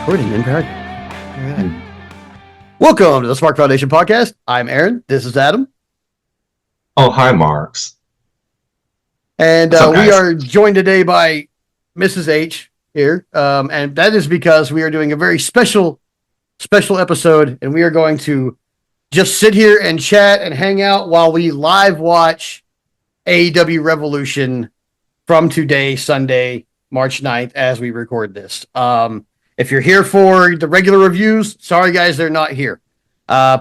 Recording in progress. Right. Welcome to the Smark Foundation podcast. I'm Aaron. This is Adam. Oh, hi, Marks. And we are joined today by Mrs. H here. And that is because we are doing a very special episode, and we are going to just sit here and chat and hang out while we live watch AEW Revolution from today, Sunday, March 9th, as we record this. If you're here for the regular reviews, sorry guys, they're not here.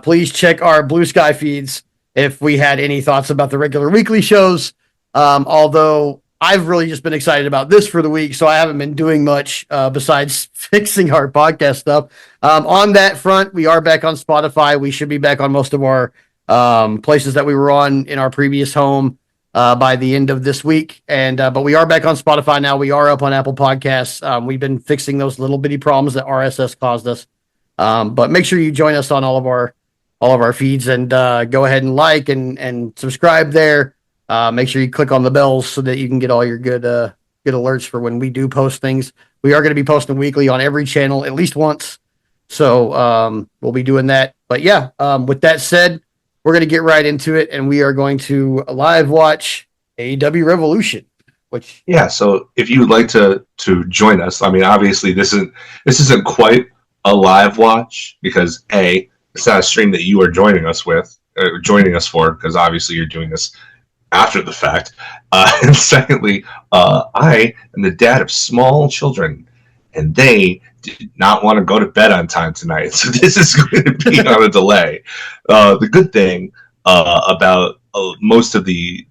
Please check our Blue Sky feeds if we had any thoughts about the regular weekly shows. Although I've really just been excited about this for the week, so I haven't been doing much besides fixing our podcast stuff. On that front, we are back on Spotify. We should be back on most of our places that we were on in our previous home by the end of this week. But we are back on Spotify now. We are up on Apple Podcasts. We've been fixing those little bitty problems that RSS caused us. But make sure you join us on all of our feeds and go ahead and like and subscribe there. Make sure you click on the bells so that you can get all your good alerts for when we do post things. We are going to be posting weekly on every channel at least once. So we'll be doing that. But yeah, with that said, we're going to get right into it, and we are going to live watch AEW Revolution. So if you would like to join us, I mean, obviously this isn't quite a live watch because it's not a stream that you are joining us for, because obviously you're doing this after the fact. And secondly, I am the dad of small children, and they did not want to go to bed on time tonight, so this is going to be on a delay. The good thing about most of the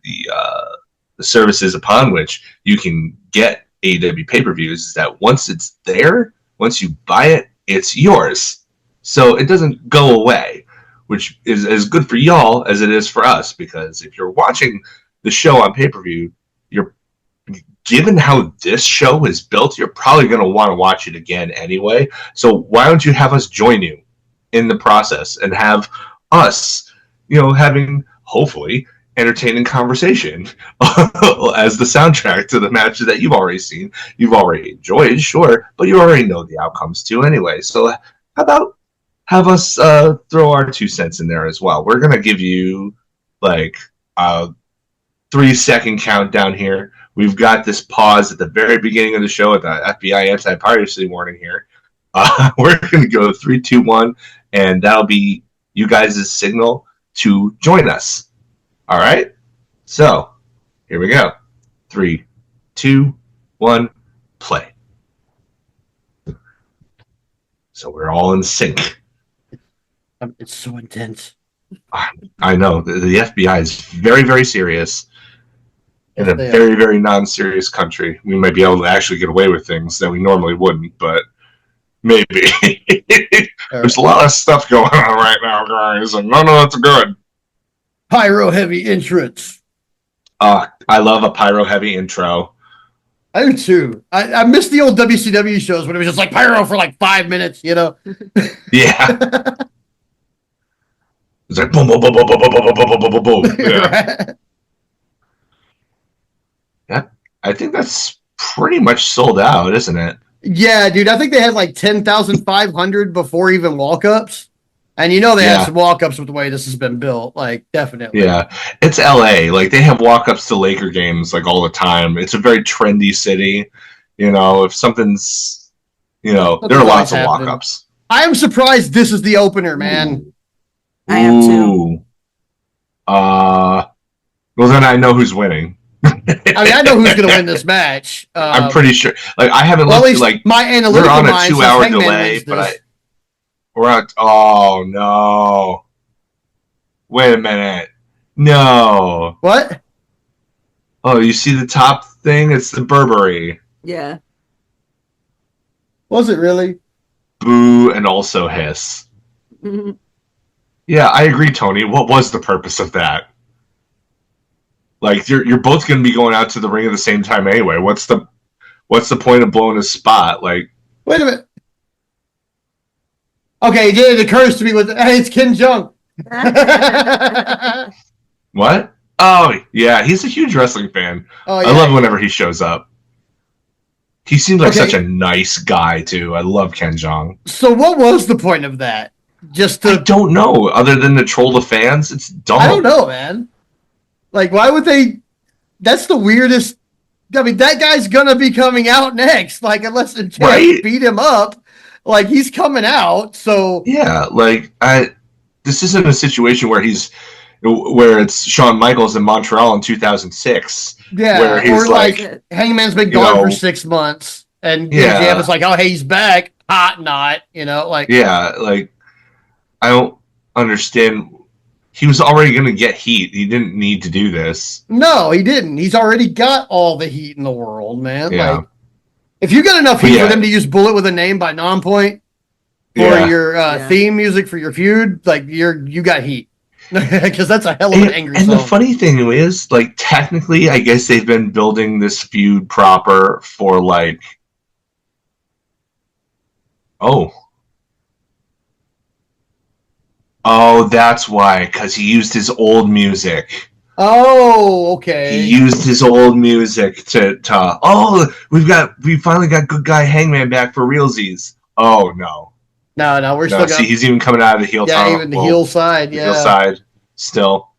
services upon which you can get AEW pay-per-views is that once it's there, once you buy it, it's yours. So it doesn't go away, which is as good for y'all as it is for us, because if you're watching the show on pay-per-view, given how this show is built, you're probably going to want to watch it again anyway. So why don't you have us join you in the process and have us, having hopefully entertaining conversation as the soundtrack to the matches that you've already seen, you've already enjoyed, sure, but you already know the outcomes too anyway. So how about have us throw our 2 cents in there as well? We're going to give you like a 3-second countdown here. We've got this pause at the very beginning of the show at the FBI anti-piracy warning here. We're going to go 3, 2, 1, and that'll be you guys' signal to join us. All right? So, here we go. 3, 2, 1, play. So we're all in sync. It's so intense. I know. The FBI is very, very serious. In a very, very non-serious country. We might be able to actually get away with things that we normally wouldn't, but maybe. There's a lot of stuff going on right now, guys, and none of it's good. Pyro-heavy entrance. I love a pyro-heavy intro. I do too. I miss the old WCW shows when it was just like pyro for like 5 minutes, Yeah. It's like boom, boom, boom, boom, boom, boom, boom, boom, boom, boom, boom. Yeah. Right. I think that's pretty much sold out, isn't it? Yeah, dude. I think they had like 10,500 before even walk-ups. And they had some walk-ups with the way this has been built. Like, definitely. Yeah. It's LA. Like, they have walk-ups to Laker games, like, all the time. It's a very trendy city. If something's, there are lots of walk-ups. I am surprised this is the opener, man. Ooh. I am too. Well, then I know who's winning. I know who's going to win this match. I'm pretty sure. Like, I haven't looked. Like, my analytical we're on a mind 2-hour delay, but we're on. Oh no! Wait a minute. No. What? Oh, you see the top thing? It's the Burberry. Yeah. Was it really? Boo and also hiss. Yeah, I agree, Tony. What was the purpose of that? Like, you're both going to be going out to the ring at the same time anyway. What's the point of blowing a spot? Like, wait a minute. Okay, it occurs to me it's Ken Jeong. What? Oh, yeah, he's a huge wrestling fan. Oh, yeah. I love whenever he shows up. He seems like such a nice guy too. I love Ken Jeong. So what was the point of that? I don't know. Other than to troll the fans, it's dumb. I don't know, man. Like, why would they? That's the weirdest. I mean, that guy's gonna be coming out next. Like, unless MJF beat him up, like he's coming out. So yeah, like this isn't a situation where it's Shawn Michaels in Montreal in 2006. Yeah, where he's or like Hangman's been gone for 6 months, and MJF is like, oh, hey, he's back. Hot not, like like I don't understand. He was already going to get heat. He didn't need to do this. No, he didn't. He's already got all the heat in the world, man. Yeah. Like, if you got enough heat for them to use "Bullet with a Name" by Nonpoint for your theme music for your feud, like you got heat. Because that's a hell of an angry song. And the funny thing is, like, technically, I guess they've been building this feud proper for, like... Oh, that's why. Because he used his old music. Oh, okay. He used his old music to we finally got good guy Hangman back for realsies. Oh, no. No, we're still. See, he's even coming out of the heel. Yeah, even the heel side. Yeah, heel side still.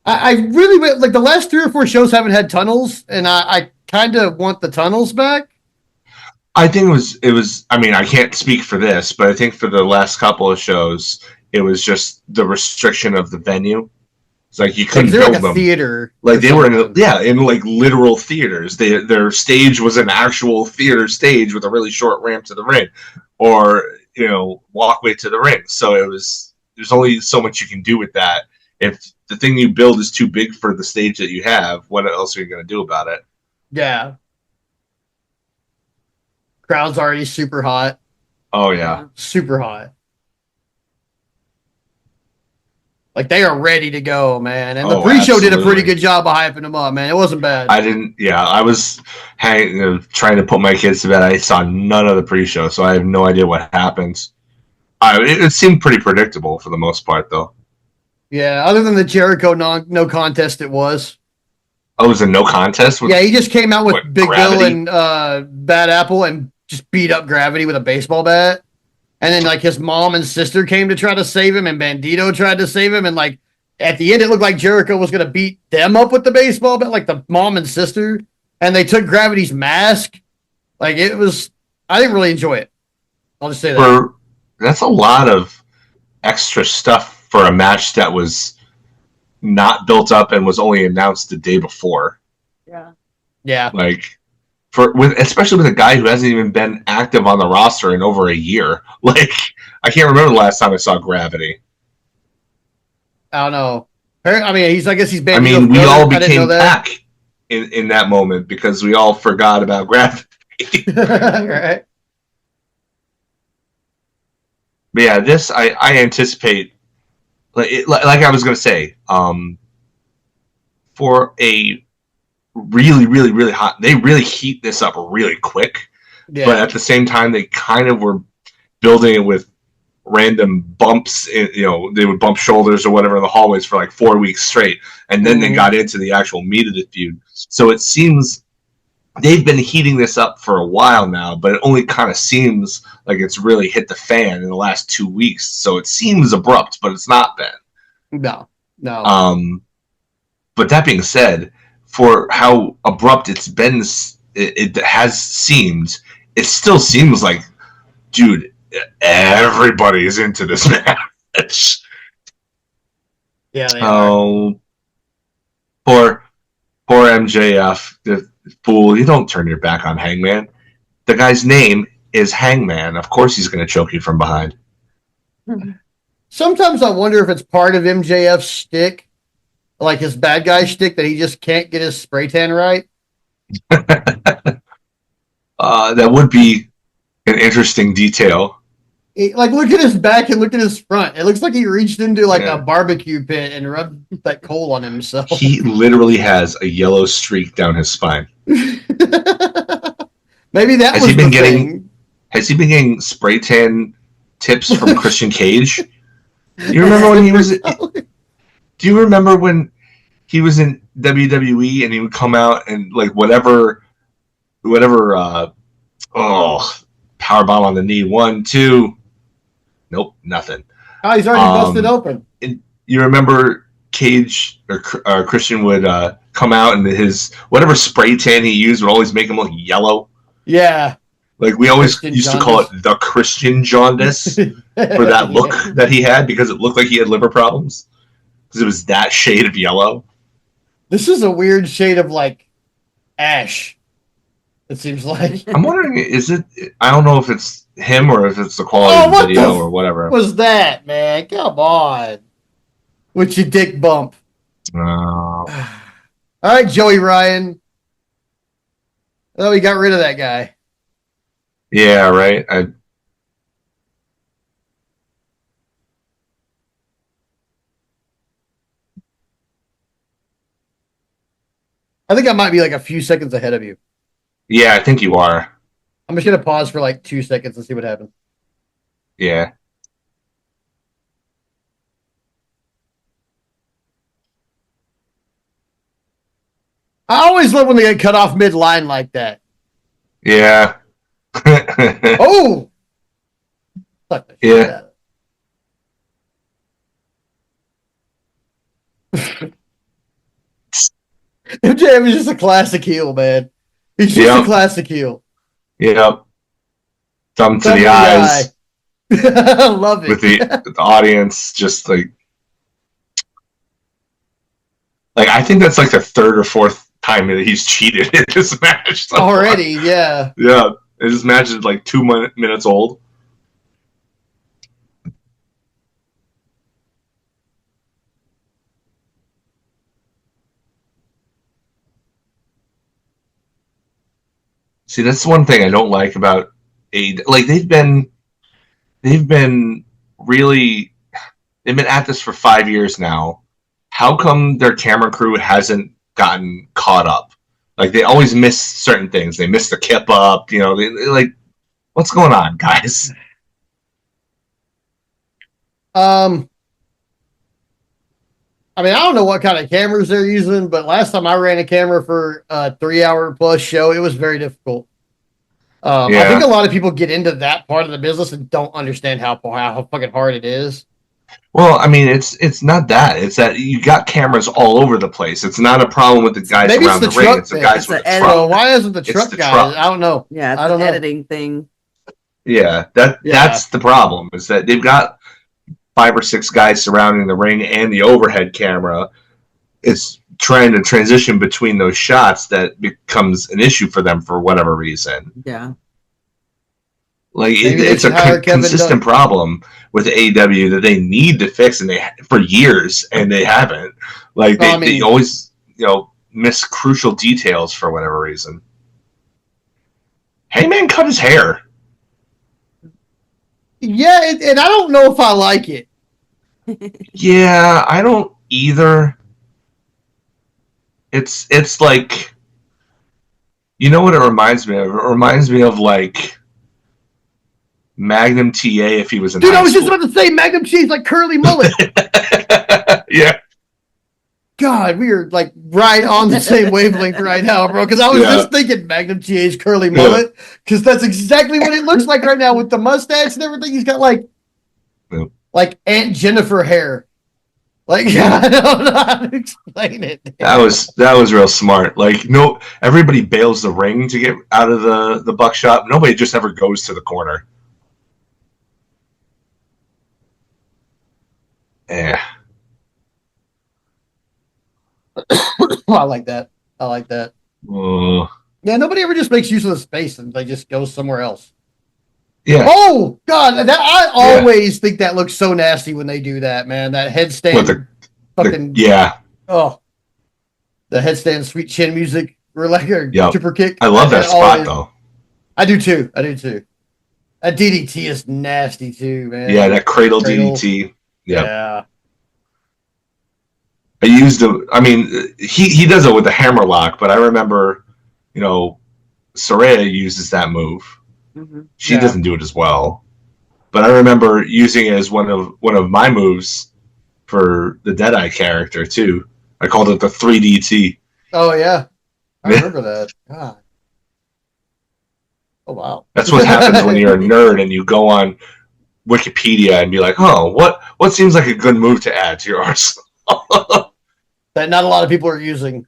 I really like the last 3 or 4 shows haven't had tunnels, and I kind of want the tunnels back. I think it was. I mean, I can't speak for this, but I think for the last couple of shows, it was just the restriction of the venue. It's like you couldn't build them. Theater, like they were in like literal theaters. Their stage was an actual theater stage with a really short ramp to the ring, or walkway to the ring. So there's only so much you can do with that. If the thing you build is too big for the stage that you have, what else are you going to do about it? Yeah. Crowd's already super hot. Oh, yeah. Super hot. Like, they are ready to go, man. And the pre-show did a pretty good job of hyping them up, man. It wasn't bad. I was trying to put my kids to bed. I saw none of the pre-show, so I have no idea what happens. It seemed pretty predictable for the most part, though. Yeah, other than the Jericho no contest, it was. Oh, it was a no contest? Yeah, he just came out with Big Gravity? Bill and Bad Apple and just beat up Gravity with a baseball bat. And then, like, his mom and sister came to try to save him, and Bandito tried to save him. And, like, at the end, it looked like Jericho was going to beat them up with the baseball bat, like the mom and sister. And they took Gravity's mask. Like, it was... I didn't really enjoy it. I'll just say that. That's a lot of extra stuff for a match that was not built up and was only announced the day before. Yeah. Like... especially with a guy who hasn't even been active on the roster in over a year. Like, I can't remember the last time I saw Gravity. I don't know. I mean, I guess he's been. I mean, we all became back in that moment because we all forgot about Gravity. Right. But yeah, this I anticipate. Like I was going to say, for a really, really, really hot. They really heat this up really quick, but at the same time, they kind of were building it with random bumps. They would bump shoulders or whatever in the hallways for like 4 weeks straight, and then they got into the actual meat of the feud. So it seems they've been heating this up for a while now, but it only kind of seems like it's really hit the fan in the last 2 weeks. So it seems abrupt, but it's not been. No. But that being said, for how abrupt it's been, it has seemed. It still seems like, dude, everybody's into this match. Yeah, they are. Poor MJF, the fool. You don't turn your back on Hangman. The guy's name is Hangman. Of course he's going to choke you from behind. Sometimes I wonder if it's part of MJF's shtick, like his bad guy shtick, that he just can't get his spray tan right. That would be an interesting detail. Like, look at his back and look at his front. It looks like he reached into a barbecue pit and rubbed that coal on himself. He literally has a yellow streak down his spine. Maybe that was the thing. Has he been getting spray tan tips from Christian Cage? Do you remember when he was? Do you remember when he was in WWE and he would come out and like whatever Oh, powerbomb on the knee. 1, 2. Nope, nothing. Oh, he's already busted open. And you remember Cage or Christian would come out and his whatever spray tan he used would always make him look yellow. Yeah. Like we always Christian used jaundice. to call it the Christian jaundice for that look that he had because it looked like he had liver problems because it was that shade of yellow. This is a weird shade of like ash. It seems like. I'm wondering, is it? I don't know if it's him or if it's the quality of the video or whatever. What was that, man? Come on. With your dick bump. All right, Joey Ryan. Oh, we got rid of that guy. Yeah, right. I think I might be like a few seconds ahead of you. Yeah, I think you are. I'm just going to pause for like 2 seconds and see what happens. Yeah. I always love when they get cut off mid-line like that. Yeah. Oh! Fuck the shit out of it. MJF is just a classic heel, man. He's just a classic heel. Yep. Thumb to the eyes. I love it. With the audience, just like I think that's like the third or fourth time that he's cheated in this match. So already, yeah. Yeah. This match is like 2 minutes old. See, that's one thing I don't like about AEW. Like they've been at this for 5 years now. How come their camera crew hasn't gotten caught up? Like they always miss certain things. They miss the kip up. You know, they like what's going on, guys? I mean, I don't know what kind of cameras they're using, but last time I ran a camera for a 3-hour plus show, it was very difficult. I think a lot of people get into that part of the business and don't understand how fucking hard it is. Well, I mean, it's not that. It's that you got cameras all over the place. It's not a problem with the guys around the ring. It's the guys with the truck. Why isn't the truck guys? I don't know. Yeah, I don't know. Editing thing. Yeah, that's the problem. Is that they've got 5 or 6 guys surrounding the ring and the overhead camera. It's trying to transition between those shots that becomes an issue for them for whatever reason. Yeah. Like it's a consistent problem with AEW that they need to fix, and for years, and they haven't. Like they always miss crucial details for whatever reason. Heyman cut his hair. Yeah, and I don't know if I like it. Yeah, I don't either. It's like, you know what it reminds me of? It reminds me of like Magnum TA if he was in high school. I was just about to say Magnum TA is like curly mullet. Yeah. God, we are like right on the same wavelength right now, bro. Because I was just thinking Magnum TA's curly mullet, because that's exactly what it looks like right now with the mustache and everything. He's got like Aunt Jennifer hair. Like I don't know how to explain it. That was real smart. Like everybody bails the ring to get out of the buckshot. Nobody just ever goes to the corner. Yeah. I like that. Yeah, nobody ever just makes use of the space and they just go somewhere else. Yeah. Oh God, I always think that looks so nasty when they do that, man. That headstand, Oh, the headstand, sweet chin music, chipper kick. I love that spot though. I do too. That DDT is nasty too, man. Yeah, that cradle DDT. Yep. Yeah. I used he does it with the hammerlock, but I remember, Saraya uses that move. Mm-hmm. She doesn't do it as well, but I remember using it as one of my moves for the Deadeye character too. I called it the 3DT. Oh yeah, I remember that. God. Oh wow. That's what happens when you're a nerd and you go on Wikipedia and be like, oh, what seems like a good move to add to your arsenal? That not a lot of people are using.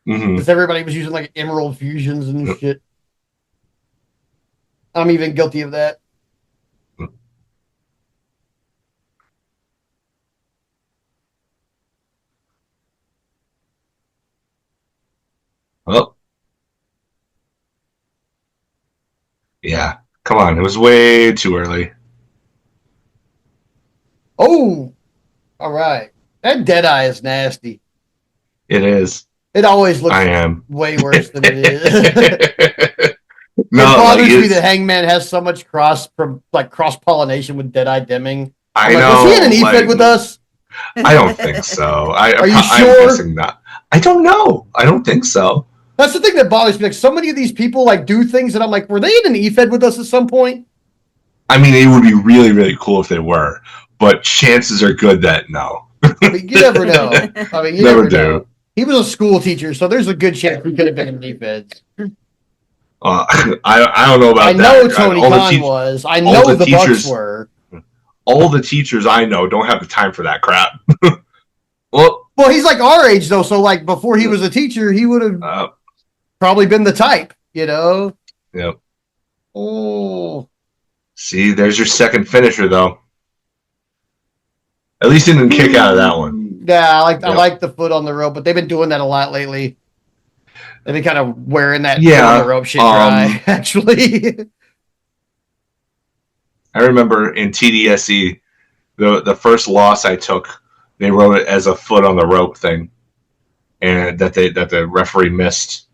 Mm-hmm. Because everybody was using like emerald fusions and shit. I'm even guilty of that. Oh, yeah. Come on. It was way too early. Oh, all right. That Deadeye is nasty. It is. It always looks I am. way worse than it is. It No, bothers like me that Hangman has so much cross pollination with Deadeye Deming. I I'm like, know. was he in an E-Fed like, with us? I don't think so. Are you I'm sure? guessing not. I don't know. I don't think so. That's the thing that bothers me. Like, so many of these people like do things that I'm like, were they in an E-Fed with us at some point? I mean, it would be really, really cool if they were, but chances are good that no. I mean, you never know. I mean, you never know. He was a school teacher, so there's a good chance he could have been in E-Feds. I don't know about that. I know Tony Khan was. I know the Bucks were. All the teachers I know don't have the time for that crap. Well, he's like our age though, so like before he was a teacher, he would have probably been the type, you know. Yep. Oh. See, there's your second finisher though. At least he didn't kick out of that one. Yeah, I like the foot on the rope, but they've been doing that a lot lately. They've been kind of wearing that foot on the rope shit dry, actually. I remember in TDSE, the first loss I took, they wrote it as a foot on the rope thing, and that the referee missed.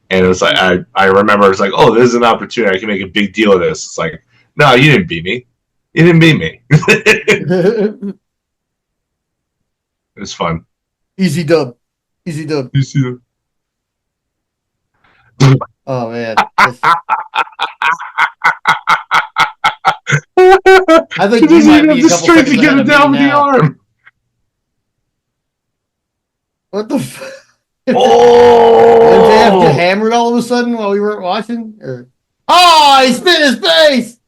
And it was like I remember it was like, oh, this is an opportunity. I can make a big deal of this. It's like, no, you didn't beat me. You didn't beat me. It was fun. Easy dub. Easy dub. Oh man. I think you might be a couple strength to get him down with the arm. What the fuck? Oh! Did they have to hammer it all of a sudden while we weren't watching? Or... Oh, he spit his face!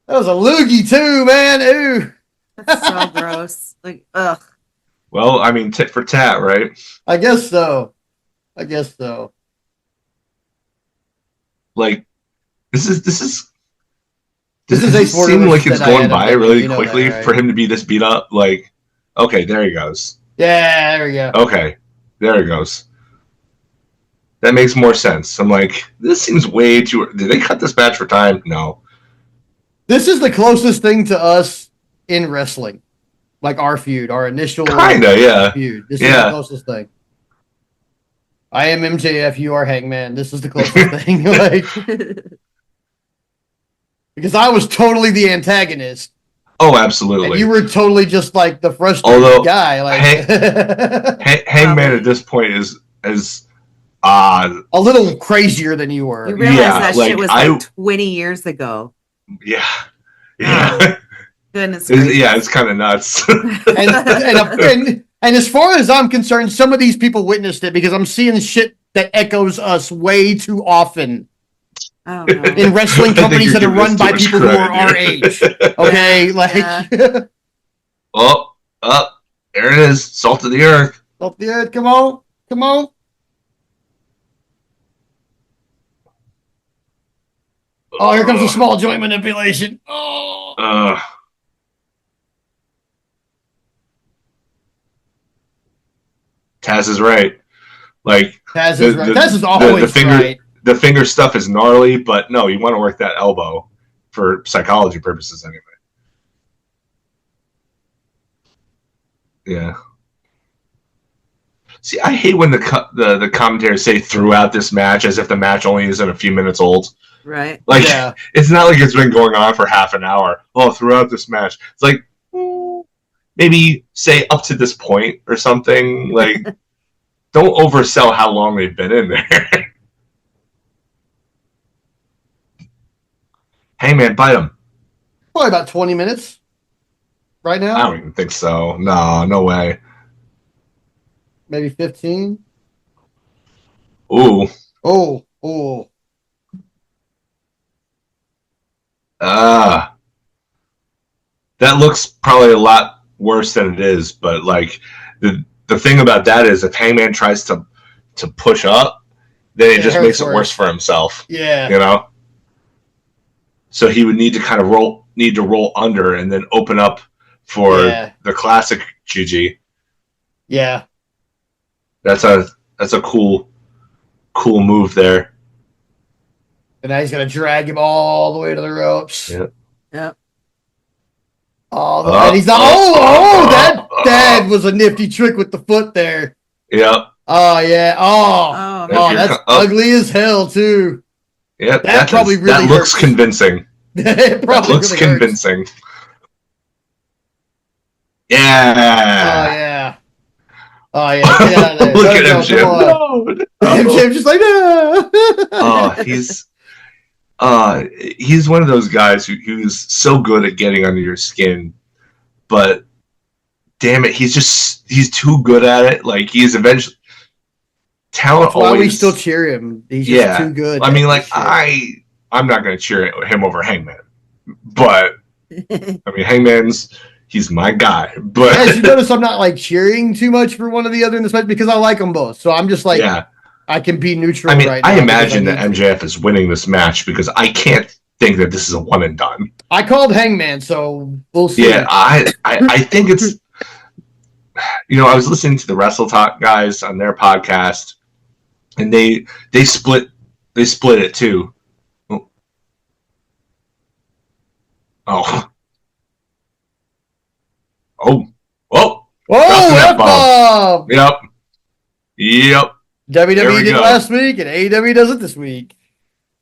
That was a loogie too, man. Ooh. That's so gross. Like, ugh. Well, I mean, tit for tat, right? I guess so. Like, this is Does it seem like it's going by really quickly for him to be this beat up? Like, okay, there he goes. Yeah, there we go. Okay, there he goes. That makes more sense. I'm like, this seems way too... Did they cut this match for time? No. This is the closest thing to us in wrestling. Like our feud, our initial feud. This is the closest thing. I am MJF, you are Hangman. This is the closest thing. Like, because I was totally the antagonist. Oh, absolutely. And you were totally just like the frustrated guy. Like Hangman at this point is a little crazier than you were. You realize that shit was like 20 years ago. Yeah. Goodness. It's kind of nuts. And as far as I'm concerned, some of these people witnessed it because I'm seeing shit that echoes us way too often. Oh, no. In wrestling companies that are run by people who are our age. Okay, Oh, there it is. Salt of the earth. Salt of the earth, come on. Oh, here comes the small joint manipulation. Oh. Taz is right. Like Taz is right. Taz is always right. The finger stuff is gnarly, but no, you want to work that elbow for psychology purposes anyway. Yeah. See, I hate when the commentators say throughout this match as if the match only isn't a few minutes old. Right. Like, it's not like it's been going on for half an hour. Oh, throughout this match. It's like, maybe say up to this point or something. Like, don't oversell how long they've been in there. Hey, man, bite him. Probably about 20 minutes right now. I don't even think so. No way. Maybe 15. Ooh. Oh. that looks probably a lot worse than it is. But like the thing about that is, if Hangman tries to push up, then it just makes it worse for himself. Yeah, you know. So he would need to kind of roll under and then open up for the classic GG. Yeah, that's a cool move there. And now he's gonna drag him all the way to the ropes. Yep. And he's not. That was a nifty trick with the foot there. Yep. Oh yeah. Oh, that's ugly as hell too. Yep. That probably really looks convincing. It probably looks really convincing. Hurts. Yeah. Oh yeah. Get out of there. Look at MJF. MJF just like no. He's one of those guys who's so good at getting under your skin, but damn it, he's too good at it. Like he's eventually talent. That's why we still cheer him. He's just too good. I mean, like I'm not going to cheer him over Hangman, but I mean he's my guy. But as you notice, I'm not like cheering too much for one or the other in this match because I like them both. So I'm just like, I can be neutral. I mean, right now I imagine that MJF is winning this match because I can't think that this is a one and done. I called Hangman, so we'll see. Yeah, I think it's. I was listening to the Wrestle Talk guys on their podcast, and they split it too. F-bomb! Yep. WWE did last week, and AEW does it this week.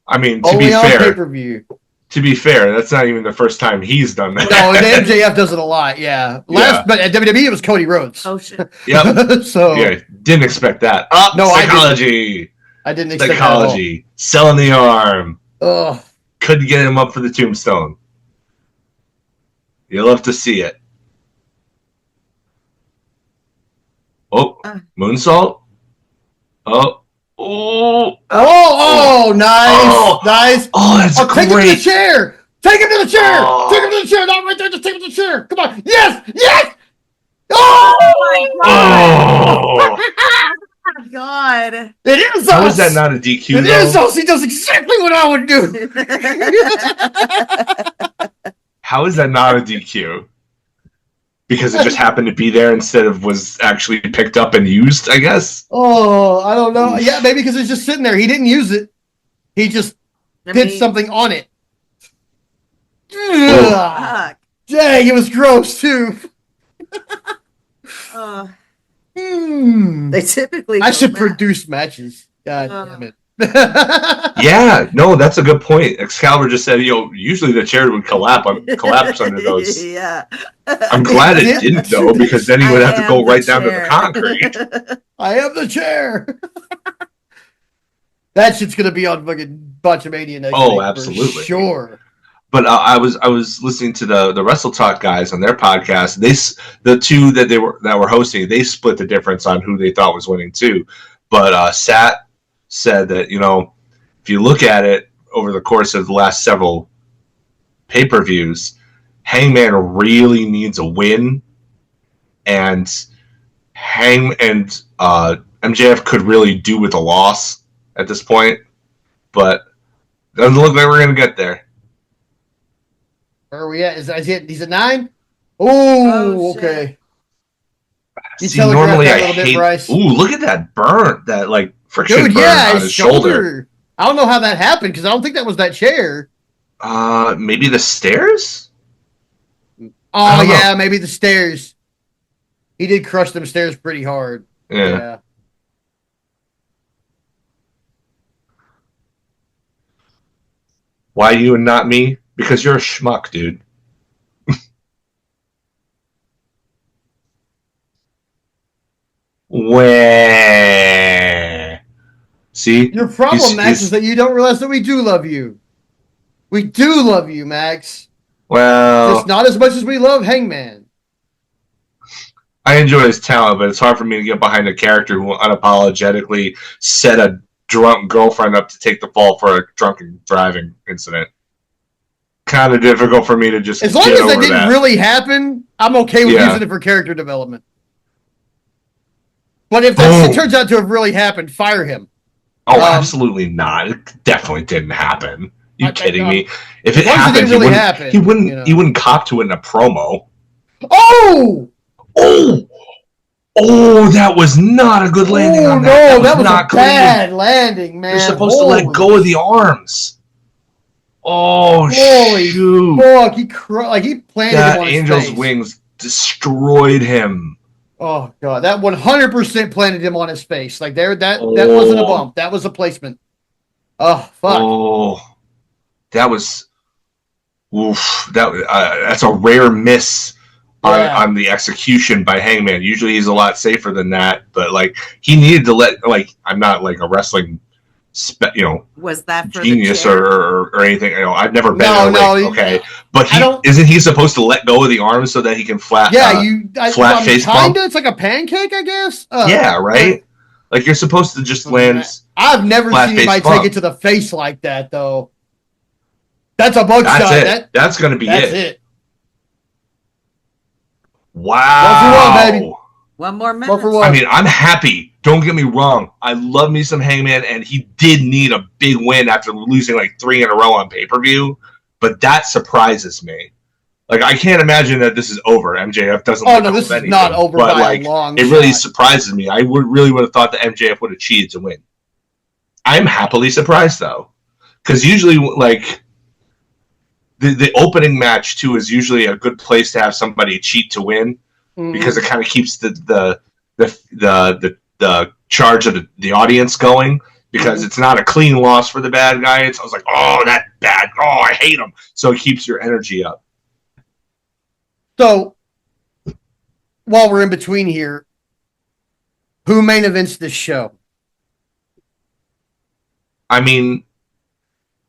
I mean, to be fair, pay-per-view. To be fair, that's not even the first time he's done that. No, and MJF does it a lot. Yeah, but at WWE it was Cody Rhodes. Oh shit. Yep. So didn't expect that. No, psychology. I didn't expect psychology. That selling the arm. Ugh. Couldn't get him up for the tombstone. You'll have to see it. Oh, moonsault. Oh, nice. Oh, that's great. Take him to the chair. Take him to the chair. Take him to the chair. Not right there. Just take him to the chair. Come on. Yes. Oh my god. It is us. How is that not a DQ? It is us. He does exactly what I would do. How is that not a DQ? Because it just happened to be there instead of was actually picked up and used, I guess. Oh, I don't know. Yeah, maybe because it's just sitting there. He didn't use it. He just did something on it. Dang, it was gross too. They typically. I should produce matches. God damn it. Yeah, no, that's a good point. Excalibur just said, usually the chair would collapse under those. Yeah. I'm glad it didn't, though, because then he would have to go right down to the concrete. I am the chair. That shit's gonna be on fucking Botchamania next week. Absolutely. For sure. But I was listening to the Wrestle Talk guys on their podcast. The two that were hosting, they split the difference on who they thought was winning too. But Sat said that if you look at it over the course of the last several pay-per-views, Hangman really needs a win, and MJF could really do with a loss at this point, but doesn't look like we're gonna get there. Where are we at? He's at 9? Oh, okay. See, normally I hate. Bryce. Ooh, look at that burn! That friction burn on his shoulder. I don't know how that happened because I don't think that was that chair. Maybe the stairs. Oh yeah, maybe the stairs. He did crush them stairs pretty hard. Yeah. Why you and not me? Because you're a schmuck, dude. Where? See? Your problem, Max, is that you don't realize that we do love you. We do love you, Max. Well, just not as much as we love Hangman. I enjoy his talent, but it's hard for me to get behind a character who unapologetically set a drunk girlfriend up to take the fall for a drunken driving incident. kind of difficult for me to just as long get as over that didn't really happen, I'm okay with Yeah. using it for character development. But if that Boom. shit turns out to have really happened, fire him. Oh, absolutely not. It definitely didn't happen. You kidding me? If as it long as happened, didn't really happen, he wouldn't you know. he wouldn't cop to it in a promo. Oh! Oh, that was not a good landing on that. No, that was not a bad landing, man. You're supposed to let go of the arms. Oh, holy shoot. Fuck, he planted him on his Angel's face. wings destroyed him. Oh god, that 100% planted him on his face. Like that wasn't a bump. That was a placement. Oh fuck. Oh, that was oof. That's a rare miss on the execution by Hangman. Usually he's a lot safer than that, but like he needed to I'm not like a wrestling was that for genius the chair? or anything. I've never been okay. But isn't he supposed to let go of the arms so that he can flat face bump? It's like a pancake, I guess. Yeah, right. Like you're supposed to just land. I've never seen anybody take it to the face like that, though. That's a bug shot. That's going to be that's it. Wow. 1 for 1, baby. One more minute. 1 for 1. I mean, I'm happy. Don't get me wrong. I love me some Hangman, and he did need a big win after losing like 3 in a row on pay-per-view. But that surprises me. Like, I can't imagine that this is over. MJF doesn't. Oh no, this is not over by a long shot. It really surprises me. I really would have thought that MJF would have cheated to win. I'm happily surprised though, because usually like the opening match too is usually a good place to have somebody cheat to win, because it kind of keeps the charge of the audience going, because it's not a clean loss for the bad guy. I was like, oh, that bad. Oh, I hate him. So it keeps your energy up. So, while we're in between here, who main events this show? I mean,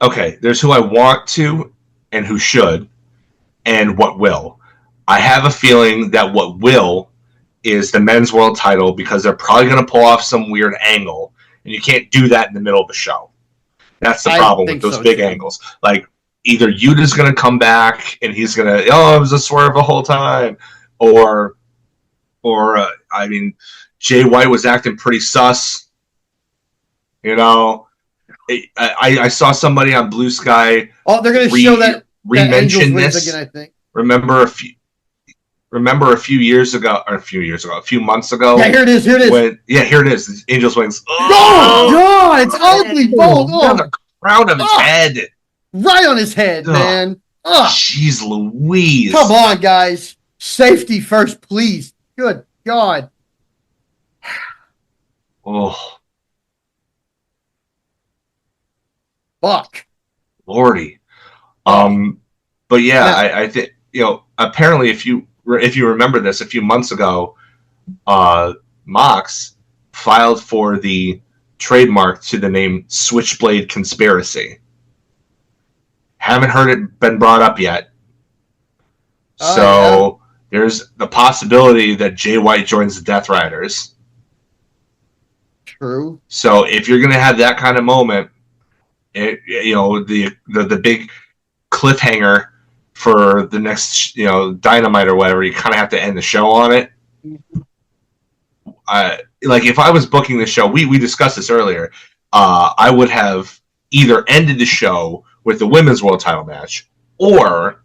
okay, there's who I want to and who should and what will. I have a feeling that what will is the men's world title, because they're probably going to pull off some weird angle, and you can't do that in the middle of the show. That's the problem with those big angles. Like, either Yuta's going to come back and he's going to, it was a swerve the whole time. Or I mean, Jay White was acting pretty sus. I saw somebody on Blue Sky. Oh, they're going to show that re-mention this again, I think. Remember a few months ago. Yeah, here it is. Here it is. Angel's wings. Oh, God, it's ugly. On the crown of his head. Right on his head, man. Jeez Louise. Come on, guys. Safety first, please. Good God. Oh. Fuck. Lordy. But yeah, I think, apparently if you remember this, a few months ago, Mox filed for the trademark to the name Switchblade Conspiracy. Haven't heard it been brought up yet. There's the possibility that Jay White joins the Death Riders. True. So if you're going to have that kind of moment, the big cliffhanger for the next, Dynamite or whatever, you kind of have to end the show on it. Like if I was booking the show, we discussed this earlier. I would have either ended the show with the women's world title match, or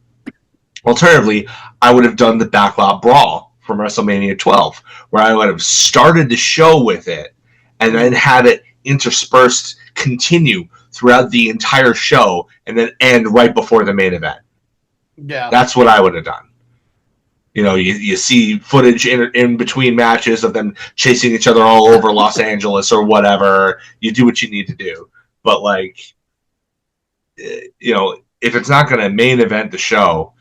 alternatively, I would have done the backlot brawl from WrestleMania 12, where I would have started the show with it and then had it interspersed, continue throughout the entire show, and then end right before the main event. Yeah, that's what I would have done. You see footage in between matches of them chasing each other all over Los Angeles or whatever. You do what you need to do. But, if it's not going to main event the show,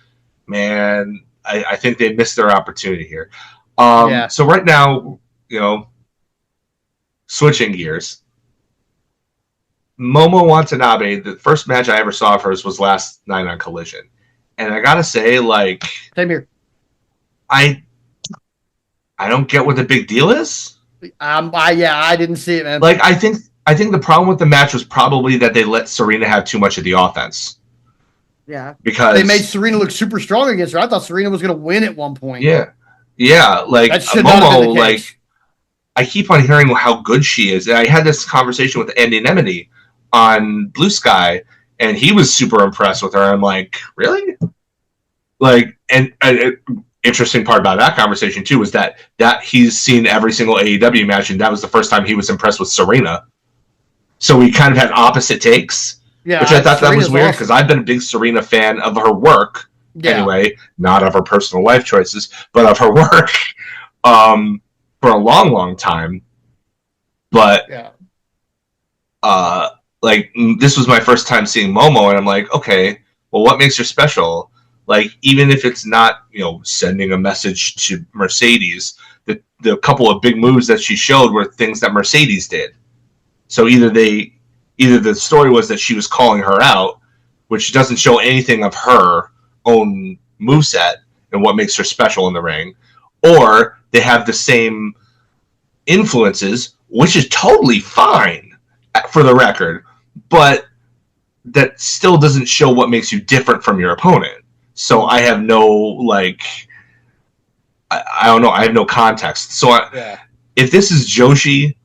man, I think they missed their opportunity here. So right now, switching gears, Momo Watanabe, the first match I ever saw of hers was last night on Collision. And I got to say, same here. I don't get what the big deal is. I didn't see it, man. I think the problem with the match was probably that they let Serena have too much of the offense. Yeah. Because they made Serena look super strong against her. I thought Serena was going to win at one point. Yeah, like that should not have been the Momo, case. like I keep on hearing how good she is. And I had this conversation with Andy Nemedy on Blue Sky, and he was super impressed with her. I'm like, really? Like, and interesting part about that conversation too was that he's seen every single AEW match, and that was the first time he was impressed with Serena. So we kind of had opposite takes, which I thought that was weird because I've been a big Serena fan of her work. Anyway, not of her personal life choices, but of her work for a long, long time. But like this was my first time seeing Momo, and I'm like, okay, well, what makes her special? Like, even if it's not, sending a message to Mercedes, the couple of big moves that she showed were things that Mercedes did. So either the story was that she was calling her out, which doesn't show anything of her own moveset and what makes her special in the ring, or they have the same influences, which is totally fine for the record, but that still doesn't show what makes you different from your opponent. So I have no, I don't know, I have no context. So if this is Joshi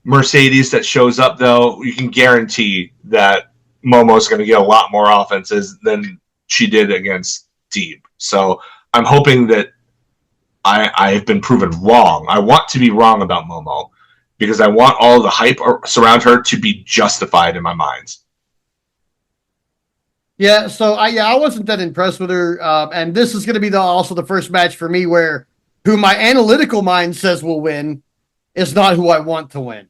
Mercedes that shows up, though, you can guarantee that Momo's going to get a lot more offenses than she did against Deeb. So I'm hoping that I have been proven wrong. I want to be wrong about Momo because I want all the hype surround her to be justified in my mind. Yeah, so I wasn't that impressed with her, and this is going to be also the first match for me where who my analytical mind says will win is not who I want to win.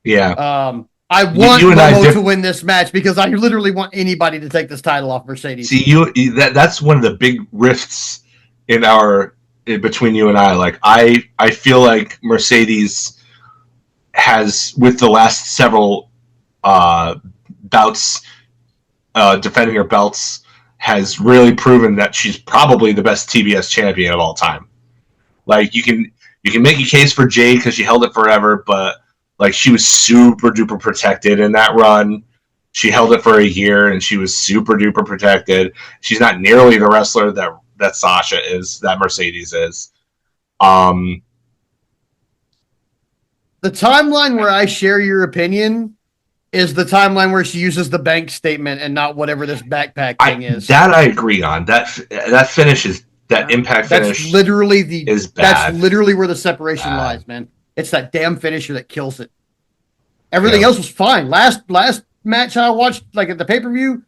Yeah. I want Momo to win this match because I literally want anybody to take this title off Mercedes. See, that's one of the big rifts between you and I. Like, I feel like Mercedes has, with the last several bouts, defending her belts, has really proven that she's probably the best TBS champion of all time. Like, you can make a case for Jade because she held it forever, but like she was super duper protected in that run. She held it for a year and she was super duper protected. She's not nearly the wrestler that Sasha is, that Mercedes is. The timeline where I share your opinion is the timeline where she uses the bank statement and not whatever this backpack thing is. That I agree on. That finish is impact finish. That's literally is bad. That's literally where the separation lies, man. It's that damn finisher that kills it. Everything else was fine. Last match I watched, like at the pay-per-view,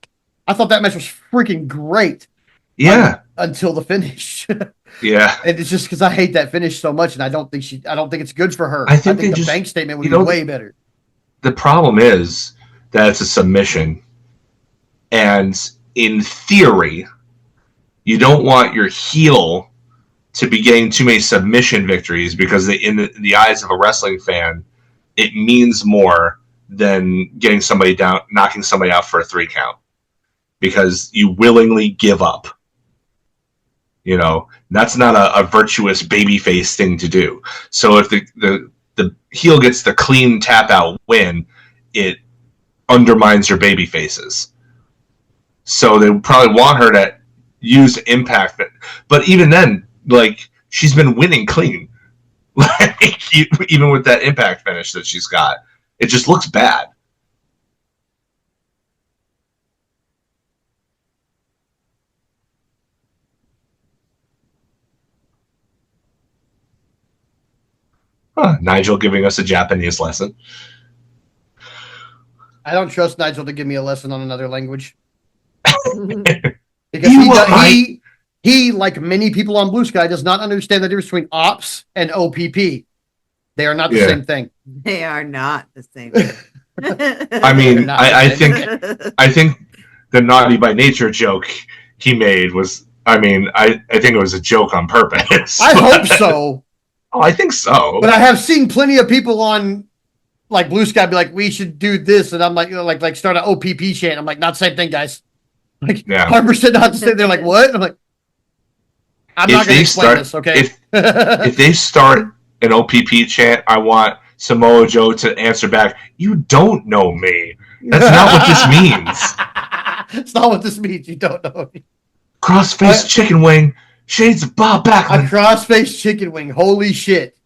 I thought that match was freaking great. Yeah. Until the finish. Yeah. And it's just because I hate that finish so much, and I don't think it's good for her. I think the bank statement would be way better. The problem is that it's a submission, and in theory, you don't want your heel to be getting too many submission victories because in the eyes of a wrestling fan, it means more than getting somebody down, knocking somebody out for a 3 count, because you willingly give up. That's not a virtuous babyface thing to do. So if the heel gets the clean tap out win, it undermines your baby faces. So they probably want her to use impact, but even then, like, she's been winning clean. Like, even with that impact finish that she's got, it just looks bad. Nigel giving us a Japanese lesson. I don't trust Nigel to give me a lesson on another language. Because he, like many people on Blue Sky, does not understand the difference between ops and OPP. They are not the same thing. They are not the same thing. I mean, I think the naughty by nature joke he made was, I think it was a joke on purpose. I hope so. Oh, I think so. But I have seen plenty of people on like Blue Sky be like, we should do this, and I'm like, like start an OPP chant. I'm like, not the same thing, guys. Like, 100% not the same. They're like, what? I'm like, I'm not going to explain this, okay? If they start an OPP chant, I want Samoa Joe to answer back, you don't know me. That's not what this means. It's not what this means. You don't know. Crossface chicken wing. Shades of Bob A Backlund. cross-faced chicken wing. Holy shit.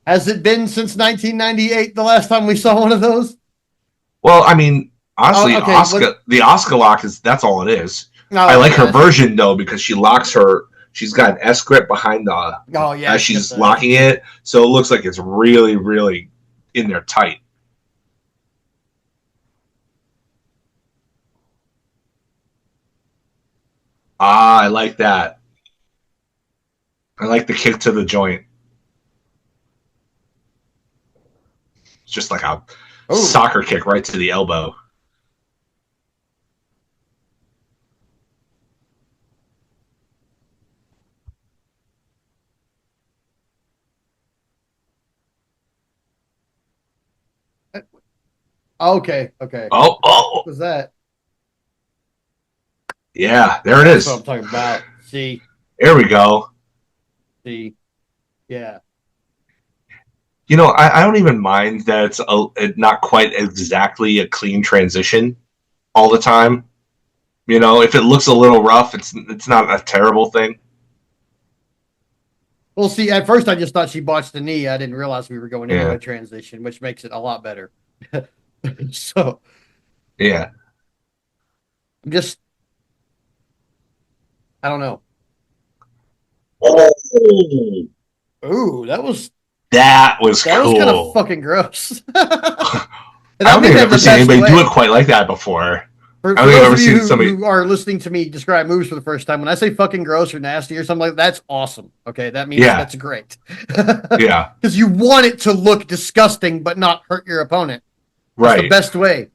Has it been since 1998 the last time we saw one of those? Well, I mean, honestly, okay, the Oscar lock that's all it is. Oh, I like her version though because she locks her. She's got an S grip behind the. Oh yeah, as she's locking it, so it looks like it's really, really in there tight. I like that. I like the kick to the joint. It's just like a soccer kick right to the elbow. Okay. Oh. What was that? Yeah, there it That's is. what I'm talking about. See. There we go. See. Yeah. You know, I don't even mind that it's not quite exactly a clean transition all the time. You know, if it looks a little rough, it's not a terrible thing. Well, see, at first I just thought she botched the knee. I didn't realize we were going into a transition, which makes it a lot better. So, yeah, I don't know. Oh, Ooh, that was cool. kind of fucking gross. I don't think I've ever seen anybody do it quite like that before. For those of you who are listening to me describe moves for the first time, when I say fucking gross or nasty or something like that, that's awesome. Okay, that means that's great. Yeah. Because you want it to look disgusting but not hurt your opponent. That's the best way.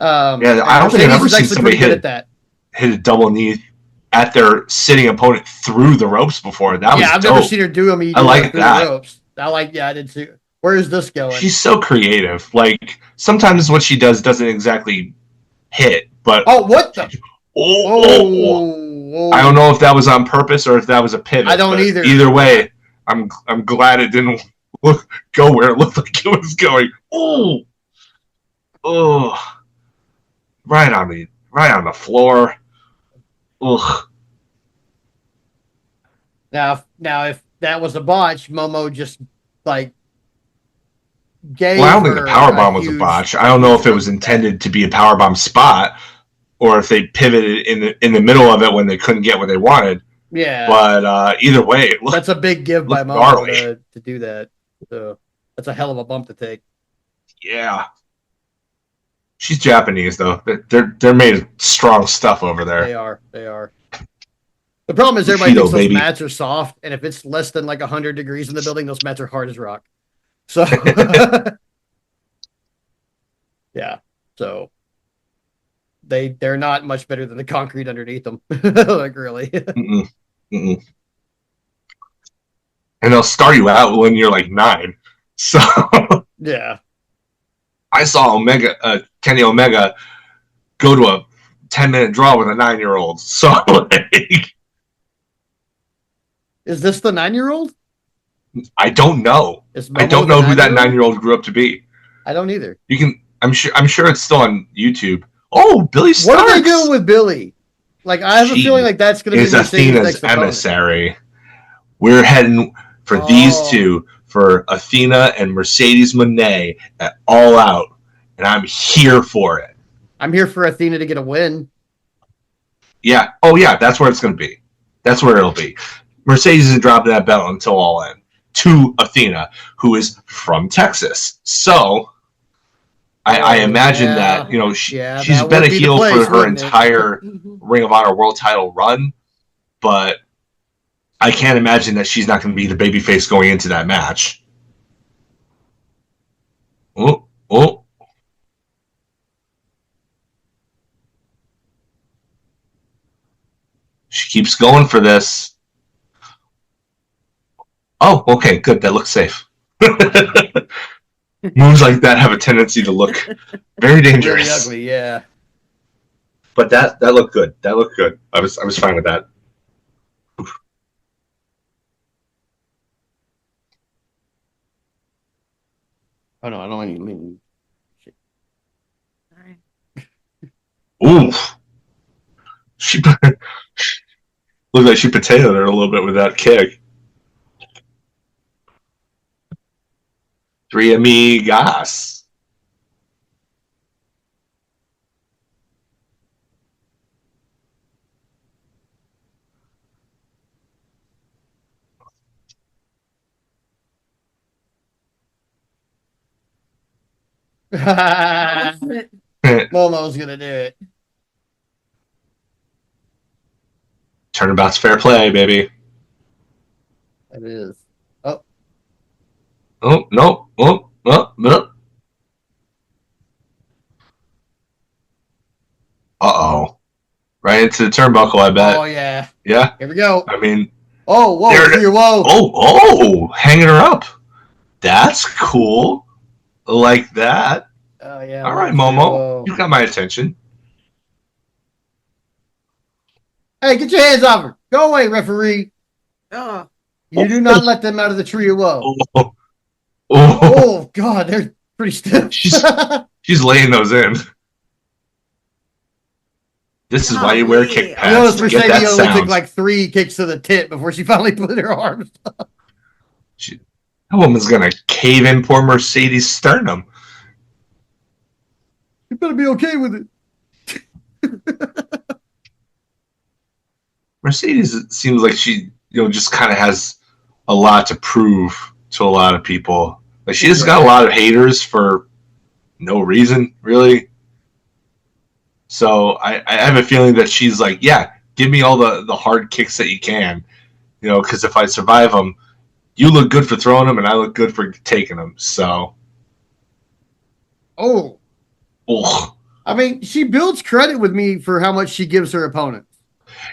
Yeah, I don't think I've ever seen somebody hit a double knee at their sitting opponent through the ropes before. That was I've dope. never seen her do them. I like that. The ropes. I did too. Where is this going? She's so creative. Like, sometimes what she does doesn't exactly hit. But what the? I don't know if that was on purpose or if that was a pivot. I don't either. Either way, I'm glad it didn't go where it looked like it was going. Right on the floor. Ugh. Now, if that was a botch, Momo just gave. Well, I don't think the powerbomb was a botch. I don't know if it was intended to be a powerbomb spot, or if they pivoted in the middle of it when they couldn't get what they wanted. Yeah. But either way, that's a big give by Momo to do that. So that's a hell of a bump to take. Yeah. She's Japanese though. They're made of strong stuff over there. They are. The problem is everybody thinks those mats are soft, and if it's less than 100 degrees in the building, those mats are hard as rock. So yeah. So they're not much better than the concrete underneath them. Really. Mm-mm. Mm-mm. And they'll start you out when you're 9. So yeah. I saw Kenny Omega go to a 10-minute draw with a 9-year-old. So is this the 9-year-old? I don't know. I don't know who that 9-year-old grew up to be. I don't either. You can. I'm sure it's still on YouTube. Oh, Billy Starks. What are they doing with Billy? I have a feeling that's going to be Athena's emissary. We're heading for these two, for Athena and Mercedes Moné at All Out, and I'm here for it. I'm here for Athena to get a win. Yeah. Oh, yeah. That's where it's going to be. That's where it'll be. Mercedes isn't dropping that belt until All In to Athena, who is from Texas. So I imagine that she's been a heel for her entire Ring of Honor World Title run, but I can't imagine that she's not going to be the babyface going into that match. Oh. She keeps going for this. Oh, okay, good. That looks safe. Moves like that have a tendency to look very dangerous. Very ugly, yeah. But that looked good. That looked good. I was fine with that. Oh no, I don't want you to leave. Oof. She looked like she potatoed her a little bit with that kick. Three amigas. Momo's gonna do it. Turnabout's fair play, baby. It is. Oh. Oh, no. Oh, oh, no. Uh-oh. Right into the turnbuckle, I bet. Oh, yeah. Yeah. Here we go. I mean. Oh, whoa. Here, whoa. Oh, hanging her up. That's cool. Like that. Oh, yeah. All right, Momo. Whoa. You got my attention. Hey, get your hands off her. Go away, referee. Oh. You do not let them out of the tree of woe. Oh, God. They're pretty stiff. She's laying those in. This is why you wear kick pads. You notice Mercedes Mercedes only took like 3 kicks to the tit before she finally put her arms up. That woman's going to cave in poor Mercedes' sternum. You better be okay with it. Mercedes seems like she, just kind of has a lot to prove to a lot of people. Like she just got a lot of haters for no reason, really. So I have a feeling that she's like, yeah, give me all the hard kicks that you can, because if I survive them, you look good for throwing them, and I look good for taking them. So, Ugh. I mean, she builds credit with me for how much she gives her opponents.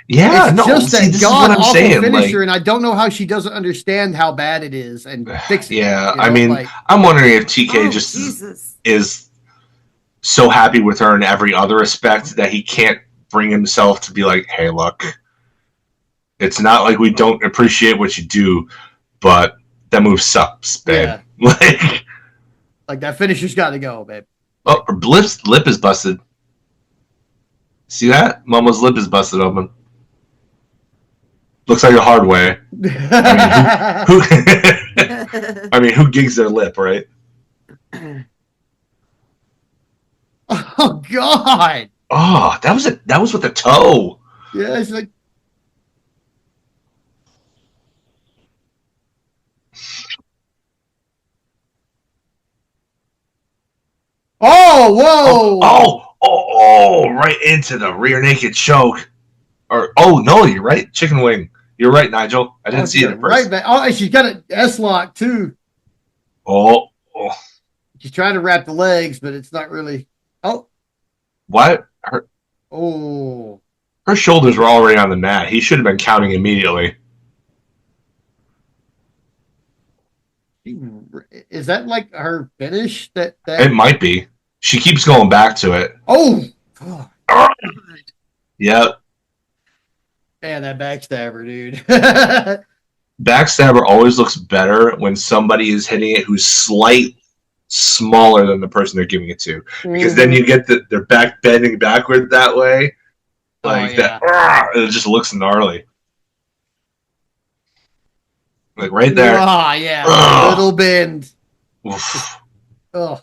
Yeah, it's just that god awful finisher, like, and I don't know how she doesn't understand how bad it is and fix it. Yeah, I mean, I'm wondering if TK is so happy with her in every other respect that he can't bring himself to be like, hey, look, it's not like we don't appreciate what you do, but that move sucks, babe. Yeah. like that finisher's got to go, babe. Oh, her lip is busted. See that? Momo's lip is busted open. Looks like a hard way. I mean, who gigs their lip, right? Oh God! Oh, that was with a toe. Yeah, it's like. Oh, whoa! Oh, right into the rear naked choke. Or no, you're right, chicken wing. You're right, Nigel. I didn't see it at first. Right back. Oh, and she's got an S-lock too. Oh. She's trying to wrap the legs, but it's not really. Oh. What? Her shoulders were already on the mat. He should have been counting immediately. Is that like her finish? That it might be. She keeps going back to it. Oh. Yep. Man, that backstabber, dude. Backstabber always looks better when somebody is hitting it who's slightly smaller than the person they're giving it to, because then you get their back bending backward that way, like that. It just looks gnarly. Like right there. Ah, yeah, little bend. Oof. Oh.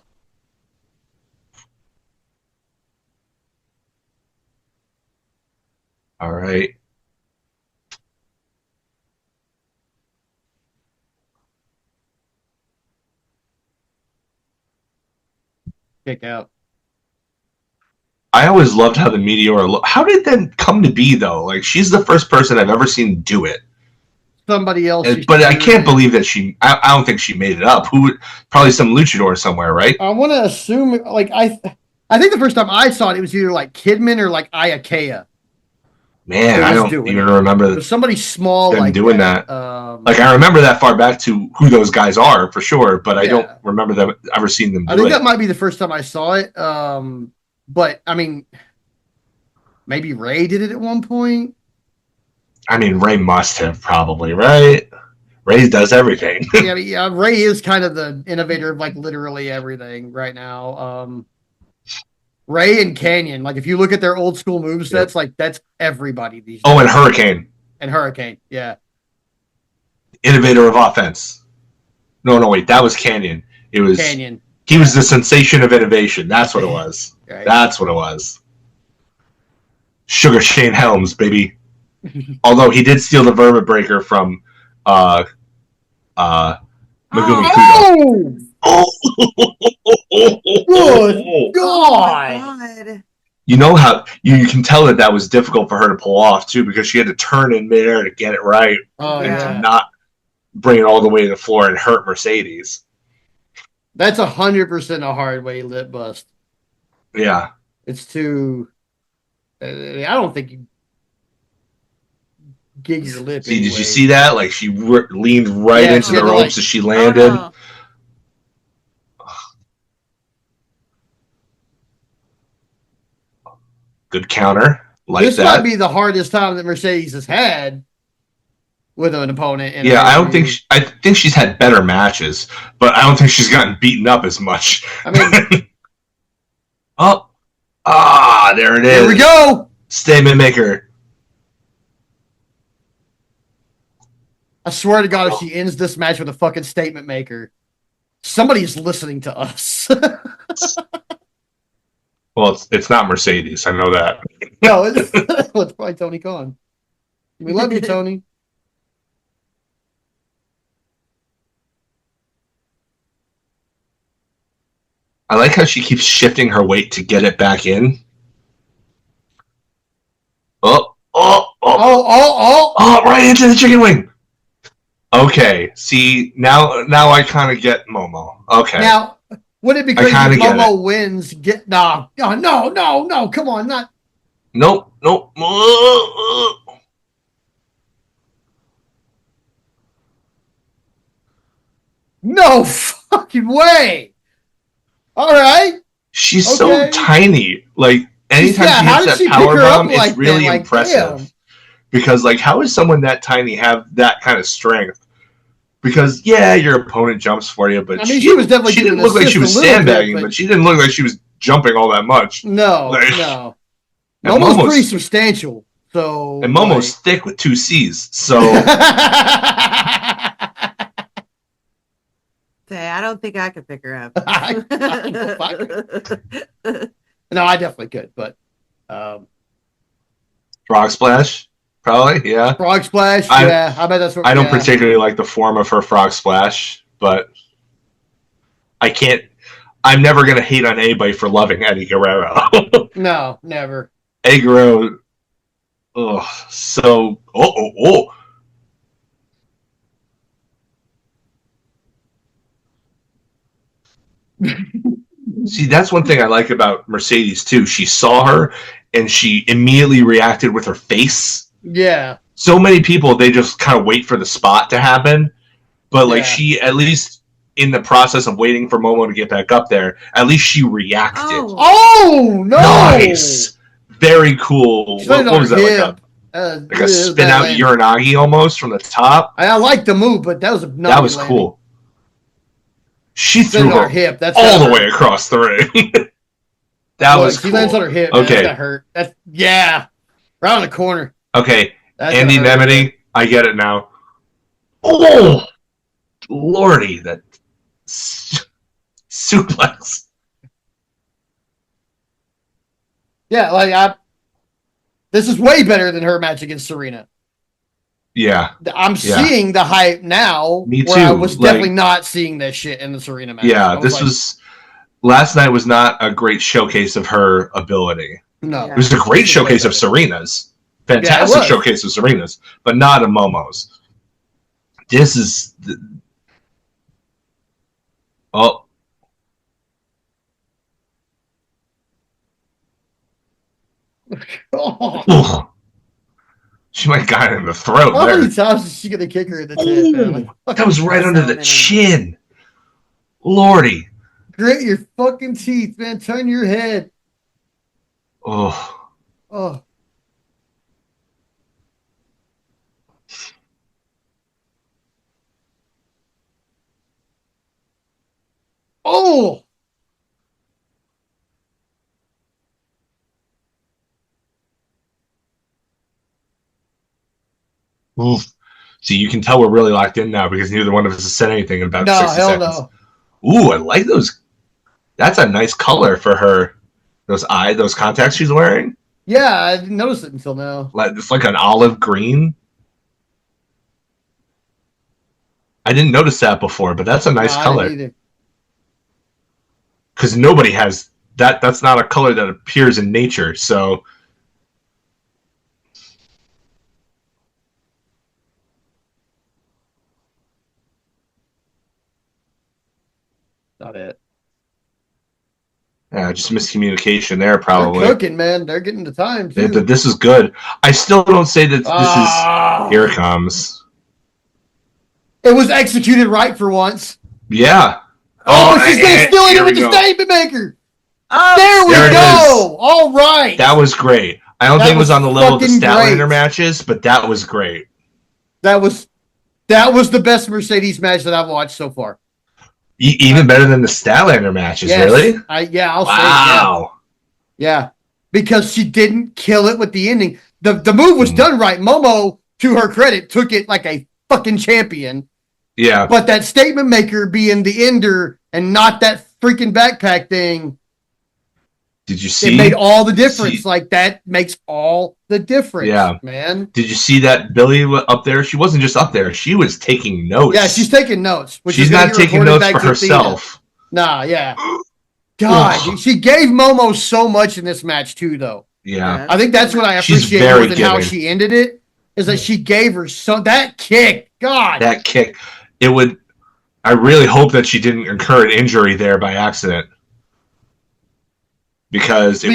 All right. Kick out. I always loved how the Meteor looked. How did that come to be, though? Like, she's the first person I've ever seen do it. Somebody else. But I can't believe that I don't think she made it up. Probably some luchador somewhere, right? I want to assume, like, I think the first time I saw it, it was either like Kidman or like Ayakea. Man, I don't even remember somebody small them like doing that. Like, I remember that far back to who those guys are for sure, but I don't remember them ever seeing them do it. I think that might be the first time I saw it. But I mean, maybe Ray did it at one point. I mean, Ray must have probably, right? Ray does everything. yeah, Ray is kind of the innovator of like literally everything right now. Ray and Canyon. Like if you look at their old school movesets, like that's everybody these days. Oh, and Hurricane. And Hurricane, yeah. Innovator of offense. No, wait, that was Canyon. It was Canyon. He was the sensation of innovation. That's what it was. Right. That's what it was. Sugar Shane Helms, baby. Although he did steal the Vermin Breaker from Megumi Kudo. Oh! Good Oh God! my God. You know how you can tell that was difficult for her to pull off too, because she had to turn in midair to get it right Oh and yeah. to not bring it all the way to the floor and hurt Mercedes. That's 100% a hard way lip bust. Yeah. It's too. I don't think you gig your lip. See, anyway. did you see that? Like she leaned right Yeah, into she the had to, ropes like- as she landed. Oh, no. Good counter. Like this that. might be the hardest time that Mercedes has had with an opponent. In Yeah, a I don't think I think she's had better matches, but I don't think she's gotten beaten up as much. I mean, There it is. here we go. Statement maker. I swear to God, if she ends this match with a fucking statement maker, somebody's listening to us. Well, it's not Mercedes. I know that. No, it's probably Tony Khan. We love you, Tony. I like how she keeps shifting her weight to get it back in. Oh, right into the chicken wing. Okay, see, now I kind of get Momo. Okay. Now, would it be crazy kinda if get Momo wins? No, come on, not. Nope. No fucking way. All right. She's Okay. so tiny. Like, anytime Yeah, she how hits did that she pick power her up bomb, like it's really that? Like, impressive. damn. Because, like, how does someone that tiny have that kind of strength? Because, yeah, your opponent jumps for you, but I mean, she was definitely she giving didn't look like she assist was a little bit, sandbagging, but she didn't look like she was jumping all that much. No, Like, no. and Momo's Momo's- pretty substantial. So And Momo's thick with 2 C's, so Say, I don't think I could pick her up. No, I definitely could, but Frog Splash, probably, yeah. Frog Splash, I bet that's what I don't particularly like the form of her Frog Splash, but I'm never going to hate on anybody for loving Eddie Guerrero. No, never. Eddie Guerrero, so, See, that's one thing I like about Mercedes, too. She saw her, and she immediately reacted with her face. Yeah. So many people, they just kind of wait for the spot to happen. But, like, Yeah. she, at least in the process of waiting for Momo to get back up there, at least she reacted. Oh, no! Nice! Very cool. She What landed on was her that? hip. Like a spin out Uranagi almost from the top? I like the move, but that was That was cool. She threw Landed on her her hip. That's all gotta the hurt. way across the ring. That Look, was she cool. lands on her hip. Man, Okay. That's gonna hurt. That's right on the corner. Okay, That's Andy gonna hurt. Nemedy, I get it now. Oh, lordy, that suplex. Yeah, like this is way better than her match against Serena. Yeah, I'm seeing the hype now. Me where I too, was like- definitely not seeing this shit in the Serena match. I yeah. was This like, was last night was not a great showcase of her ability. no. It was a great This is showcase way of Serena's. Fantastic Yeah, it was. showcase of Serena's, but not of Momo's. This is oh. Oh, Ugh. She might have gotten in the throat how there. many times is she gonna kick her in the tip? Man? Ooh, Like, that was right so under the many. chin. Lordy. grit your fucking teeth, man. Turn your head. Oh. Oh. Oh. Oof. See, you can tell we're really locked in now because neither one of us has said anything in about No, 60 hell seconds. no. Ooh, I like those. That's a nice color for her. Those contacts she's wearing. Yeah, I didn't notice it until now. It's like an olive green. I didn't notice that before, but that's a nice I color. didn't either. Because nobody has that. That's not a color that appears in nature. So Not it. yeah, just miscommunication there, They're probably. cooking, man. They're getting the time too. This is good. I still don't say that this is. Here it comes. It was executed right for once. Yeah. Oh, but she's gonna steal it with the go. statement maker. Oh, There we There it go. All right. That was great. I don't That think it was on the was level of the fucking Statlander great. matches, but that was great. That was the best Mercedes match that I've watched so far. Even better than the Statlander matches, Yes. really? I'll say Wow. yeah. Because she didn't kill it with the ending. The move was done right. Momo, to her credit, took it like a fucking champion. Yeah. But that statement maker being the ender and not that freaking backpack thing, Did you see? it made all the difference. Like, that makes all the difference, Yeah. man. Did you see that Billy up there? She wasn't just up there. She was taking notes. Yeah, she's taking notes. She's not taking notes for herself. Nah, yeah. God, she gave Momo so much in this match, too, though. Yeah. I think that's what I She's appreciate very more than how giving. she ended it, is that she gave her that kick. God. That kick. It would. I really hope that she didn't incur an injury there by accident. Because if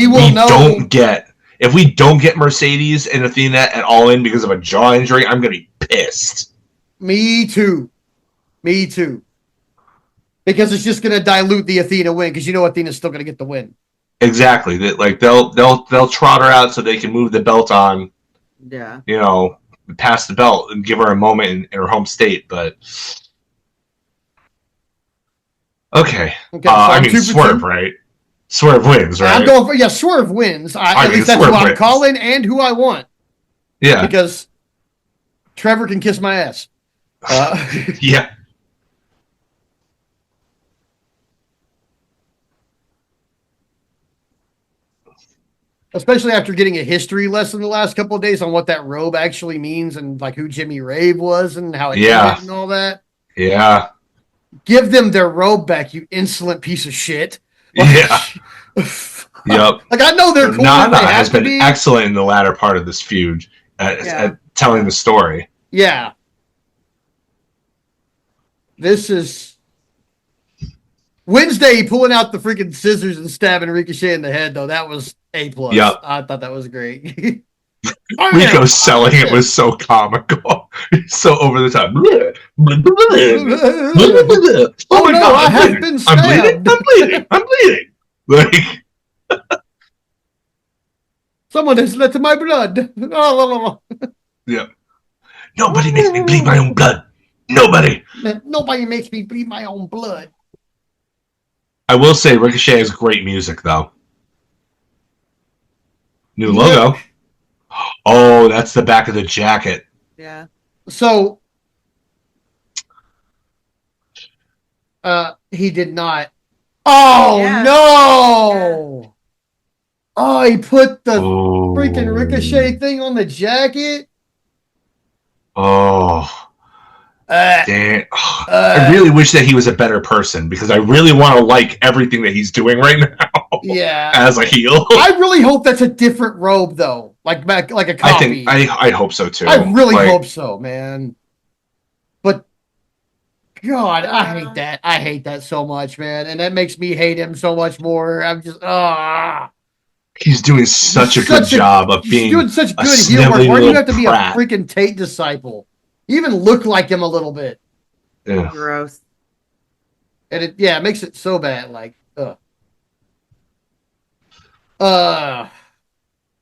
we don't get Mercedes and Athena at All In because of a jaw injury, I'm gonna be pissed. Me too. Because it's just gonna dilute the Athena win, because you know Athena's still gonna get the win. Exactly. They'll trot her out so they can move the belt on. Yeah. Pass the belt and give her a moment in her home state, but okay. So I mean, Swerve, right? Swerve wins, right? I'm going for Swerve wins. At least that's who I'm calling and who I want. Yeah, because Trevor can kiss my ass. Yeah. Especially after getting a history lesson the last couple of days on what that robe actually means and like who Jimmy Rave was and how it came in and all that. Yeah. Give them their robe back, you insolent piece of shit. Yeah. Yep. Like, I know they're cool. Nana has been excellent in the latter part of this feud at telling the story. Yeah. This is Wednesday pulling out the freaking scissors and stabbing Ricochet in the head, though. That was A+. Yep. I thought that was great. Rico selling it was so comical. He's so over the top. Oh my God, I have been stabbed. I'm bleeding. Like, someone has let my blood. yeah. Nobody makes me bleed my own blood. Nobody makes me bleed my own blood. I will say Ricochet has great music, though. New logo. Oh, that's the back of the jacket. Yeah. So, he did not. Oh, no! Yeah. Oh, he put the freaking Ricochet thing on the jacket? Oh. Damn. I really wish that he was a better person because I really want to like everything that he's doing right now. Yeah. As a heel. I really hope that's a different robe, though. Like a copy. I hope so, too. I really hope so, man. But, God, I hate that. I hate that so much, man. And that makes me hate him so much more. I'm just, He's doing such a good job of being doing such good heel work. Why do you have to be prat. a freaking Tate disciple? You even look like him a little bit. Yeah. Gross. And it makes it so bad. Like,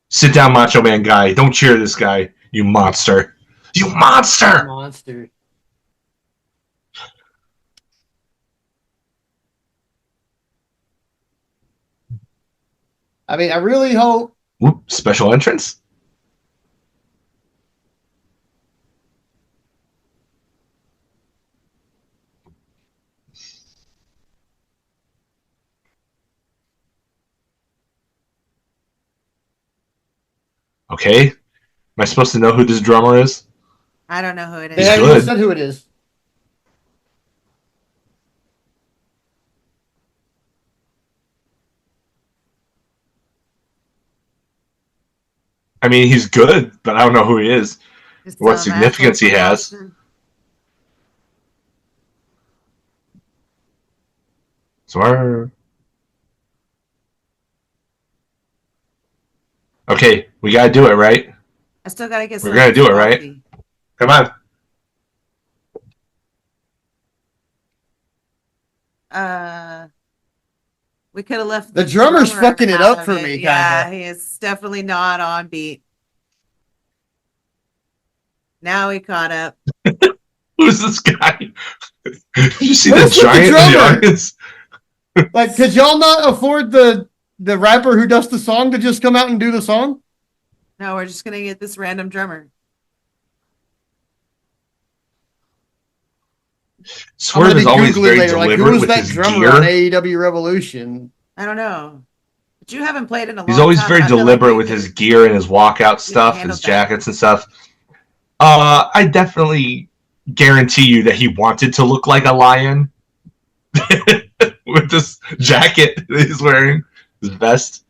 Sit down, Macho Man guy. Don't cheer this guy. You monster. You monster! Monster. I mean, I really hope. Whoop, special entrance? Okay. Am I supposed to know who this drummer is? I don't know who it is. They He's haven't good. even said who it is. I mean, he's good, but I don't know who he is. Just What some asshole significance he from has. Boston. Swerve. Okay, we gotta do it, right? I still gotta get We're some gonna do it, right? coffee. Come on. Uh, we could have left The drummer's drummer fucking it out up of for it. me, Yeah, kinda. he is definitely not on beat. Now he caught up. Who's this guy? Did you see What the is with the giant in the drummer? audience? Like, could y'all not afford the rapper who does the song to just come out and do the song? No, we're just gonna get this random drummer. Swerve is always very later, like, who deliberate was with that his drummer on gear. AEW Revolution? I don't know, but you haven't played in a He's long always time. very And I feel like deliberate you with could his gear and his walkout stuff, his handled that. jackets and stuff. I definitely guarantee you that he wanted to look like a lion with this jacket that he's wearing, his vest.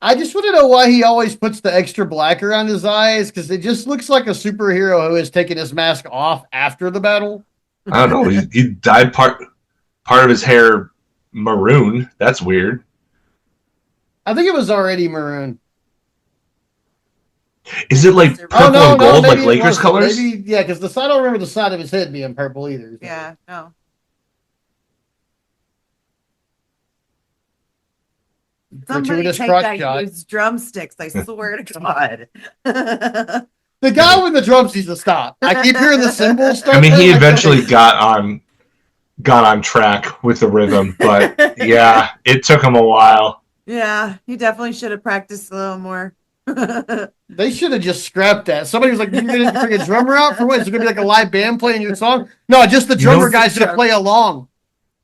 I just want to know why he always puts the extra black around his eyes, because it just looks like a superhero who has taken his mask off after the battle. I don't know. He dyed part of his hair maroon. That's weird. I think it was already maroon. Is it like Oh, purple and gold, like Lakers colors? Maybe, yeah, because I don't remember the side of his head being purple either. So. Yeah, no. Somebody Gratuitous take crotch that shot. used drumsticks. I swear to God. The guy with the drums needs to stop. I keep hearing the cymbals start. I mean, he there, eventually got on track with the rhythm, but yeah, it took him a while. Yeah, he definitely should have practiced a little more. They should have just scrapped that. Somebody was like, "You're going to bring a drummer out for what? Is it going to be like a live band playing your song?" No, just the drummer guy's going to play along.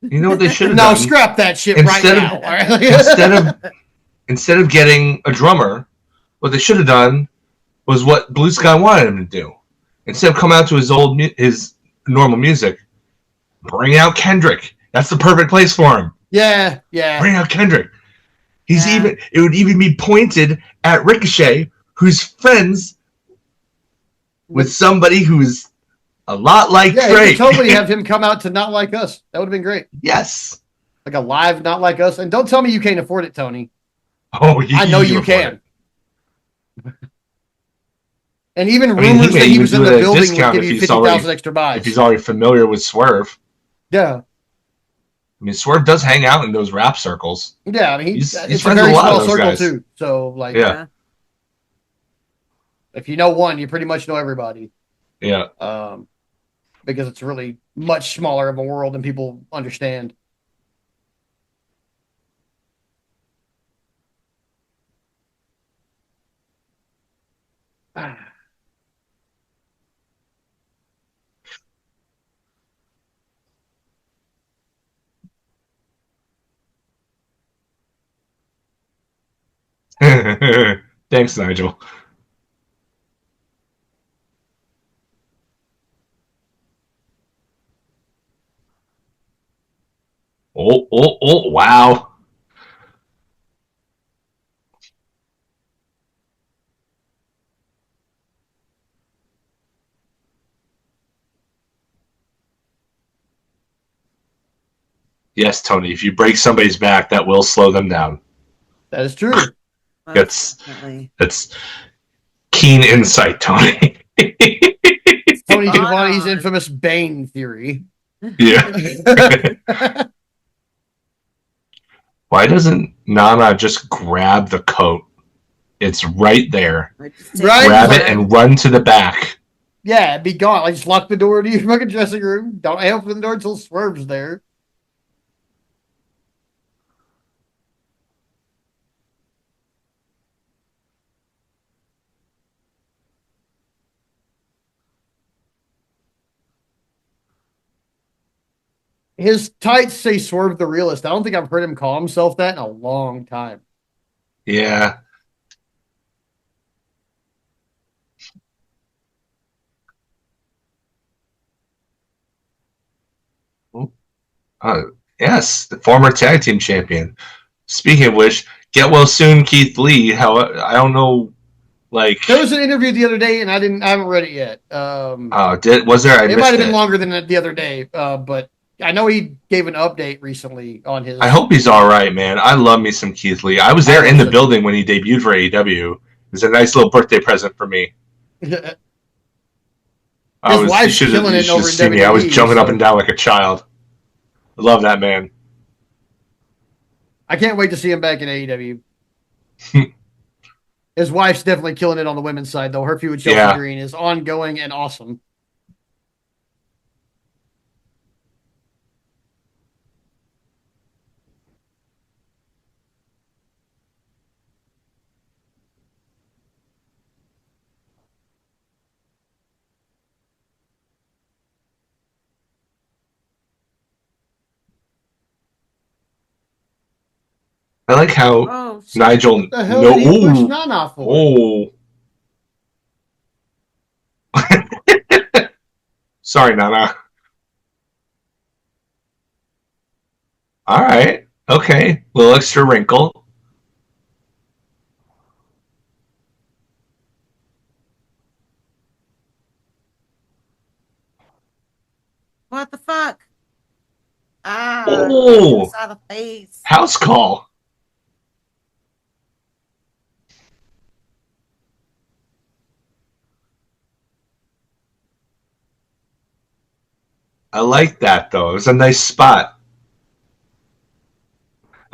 You know what they should have No, done? scrap that shit Instead right of- now. All right? Instead of getting a drummer, what they should have done was what Blue Sky wanted him to do. Instead of coming out to his normal music, bring out Kendrick. That's the perfect place for him. Yeah. Bring out Kendrick. Yeah. It would even be pointed at Ricochet, who's friends with somebody who's a lot like Yeah, Drake. you could totally have him come out to Not Like Us. That would have been great. Yes. Like a live Not Like Us. And don't tell me you can't afford it, Tony. Oh, I know you can. And even I mean, rumors that he even was in do the a building would discount give if you he's 50,000 extra buys. If he's already familiar with Swerve. Yeah. I mean, Swerve does hang out in those rap circles. Yeah, I mean, He's it's a friends with very a lot of small those circle guys. too. So, like, Yeah. if you know one, you pretty much know everybody. Yeah. Because it's really much smaller of a world than people understand. Thanks, Nigel. Oh, wow. Yes, Tony, if you break somebody's back, that will slow them down. That is true. That's keen insight, Tony. Tony Giovanni's infamous Bane theory. Yeah. Why doesn't Nana just grab the coat? It's right there. Right? Grab it and run to the back. Yeah, be gone. Like, just lock the door to your fucking dressing room. Don't open the door until Swerve's there. His tights say Swerve the Realist. I don't think I've heard him call himself that in a long time. Yeah. Yes, the former tag team champion. Speaking of which, get well soon, Keith Lee. How I don't know, like there was an interview the other day, and I haven't read it yet. was there? It might have been longer than the other day, but I know he gave an update recently on his. I hope he's all right, man. I love me some Keith Lee. I was there in the building when he debuted for AEW. It was a nice little birthday present for me. His wife's killing it over in WWE. I was jumping up and down like a child. I love that man. I can't wait to see him back in AEW. His wife's definitely killing it on the women's side, though. Her feud with Chelsea Green is ongoing and awesome. I like how Nigel. What the hell did he push Nana for? Sorry, Nana. All right. Okay. Little extra wrinkle. What the fuck? Saw the face. House call. I like that, though. It was a nice spot.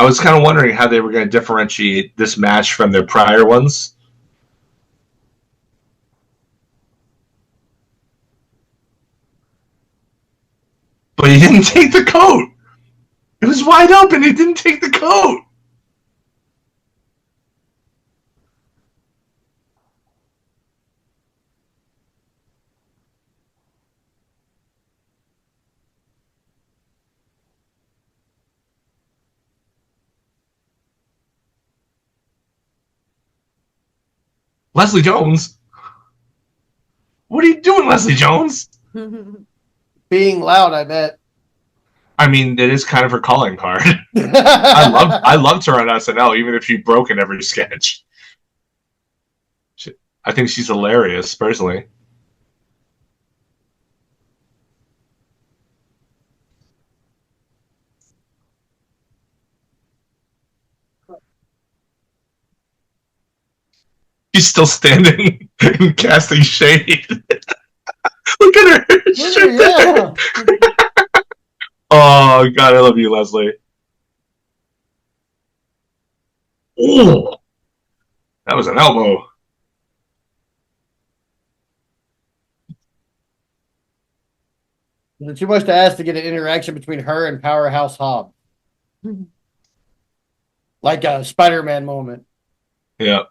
I was kind of wondering how they were going to differentiate this match from their prior ones. But he didn't take the coat. It was wide open. He didn't take the coat. Leslie Jones? What are you doing, Leslie Jones? Being loud, I bet. I mean, it is kind of her calling card. I loved her on SNL, even if she broke in every sketch. I think she's hilarious, personally. She's still standing and casting shade. Look at her. Yeah. Oh, God, I love you, Leslie. Oh, that was an elbow. Is it too much to ask to get an interaction between her and Powerhouse Hobbs? Like a Spider-Man moment. Yeah.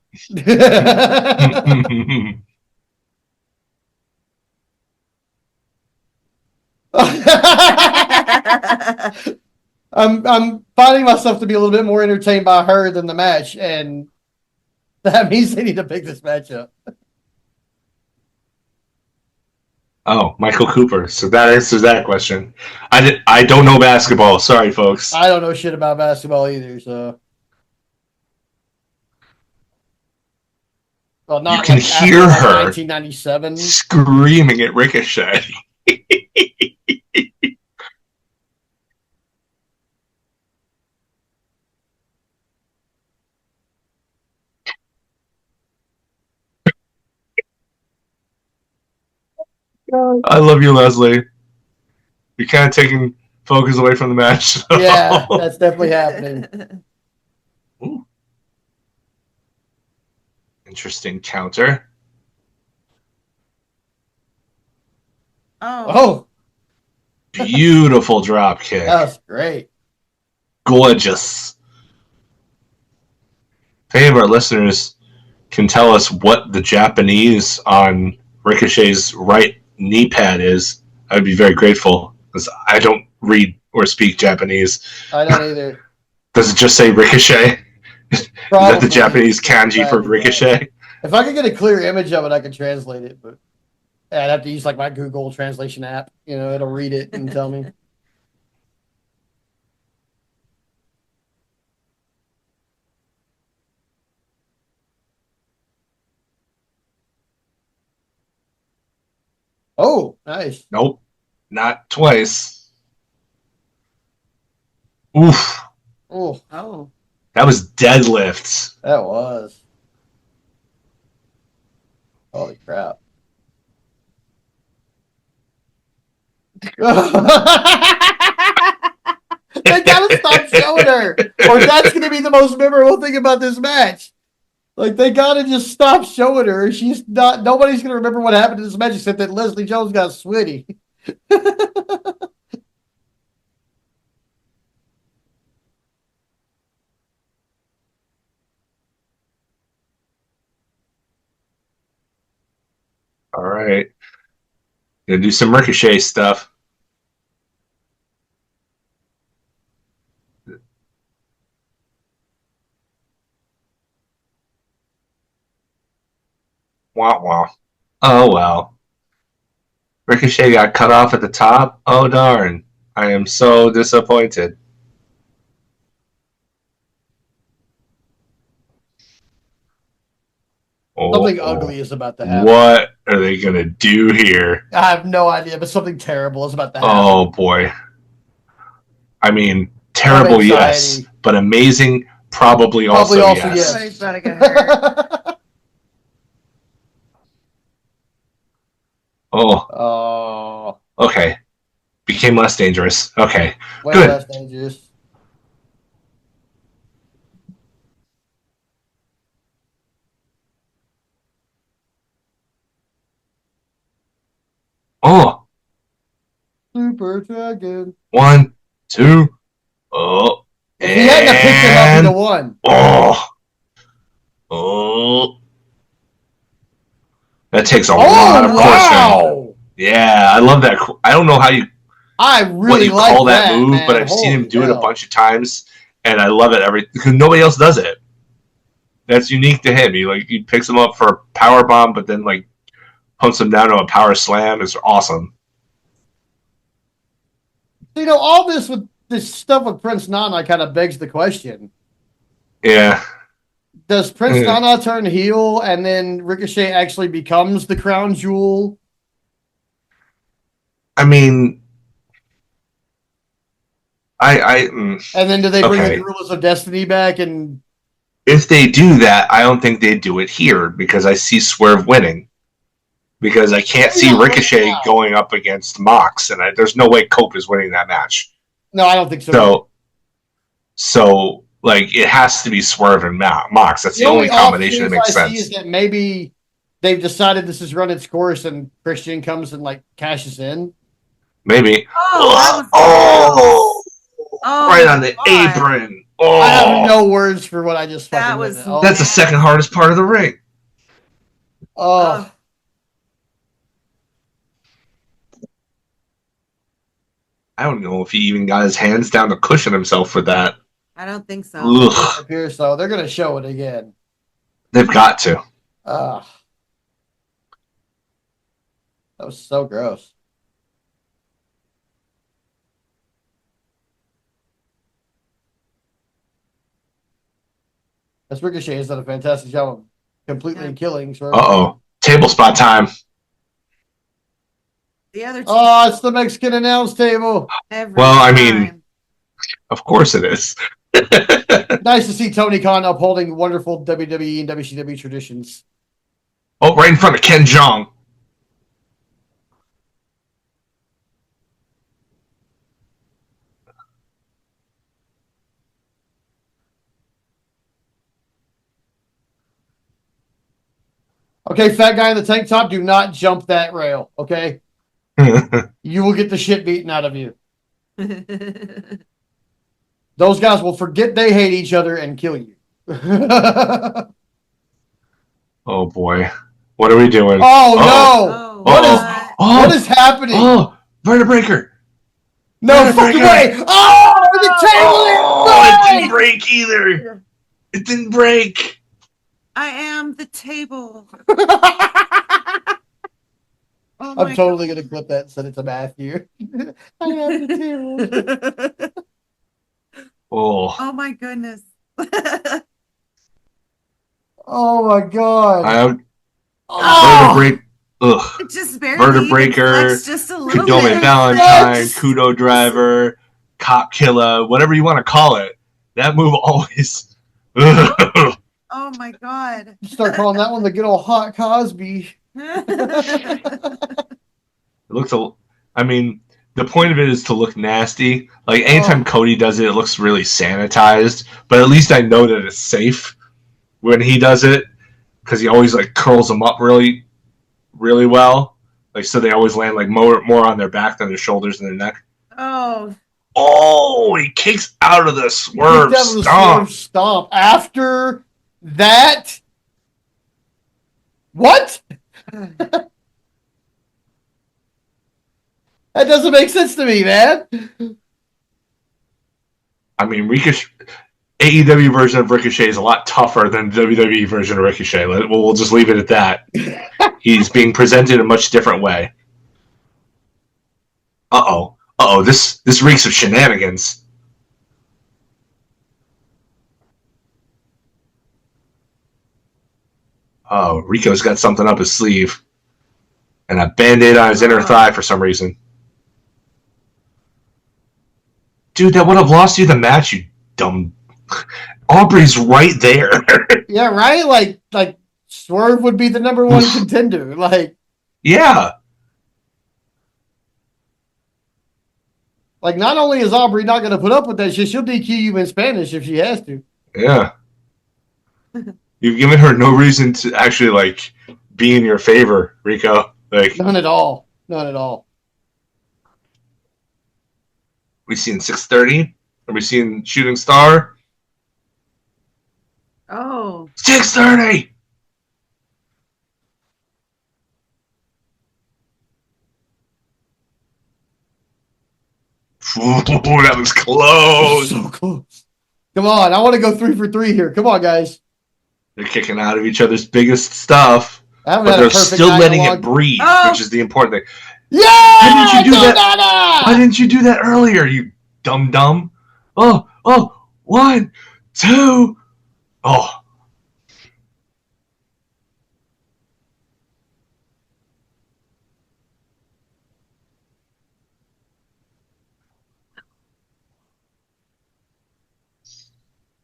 I'm finding myself to be a little bit more entertained by her than the match, and that means they need to pick this match up. Oh, Michael Cooper. So that answers that question. I don't know basketball. Sorry, folks. I don't know shit about basketball either, so. Well, not you can like hear her 1997 screaming at Ricochet. I love you, Leslie. You're kind of taking focus away from the match. So. Yeah, that's definitely happening. Ooh. Interesting counter. Oh. Beautiful drop kick. That was great. Gorgeous. If any of our listeners can tell us what the Japanese on Ricochet's right knee pad is, I would be very grateful, because I don't read or speak Japanese. I don't either. Does it just say Ricochet? Is that the Japanese kanji for Ricochet? If I could get a clear image of it, I could translate it, but I'd have to use like my Google translation app. You know, it'll read it and tell me. Oh, nice. Nope, not twice. Oof. Oh, Oh. That was deadlifts. that was. Holy crap. They gotta stop showing her, or that's gonna be the most memorable thing about this match. Like they gotta just stop showing her. She's not. Nobody's gonna remember what happened in this match except that Leslie Jones got sweaty. All right. Gonna do some Ricochet stuff. Wah wah. Oh well. Ricochet got cut off at the top. Oh darn. I am so disappointed. Something ugly is about to happen. What are they gonna do here? I have no idea, but something terrible is about to happen. Oh boy. I mean, terrible, yes, but amazing, probably also yes. Somebody's about to get hurt. Oh, okay. Became less dangerous. Okay, Way good. less dangerous. Oh, Super Dragon. 1, 2. Oh, if he hadn't picked it up, he'd have won. Oh. That takes a lot of caution. Yeah, I love that. I don't know how you. I really what you like call that move, man. but I've seen him do it a bunch of times, and I love it because nobody else does it. That's unique to him. He picks him up for a power bomb, but then pumps him down to a power slam. It's awesome. You know, all this with this stuff with Prince Nana kind of begs the question. Yeah. Does Prince Nana turn heel and then Ricochet actually becomes the crown jewel? I mean, and then do they bring the Gorillas of Destiny back? And if they do that, I don't think they do it here because I see Swerve winning. Because I can't see Ricochet going up against Mox, and there's no way Cope is winning that match. No, I don't think so. So it has to be Swerve and Mox. That's the only combination that makes sense. Is that maybe they've decided this has run its course, and Christian comes and cashes in. Maybe. Oh, right on the apron. Oh, I have no words for what I just fucking did. That's the second hardest part of the ring. Oh. I don't know if he even got his hands down to cushion himself for that. I don't think so. Ugh. It appears so. They're going to show it again. They've got to. That was so gross. This Ricochet has done a fantastic job of completely killing. Uh-oh. Table spot time. The other two. Oh, it's the Mexican announce table. I mean, of course it is. Nice to see Tony Khan upholding wonderful WWE and WCW traditions. Oh, right in front of Ken Jeong. Okay, fat guy in the tank top, do not jump that rail, okay? You will get the shit beaten out of you. Those guys will forget they hate each other and kill you. Oh, boy. What are we doing? Oh, no! What is happening? Oh, vertebreaker. No fucking way! Oh, the table it didn't break either. It didn't break. I am the table. Oh I'm totally gonna clip that and send it to Matthew. I am the table. Oh my goodness. Oh my god. I have Oh! vertebrae. Ugh. It just barely Vertebreaker, flexed just a little Kudome bit. Valentine, Kudo Driver, Cop Killer, whatever you want to call it. That move always. It Oh my god. Start calling that one the good old hot Cosby. looks a. I mean, the point of it is to look nasty. Like anytime Cody does it, it looks really sanitized. But at least I know that it's safe when he does it, because he always like curls them up really, really well. Like so, they always land like more on their back than their shoulders and their neck. Oh, he kicks out of the swerve stomp. After that, what? That doesn't make sense to me, man. I mean, AEW version of Ricochet is a lot tougher than the WWE version of Ricochet. We'll just leave it at that. He's being presented in a much different way. This reeks of shenanigans. Oh, Rico's got something up his sleeve. And a Band-Aid on his inner thigh for some reason. Dude, that would have lost you the match, you dumb... Aubrey's right there. Yeah, right? Like Swerve would be the number one contender. Like, yeah. Like, not only is Aubrey not going to put up with that shit, she'll DQ you in Spanish if she has to. Yeah. You've given her no reason to actually, like, be in your favor, Rico. Like, none at all. None at all. We seen 630? Are we seeing Shooting Star? 630! Oh, that was close. So close. Come on, I want to go 3 for 3 here. Come on, guys. They're kicking out of each other's biggest stuff, but they're still letting it breathe, which is the important thing. Yeah! Why didn't you do that? Why didn't you do that earlier, you dumb? Oh, 1, 2. Oh.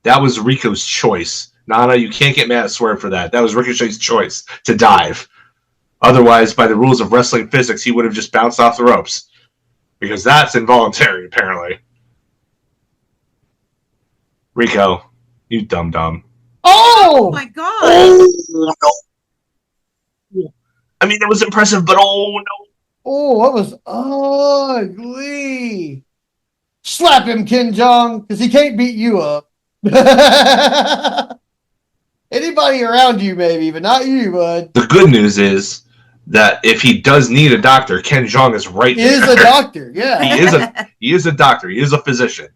That was Rico's choice. Nana, you can't get mad at Swerve for that. That was Ricochet's choice to dive. Otherwise, by the rules of wrestling physics, he would have just bounced off the ropes. Because that's involuntary, apparently. Rico, you dumb. Oh my god! Oh, no. I mean, it was impressive, but oh, no. Oh, that was ugly. Slap him, Ken Jong, because he can't beat you up. Anybody around you, maybe, but not you, bud. The good news is that if he does need a doctor, Ken Jeong is right there. He is a doctor, yeah. He is a doctor. He is a physician.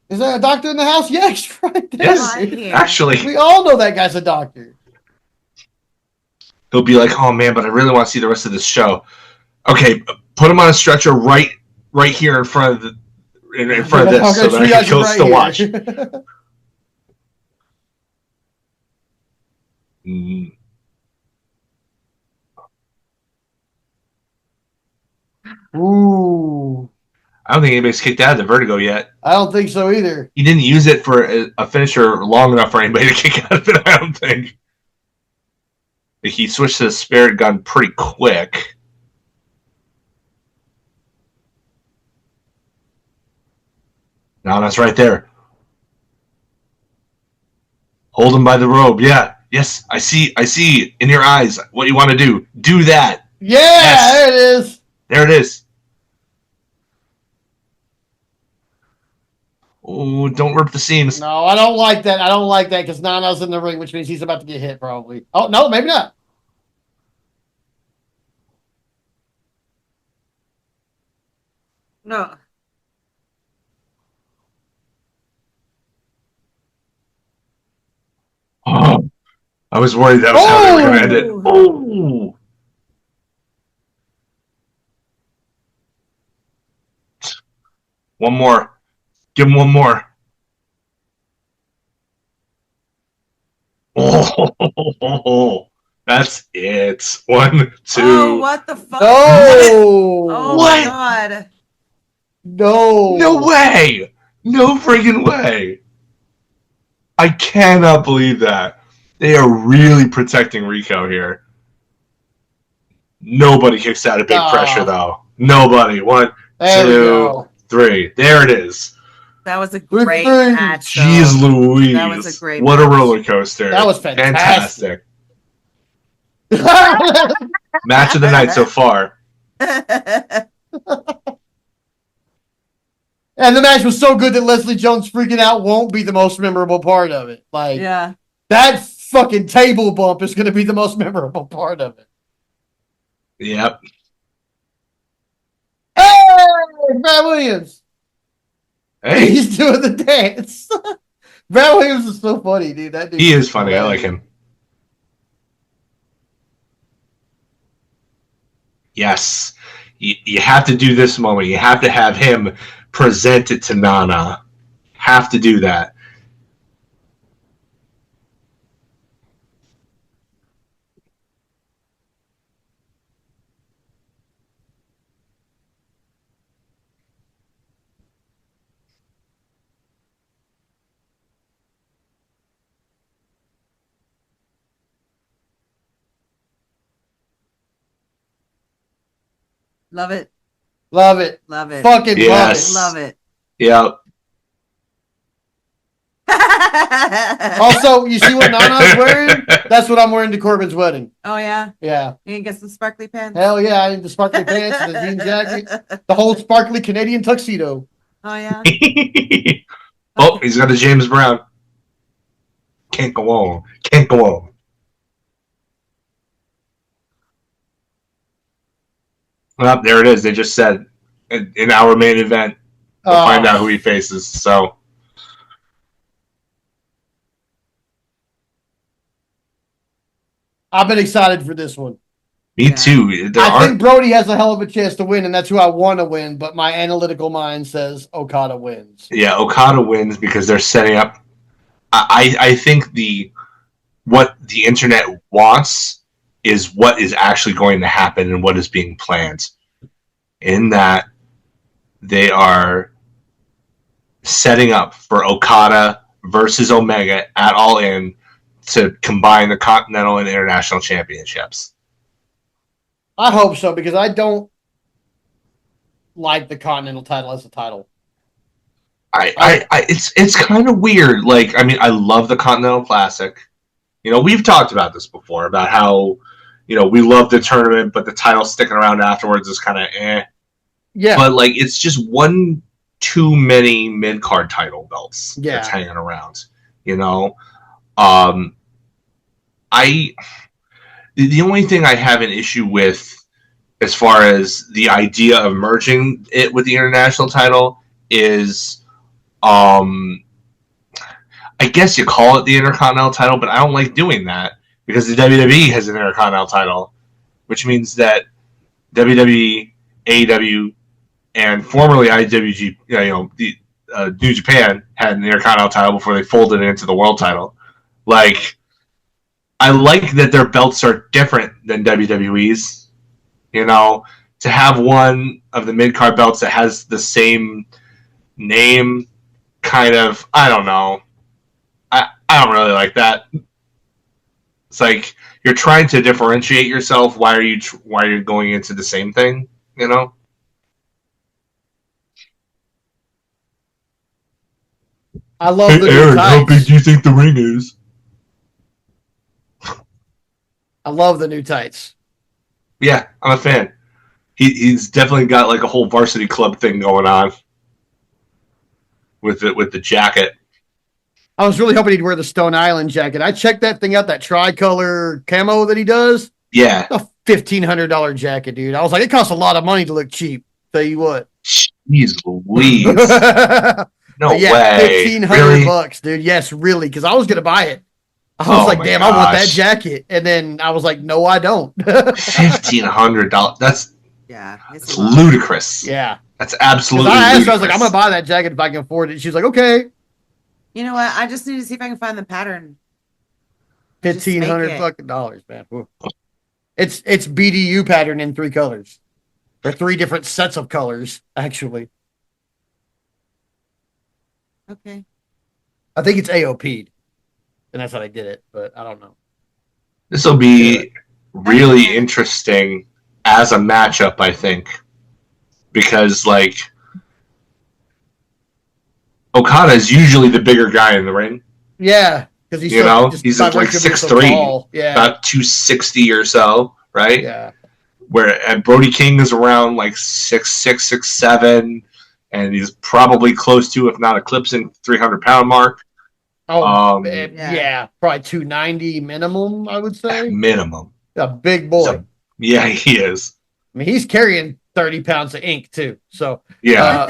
Is there a doctor in the house? Yes, right there. Yes, actually. We all know that guy's a doctor. He'll be like, oh, man, but I really want to see the rest of this show. Okay, put him on a stretcher right here in front of this so that I can still watch. Ooh. I don't think anybody's kicked out of the Vertigo yet. I don't think so either. He didn't use it for a finisher long enough for anybody to kick out of it, I don't think. He switched to the Spirit Gun pretty quick. Nana's right there. Hold him by the robe. Yeah. Yes, I see in your eyes what you want to do. Do that. Yeah, yes. There it is. There it is. Oh, don't rip the seams. No, I don't like that. I don't like that because Nana's in the ring, which means he's about to get hit probably. Oh, no, maybe not. No. I was worried that was how they were going to end it. Oh! One more. Give him one more. Oh, that's it. 1, 2. Oh, what the fuck? No. Oh What? my god. No. No way. No freaking way. I cannot believe that. They are really protecting Rico here. Nobody kicks out of big pressure, though. Nobody. 1, 2, 3. There it is. That was a great match. Jeez Louise. That was a great What match. A roller coaster. That was fantastic. Match of the night so far. And the match was so good that Leslie Jones freaking out won't be the most memorable part of it. Like, yeah. That fucking table bump is going to be the most memorable part of it. Yep. Hey, Brad Williams. Hey. He's doing the dance. Brad Williams is so funny, dude. That dude He is funny. I like him. Yes. You have to do this moment. You have to have him present it to Nana. Have to do that. Love it. Love it. Love it. Fucking Yes. Love it. Yep. Also, you see what Nana's wearing? That's what I'm wearing to Corbin's wedding. Oh, yeah? Yeah. You can get some sparkly pants? Hell yeah. I need the sparkly pants and the jean jacket. The whole sparkly Canadian tuxedo. Oh, yeah? Oh, he's got a James Brown. Can't go on. Can't go on. Well, there it is. They just said in our main event, we'll find out who he faces. So, I've been excited for this one. me too. I think Brody has a hell of a chance to win, and that's who I want to win, but my analytical mind says Okada wins. Yeah, Okada wins because they're setting up. I think what the internet wants is what is actually going to happen and what is being planned. In that they are setting up for Okada versus Omega at All In to combine the Continental and International Championships. I hope so, because I don't like the Continental title as a title. It's kind of weird. Like, I mean, I love the Continental Classic. You know, we've talked about this before, about how, you know, we love the tournament, but the title sticking around afterwards is kind of eh. Yeah. But, like, it's just one too many mid-card title belts that's hanging around, you know? The only thing I have an issue with as far as the idea of merging it with the international title is, I guess you call it the Intercontinental title, but I don't like doing that because the WWE has an Intercontinental title, which means that WWE, AEW, and formerly IWG, New Japan had an Intercontinental title before they folded it into the World title. Like, I like that their belts are different than WWE's. You know, to have one of the mid-card belts that has the same name, kind of, I don't know. I don't really like that. It's like you're trying to differentiate yourself. Why are you going into the same thing? You know. I love the Aaron, new tights. how big do you think the ring is? I love the new tights. Yeah, I'm a fan. He's definitely got like a whole varsity club thing going on with the jacket. I was really hoping he'd wear the Stone Island jacket. I checked that thing out, that tricolor camo that he does. Yeah. A $1,500 jacket, dude. I was like, it costs a lot of money to look cheap. Tell you what. Jeez Louise. No yeah, way. $1,500 bucks, dude. Yes, really, because I was gonna buy it. I was like, my damn, I want that gosh. jacket. And then I was like, no, I don't. $1,500. That's It's ludicrous. Yeah. That's absolutely I asked her, I was ludicrous. like, I'm going to buy that jacket if I can afford it. She was like, okay. You know what? I just need to see if I can find the pattern. $1,500 fucking dollars, man. Ooh. It's BDU pattern in 3 colors. Or 3 different sets of colors, actually. Okay. I think it's AOP'd. And that's how they did it, but I don't know. This will be really interesting as a matchup, I think. Because, like, Okada is usually the bigger guy in the ring. Yeah. Because he's he's like 6'3", yeah. about 260 or so, right? Yeah. And Brody King is around like 6'6", 6'7", and he's probably close to, if not eclipsing, 300-pound mark. Oh, yeah, probably 290 minimum, I would say. Minimum. A big boy. Yeah, he is. I mean, he's carrying 30 pounds of ink too. So yeah,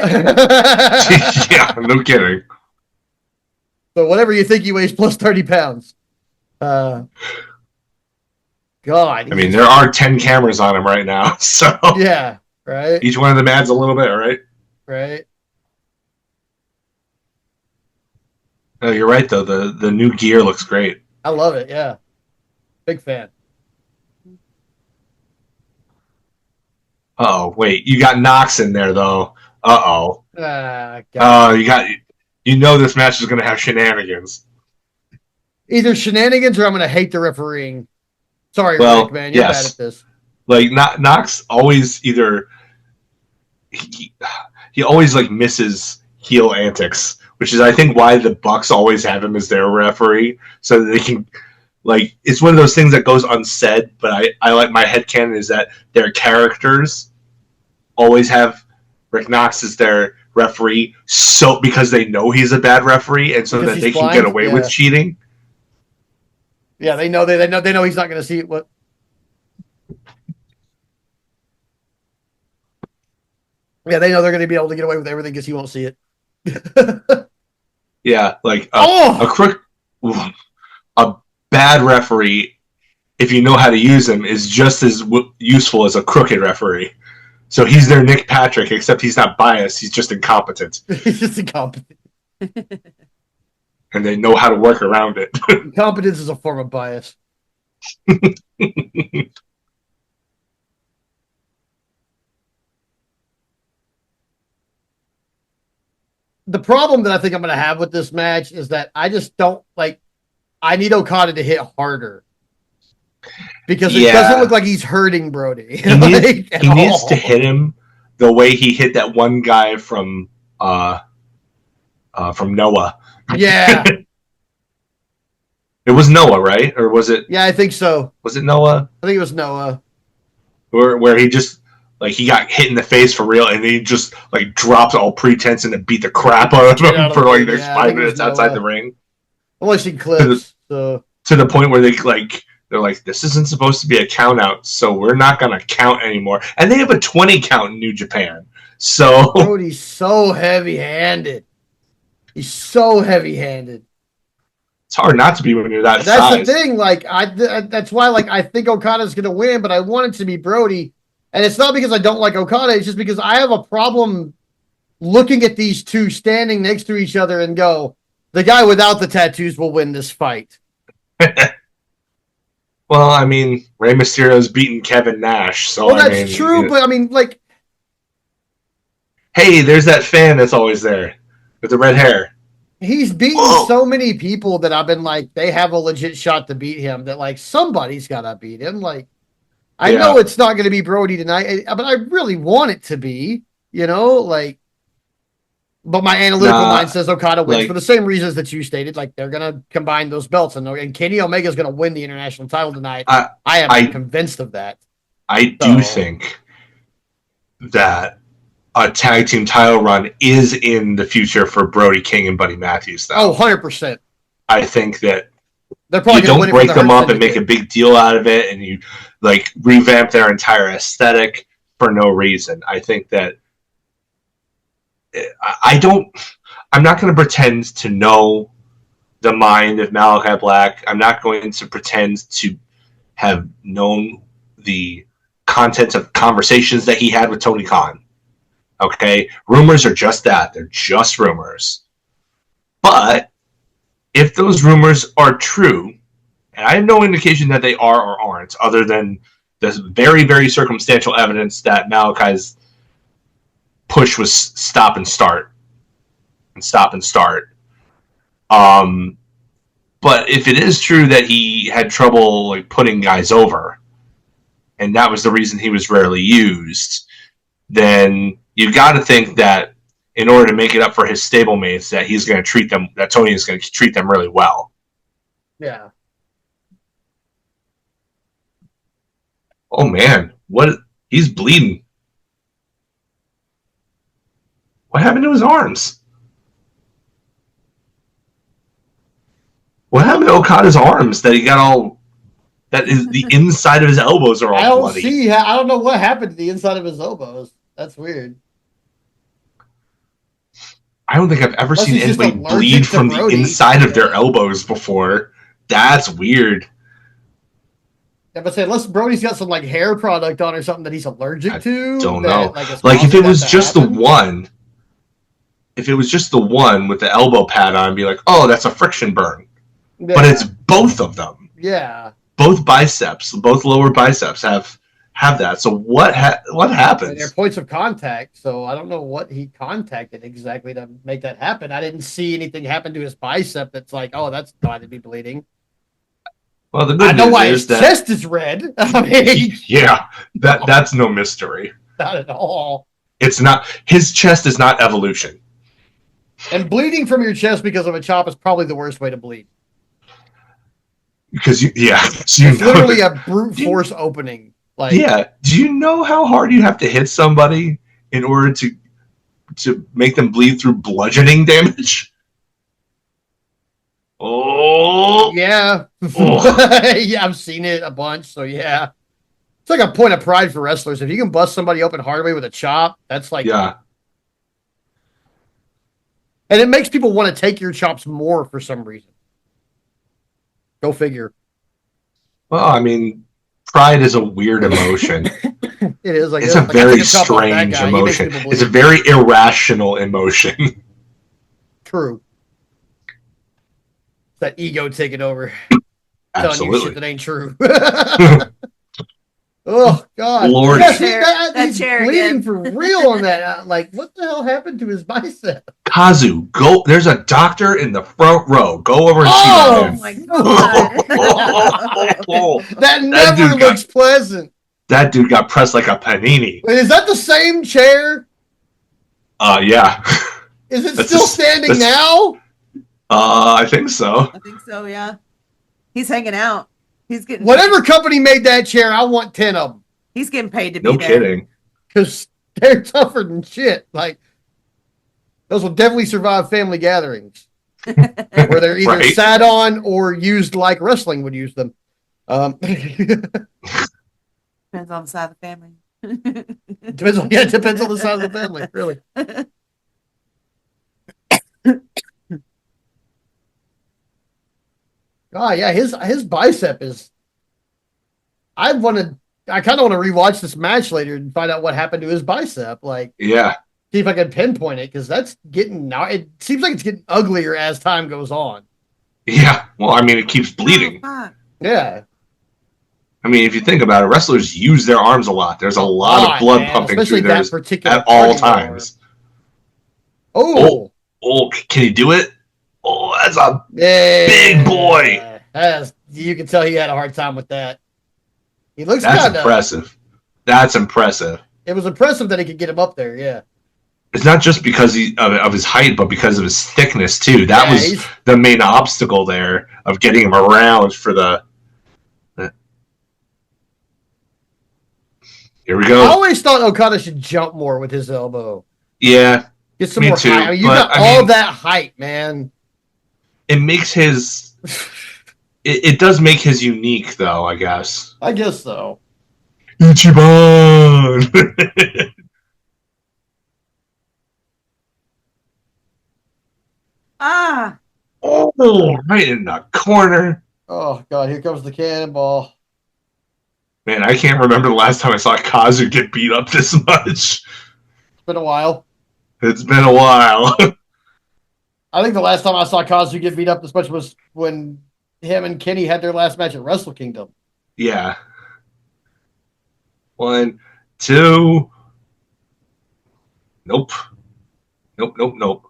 yeah, no kidding. So whatever you think he weighs plus 30 pounds. God. I mean, there are 10 cameras on him right now, so yeah, right. Each one of them adds a little bit, right? Right. No, you're right though. The new gear looks great. I love it. Yeah, big fan. Oh wait, you got Knox in there though. You know this match is going to have shenanigans. Either shenanigans or I'm going to hate the refereeing. Sorry, Rick, man, you're bad at this. Like Knox always either he always like misses heel antics, which is I think why the Bucks always have him as their referee, so that they can like it's one of those things that goes unsaid. But I like my headcanon is that their characters always have Rick Knox as their referee, so because they know he's a bad referee, and so that they can get away with cheating. Yeah, they know he's not going to see what. Yeah, they know they're going to be able to get away with everything because he won't see it. Yeah, like a bad referee, if you know how to use him, is just as useful as a crooked referee. So he's their Nick Patrick, except he's not biased. He's just incompetent. He's just incompetent. And they know how to work around it. Incompetence is a form of bias. The problem that I think I'm going to have with this match is that I just don't like. I need Okada to hit harder because it doesn't look like he's hurting Brody. He needs to hit him the way he hit that one guy from Noah. Yeah. It was Noah, right? Or was it? Yeah, I think so. Was it Noah? I think it was Noah. Where he just like he got hit in the face for real, and he just like dropped all pretense and beat the crap out of him for like the next 5 minutes outside the ring. I've only seen clips. To the point where they're like, this isn't supposed to be a count out, so we're not gonna count anymore. And they have a 20 count in New Japan. So Brody's so heavy handed. He's so heavy handed. It's hard not to be when you're that size. That's the thing. Like that's why I think Okada's gonna win, but I want it to be Brody. And it's not because I don't like Okada. It's just because I have a problem looking at these two standing next to each other and go, the guy without the tattoos will win this fight. Well, I mean, Rey Mysterio's beaten Kevin Nash, so that's true. But I mean, like, hey, there's that fan that's always there with the red hair. He's beaten so many people that I've been like, they have a legit shot to beat him. That like somebody's gotta beat him. Like, I know it's not going to be Brody tonight, but I really want it to be. You know, like. But my analytical mind says Okada wins for the same reasons that you stated. Like, they're going to combine those belts, and Kenny Omega is going to win the international title tonight. I am convinced of that. I do think that a tag team title run is in the future for Brody King and Buddy Matthews, though. 100%. I think that they're probably you don't break them up and make a big deal out of it, and you like revamp their entire aesthetic for no reason. I think that I'm not going to pretend to know the mind of Malachi Black. I'm not going to pretend to have known the contents of conversations that he had with Tony Khan. Okay? Rumors are just that. They're just rumors. But if those rumors are true, and I have no indication that they are or aren't, other than the very, very circumstantial evidence that Malachi's push was stop and start. And stop and start. But if it is true that he had trouble like putting guys over, and that was the reason he was rarely used, then you got to think that in order to make it up for his stablemates, that he's going to treat them, that Tony is going to treat them really well. Yeah. Oh man, what? He's bleeding. What happened to his arms? What happened to Okada's arms that he got all? That is the inside of his elbows are all I don't bloody. I don't know what happened to the inside of his elbows. That's weird. I don't think I've ever Unless seen he's just anybody allergic bleed to from the Brody. inside of their elbows before. That's weird. Yeah, but say unless Brody's got some like hair product on or something that he's allergic to. Don't that, know. is Like if causing it that was to just happen. the one, if it was just the one with the elbow pad on, I'd be like, oh, that's a friction burn. Yeah. But it's both of them. Yeah. Both biceps, both lower biceps have that. So what And happens? they're points of contact, so I don't know what he contacted exactly to make that happen. I didn't see anything happen to his bicep that's like, oh, that's why they'd be bleeding. Well, the I good know news why is his that chest is red. I mean, yeah, that's no mystery. not at all. It's not, his chest is not evolution. And bleeding from your chest because of a chop is probably the worst way to bleed. Because so It's literally a brute force opening. Like, yeah. Do you know how hard you have to hit somebody in order to make them bleed through bludgeoning damage? Oh yeah. Oh. Yeah, I've seen it a bunch, so yeah. It's like a point of pride for wrestlers. If you can bust somebody open hard way with a chop, that's like yeah. And it makes people want to take your chops more for some reason. Go figure. Well, I mean, pride is a weird emotion. It is. Like, It's a like, very I chop off that strange guy, he makes emotion. people It's a bleed. very irrational emotion. True. That ego taking over. Telling you shit Absolutely. that ain't true. Oh God! Lord. Yeah, That he's chair bleeding again. for real on that. Like, what the hell happened to his bicep? Kazu, go. There's a doctor in the front row. Go over and Oh, see that my God. That never dude looks pleasant. That dude got pressed like a panini. Wait, is that the same chair? Yeah. Is it That's still a- standing that's- now? I think so. I think so, yeah. He's hanging out. He's getting Whatever company made that chair, I want 10 of them He's getting paid to No be there. kidding. because they're tougher than shit. Like, those will definitely survive family gatherings where they're either Right. sat on or used like wrestling would use them. Depends on the side of the family. Depends on the size of the family, really. Oh yeah, his bicep is. I kind of want to rewatch this match later and find out what happened to his bicep. Like, Yeah. see if I can pinpoint it because that's getting now. It seems like it's getting uglier as time goes on. Yeah. Well, I mean, it keeps bleeding. Oh, fuck. Yeah, I mean, if you think about it, wrestlers use their arms a lot. There's a lot of blood man, pumping especially through that theirs particular at all part of the times. arm. Oh, can he do it? Oh, that's a Yeah, big boy. You can tell he had a hard time with that. He looks that's kind of impressive. That's impressive. It was impressive that he could get him up there. Yeah, It's not just because of his height, but because of his thickness too. That Yeah, was he's- the main obstacle there of getting him around for the. Here we I go. always thought Okada should jump more with his elbow. Yeah, Get some Me more too, height. I mean, you but, got I all mean- that height, man. it makes his. It does make his unique, though. I guess. I guess so. Ichiban. Ah, Oh, right in the corner. Oh, God, here comes the cannonball. Man, I can't remember the last time I saw Kazu get beat up this much. It's been a while. It's been a while. I think the last time I saw Kazu get beat up this much was when him and Kenny had their last match at Wrestle Kingdom. Yeah. 1, 2. Nope. Nope.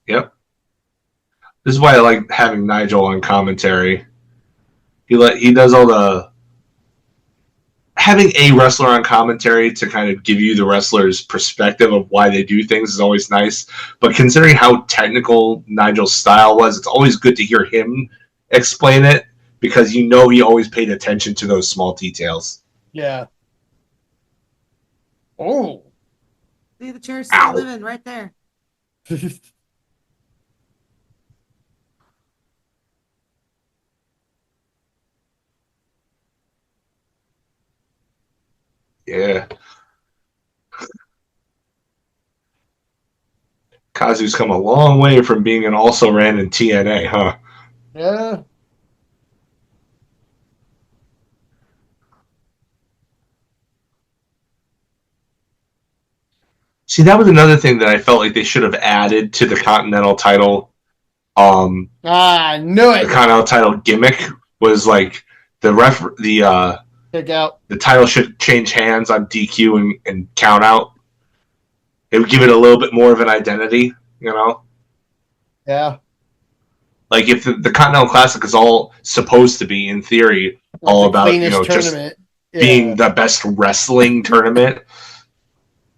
Yep. This is why I like having Nigel on commentary. He does all the having a wrestler on commentary to kind of give you the wrestler's perspective of why they do things is always nice. But considering how technical Nigel's style was, it's always good to hear him explain it because he always paid attention to those small details. Yeah. Oh. See, the chair's still living right there. Yeah. Kazu's come a long way from being an also-ran in TNA, huh? Yeah. See, that was another thing that I felt like they should have added to the Continental title. I knew it. The Continental title gimmick was like Kick out. the title should change hands on DQ and count out. It would give it a little bit more of an identity, you know? Yeah. Like if the Continental Classic is all supposed to be, in theory, all The about, cleanest just tournament. being the best wrestling tournament,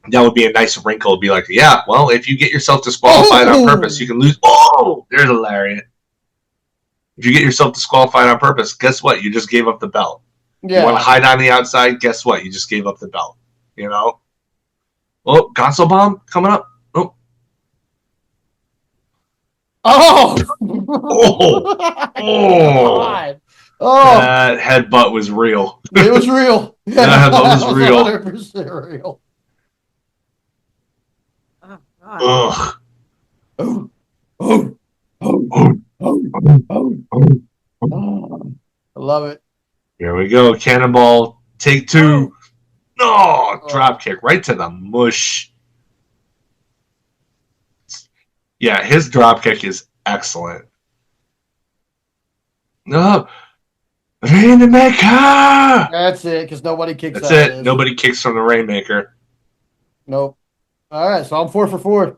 that would be a nice wrinkle. It'd be like, yeah, well, if you get yourself disqualified on purpose, you can lose. Oh, there's a lariat. If you get yourself disqualified on purpose, guess what? You just gave up the belt. Yeah. You want to hide on the outside? Guess what? You just gave up the belt. You know? Oh, Gonzo Bomb coming up. Oh. Oh! Oh! God. Oh! That headbutt was real. It was real. That headbutt was real. 100% real. Oh, God. Ugh. Oh. Oh. Oh. Oh. Oh. I love it. Here we go. Cannonball. Take 2. Oh, drop kick right to the mush. Yeah, his drop kick is excellent. No. Rainmaker! That's it, because nobody kicks That's out it. of this. Nobody kicks from the Rainmaker. Nope. All right, so I'm 4 for 4.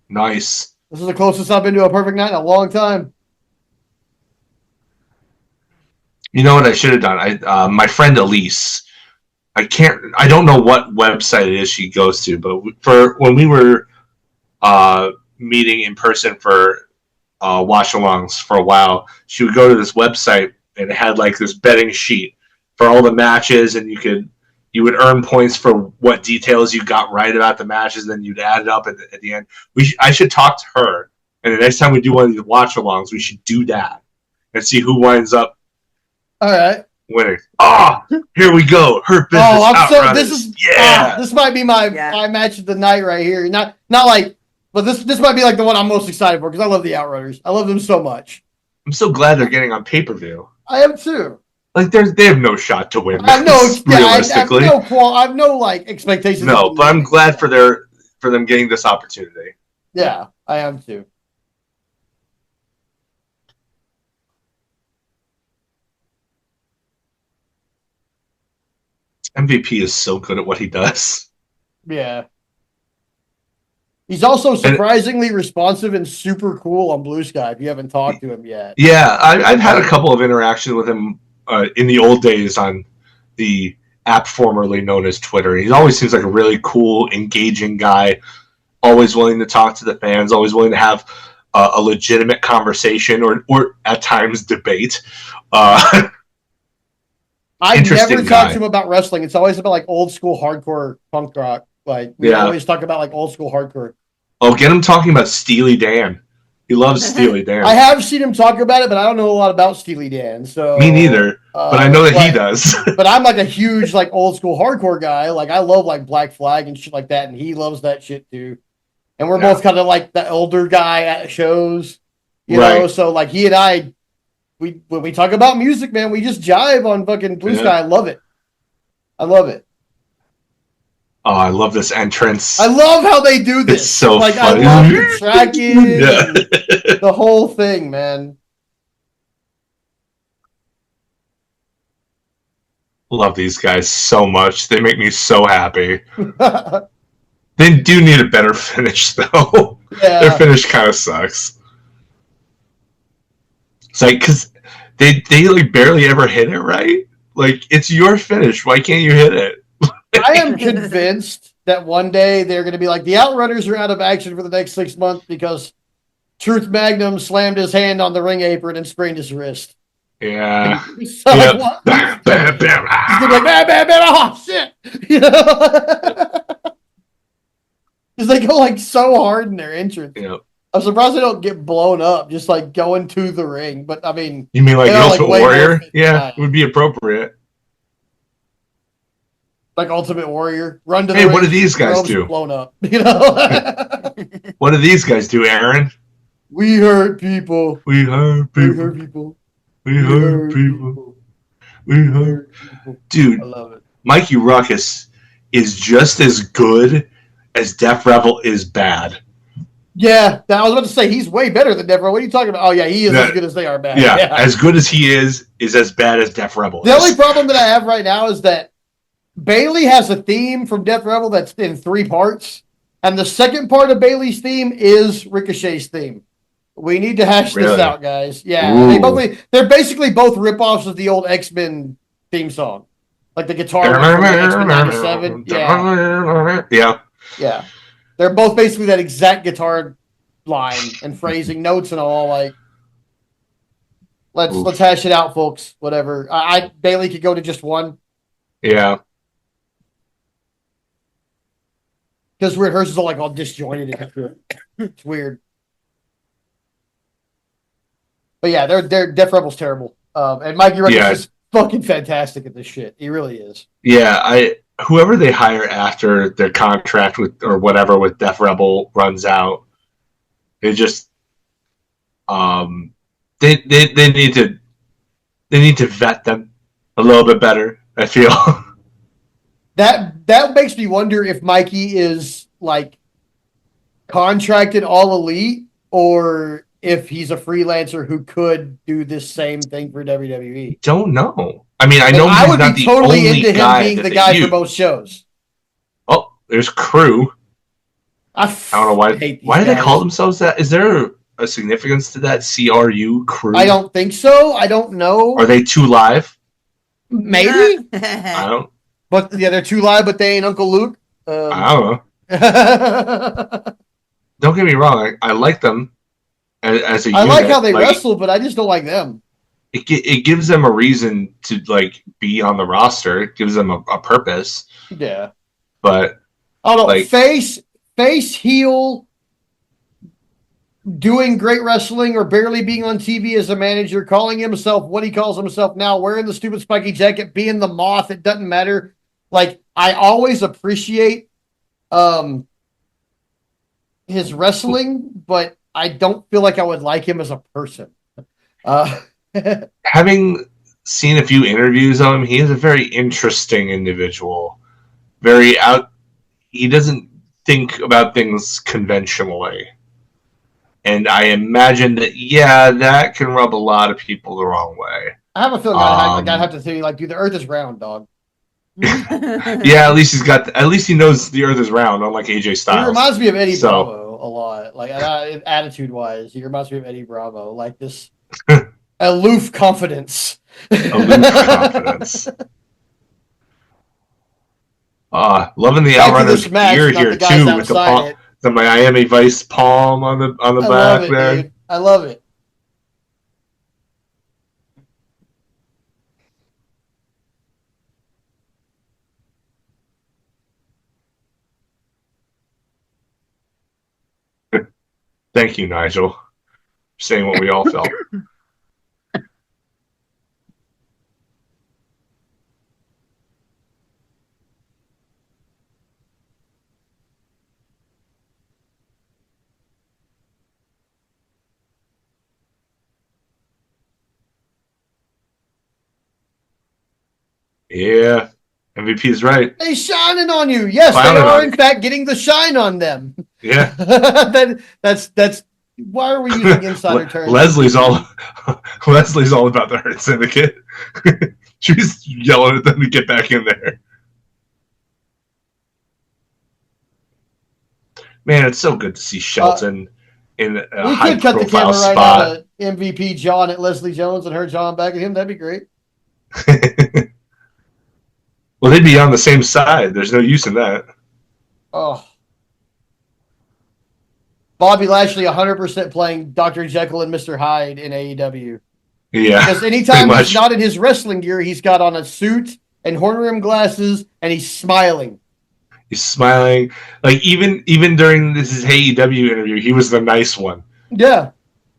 Nice. This is the closest I've been to a perfect night in a long time. You know what I should have done? My friend Elise, I don't know what website it is she goes to, but for when we were meeting in person for watch-alongs for a while, she would go to this website and it had like this betting sheet for all the matches, and you would earn points for what details you got right about the matches, and then you'd add it up at the end. I should talk to her, and the next time we do one of these watch-alongs, we should do that and see who winds up All right. winning. Oh, here we go. Hurt Business Outrunners. This might be my match of the night right here. Not like, but this might be like the one I'm most excited for because I love the Outrunners. I love them so much. I'm so glad they're getting on pay-per-view. I am too. Like they have no shot to win. I have no realistically. I have no like expectations. No, but I'm glad for them getting this opportunity. Yeah, I am too. MVP is so good at what he does. Yeah. He's also surprisingly responsive and super cool on Blue Sky if you haven't talked to him yet. Yeah, I've had a couple of interactions with him in the old days on the app formerly known as Twitter. He always seems like a really cool, engaging guy, always willing to talk to the fans, always willing to have a legitimate conversation or at times debate. I never talk to him about wrestling. It's always about like old school hardcore punk rock. Like we always talk about like old school hardcore. Oh, get him talking about Steely Dan. He loves Steely Dan. I have seen him talk about it, but I don't know a lot about Steely Dan. So Me neither. But I know that he does. But I'm like a huge like old school hardcore guy. Like I love like Black Flag and shit like that, and he loves that shit too. And we're both kind of like the older guy at shows, you know. So like he and I, when we talk about music, man, we just jive on fucking Blue Sky. I love it. I love it. Oh, I love this entrance. I love how they do this. It's so like funny. I love the tracking, the whole thing, man. Love these guys so much. They make me so happy. They do need a better finish, though. Yeah. Their finish kind of sucks. It's like, because they like barely ever hit it right. Like, it's your finish. Why can't you hit it? I am convinced that one day they're going to be like, the Outrunners are out of action for the next 6 months because Truth Magnum slammed his hand on the ring apron and sprained his wrist. Yeah. So like, what? Bam, bam, bam. He's going to be like, bam, bam, bam, oh, shit. You know? Because they go like so hard in their entrance. Yep. I'm surprised they don't get blown up just like going to the ring. But I mean, you mean like the Ultimate Warrior? Yeah, it would be appropriate. Like Ultimate Warrior, run to the ring. Hey, what do these guys do? Blown up, you know. What do these guys do, Aaron? We hurt people. We hurt people. We hurt people. We hurt people. We hurt people. Dude, I love it. Mikey Ruckus is just as good as Def Rebel is bad. Yeah, I was about to say he's way better than Def Rebel. What are you talking about? Oh yeah, he is as good as they are bad. Yeah, as good as he is as bad as Def Rebel. The only problem that I have right now is that Bailey has a theme from Def Rebel that's in 3 parts, and the second part of Bailey's theme is Ricochet's theme. We need to hash this out, guys. Yeah, they're basically both ripoffs of the old X-Men theme song, like the guitar from X-Men '97. Yeah. They're both basically that exact guitar line and phrasing, notes and all. Like, let's hash it out, folks. Whatever. Bailey could go to just one. Yeah. Because weird, hers is all disjointed. It's weird. But yeah, they're Def Rebel's terrible. And Mikey Ruckus is fucking fantastic at this shit. He really is. Yeah, whoever they hire after their contract with or whatever with Def Rebel runs out, they just they need to vet them a little bit better, I feel. That makes me wonder if Mikey is like contracted all elite or if he's a freelancer who could do this same thing for WWE. Don't know. I mean, I know I would be totally into him being the guy for both shows. Oh, there's Crew. I don't know why. Why do they call themselves that? Is there a significance to that? CRU Crew? I don't think so. I don't know. Are they 2 Live? Maybe. I don't. But yeah, they're 2 Live, but they ain't Uncle Luke. I don't know. Don't get me wrong. I like them as a unit. I like how they wrestle, but I just don't like them. It gives them a reason to be on the roster. It gives them a purpose. Yeah. But I don't know. Face, heel, doing great wrestling or barely being on TV as a manager, calling himself what he calls himself now, wearing the stupid spiky jacket, being the Moth, it doesn't matter. Like, I always appreciate his wrestling, but I don't feel like I would like him as a person. Having seen a few interviews of him, he is a very interesting individual. He doesn't think about things conventionally. And I imagine that can rub a lot of people the wrong way. I have a feeling I'd have to say, dude, the earth is round, dog. Yeah, at least he knows the earth is round, unlike AJ Styles. He reminds me of Eddie Bravo a lot. Attitude-wise, he reminds me of Eddie Bravo. Like this aloof confidence. Loving the Outrunners gear here too with the Miami Vice palm on the back there. Dude. I love it. Thank you, Nigel. saying what we all felt. Yeah, MVP is right. They shining on you. Yes, Clowning they are on in you. fact getting the shine on them. Yeah. That's why are we using insider terms? Leslie's all about the Hurt Syndicate. She's yelling at them to get back in there. Man, it's so good to see Shelton in a we high could cut the profile camera right spot. out of MVP John at Leslie Jones and her John back at him. That'd be great. Well, they'd be on the same side. There's no use in that. Oh. Bobby Lashley 100% playing Dr. Jekyll and Mr. Hyde in AEW. Yeah. Because anytime he's not in his wrestling gear, he's got on a suit and horn rim glasses and he's smiling. He's smiling. Like even during his AEW interview, he was the nice one. Yeah.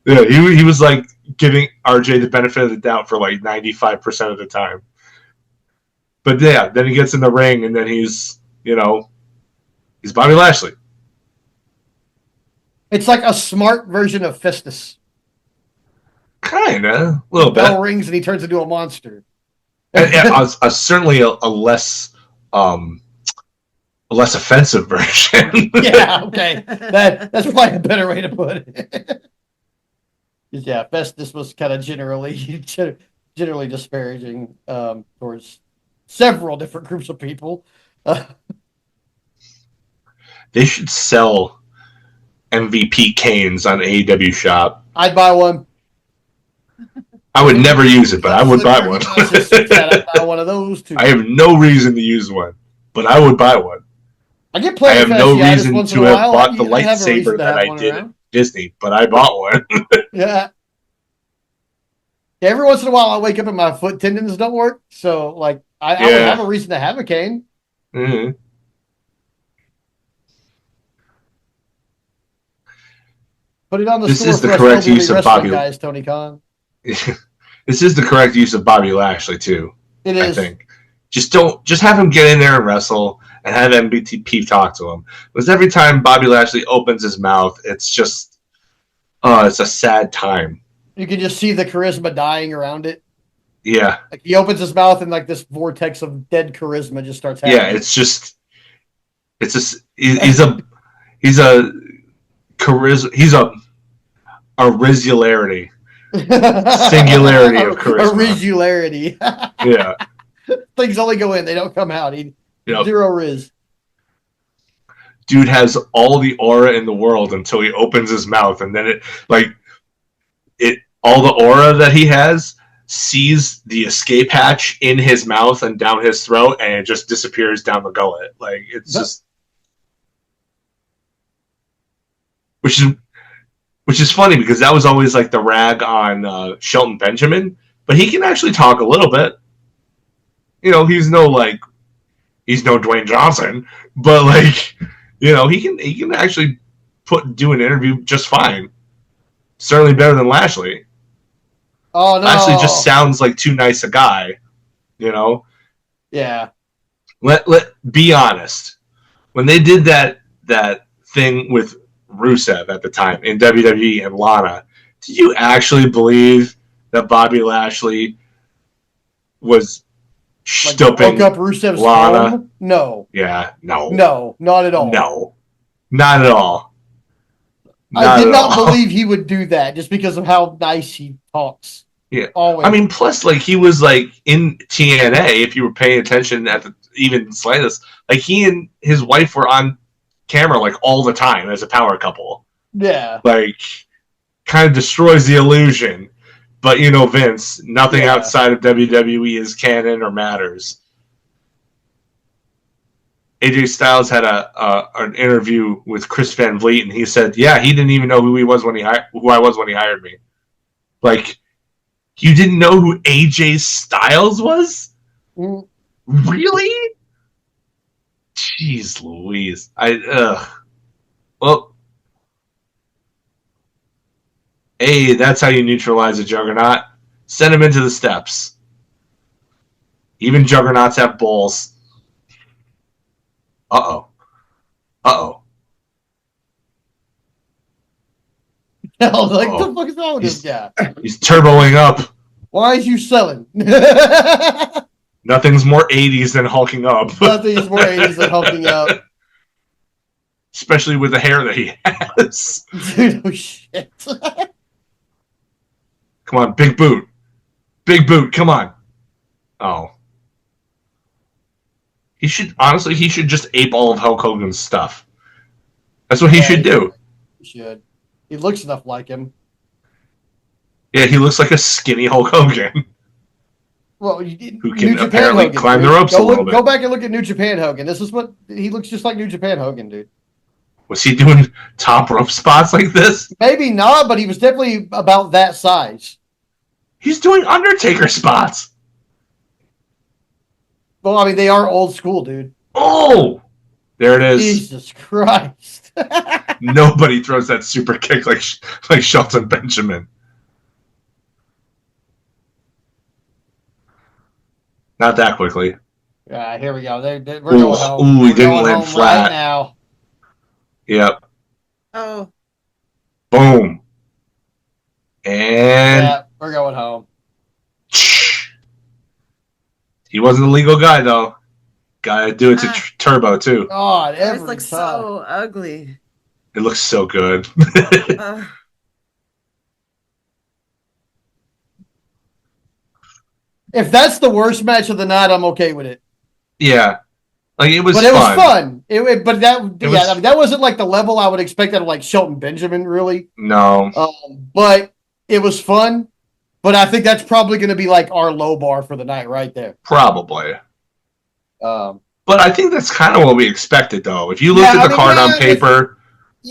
Yeah, he was like giving RJ the benefit of the doubt for like 95% of the time. But yeah, then he gets in the ring and then he's Bobby Lashley. It's like a smart version of Festus. Kinda, a little bit. Bell rings and he turns into a monster. And certainly a less offensive version. Yeah, okay. That's probably a better way to put it. Yeah, Festus was kind of generally disparaging towards several different groups of people. They should sell MVP canes on AEW Shop. I'd buy one. I would never use it, but I would buy one. I'd buy one of those too. I have no reason to use one, but I would buy one. I get I have no reason to have bought the lightsaber lightsaber that I did at Disney, but I bought one. Yeah. Every once in a while, I wake up and my foot tendons don't work, so like I would have a reason to have a cane. Mm-hmm. Put it on the This store is the for correct use of Bobby. Guys, Tony Khan. This is the correct use of Bobby Lashley too. It is. I think. Just have him get in there and wrestle, and have MVP talk to him. Because every time Bobby Lashley opens his mouth, it's just, it's a sad time. You can just see the charisma dying around it. Yeah. Like he opens his mouth and like this vortex of dead charisma just starts happening. Yeah, he's a charisma. He's a risularity. Singularity of charisma. A risularity. Yeah. Things only go in, they don't come out. Zero riz. Dude has all the aura in the world until he opens his mouth, and then all the aura that he has sees the escape hatch in his mouth and down his throat, and it just disappears down the gullet. Like it's just, which is funny because that was always like the rag on Shelton Benjamin, but he can actually talk a little bit. He's no Dwayne Johnson, but like, he can actually do an interview just fine. Certainly better than Lashley. Oh no! Lashley just sounds like too nice a guy, Yeah. Let be honest. When they did that thing with Rusev at the time in WWE and Lana, did you actually believe that Bobby Lashley was stooping broke up Rusev's Lana? home? No. Yeah, no. No, not at all. No. Not at all. I did not believe he would do that just because of how nice he talks. Yeah. Always. I mean, plus, like, he was, like, in TNA, if you were paying attention at the even slightest, like, he and his wife were on camera, like, all the time as a power couple. Yeah. Like, kind of destroys the illusion. But, Vince, nothing outside of WWE is canon or matters. AJ Styles had an interview with Chris Van Vliet, and he said, "Yeah, he didn't even know who I was when he hired me." Like, you didn't know who AJ Styles was? Really? Jeez Louise. Well, Hey, that's how you neutralize a Juggernaut. Send him into the steps. Even Juggernauts have balls. Uh-oh. Uh-oh. I was like, the fuck is wrong with this guy? He's turboing up. Why is you selling? Nothing's more 80s than hulking up. Nothing's more 80s than hulking up. Especially with the hair that he has. Dude, oh shit. Come on, big boot. Big boot, come on. Oh. He should just ape all of Hulk Hogan's stuff. That's what he should do. He should. He looks enough like him. Yeah, he looks like a skinny Hulk Hogan. Well, who can apparently Hogan, climb the ropes a little bit. Go back and look at New Japan Hogan. This is what he looks just like New Japan Hogan, dude. Was he doing top rope spots like this? Maybe not, but he was definitely about that size. He's doing Undertaker spots. Well, I mean, they are old school, dude. Oh! There it is. Jesus Christ. Nobody throws that super kick like Shelton Benjamin. Not that quickly. Yeah, here we go. We're going home. Ooh, he didn't land flat. Right now. Yep. Oh. Boom. And... yeah, we're going home. He wasn't a legal guy, though. Gotta do it to Turbo, too. God, this looks so ugly. It looks so good. If that's the worst match of the night, I'm okay with it. Yeah. Like, it was fun. It was fun. That wasn't like the level I would expect out of like Shelton Benjamin, really. No. But it was fun. But I think that's probably going to be like our low bar for the night right there. Probably. But I think that's kind of what we expected, though. If you looked at the card on paper.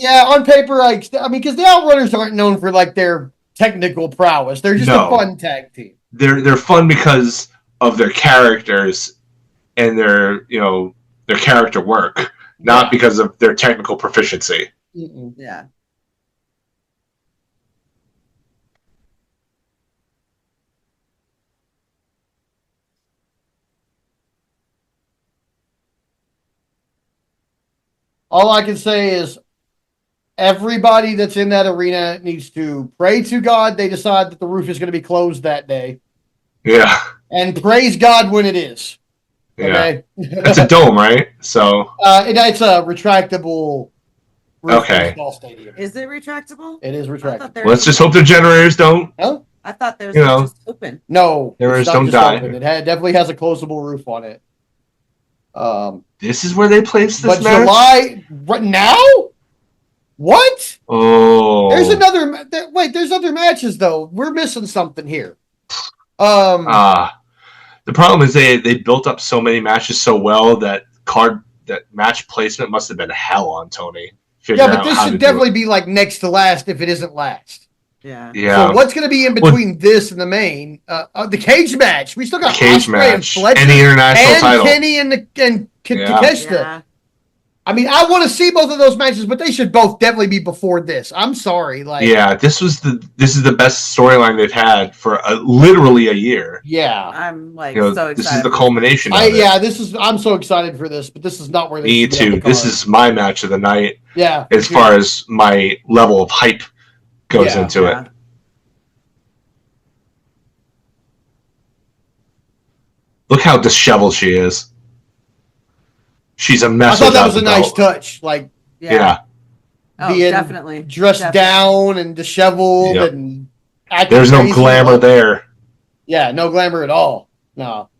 On paper, I mean, because the Outrunners aren't known for like their technical prowess. They're just a fun tag team. They're fun because of their characters and their character work, not because of their technical proficiency. Mm-mm. Yeah. All I can say is everybody that's in that arena needs to pray to God they decide that the roof is going to be closed that day. Yeah. And praise God when it is. Okay? Yeah. It's a dome, right? So it's a retractable roof baseball stadium. Is it retractable? It is retractable. Let's just hope the generators don't. Huh? I thought theirs was just open. No. Generators don't die. Open. It definitely has a closable roof on it. This is where they placed this but match? July now? What? Oh. There's there's other matches though. We're missing something here. The problem is they built up so many matches so well that match placement must have been hell on Tony. But this should definitely be like next to last if it isn't last. Yeah. So what's going to be in between this and the main? The cage match. We still got cage match and Fletcher and the international title. Kenny and Takeshita. Yeah. I mean, I want to see both of those matches, but they should both definitely be before this. I'm sorry. This is the best storyline they've had for literally a year. Yeah. I'm so excited. This is the culmination of it. Yeah, I'm so excited for this, but this is not where they Me too. This is my match of the night. Yeah. As far as my level of hype goes into it. Look how disheveled she is. She's a mess. I thought that was a nice touch. Yeah. Being definitely dressed down and disheveled and acting There's no crazy. glamour there. Yeah, no glamour at all. No.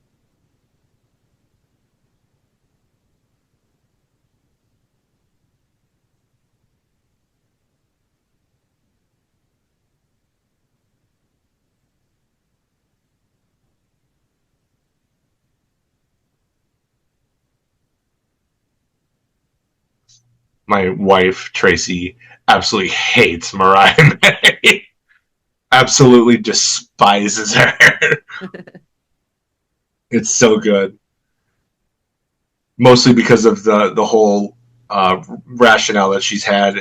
My wife, Tracy, absolutely hates Mariah May. Absolutely despises her. It's so good. Mostly because of the whole rationale that she's had.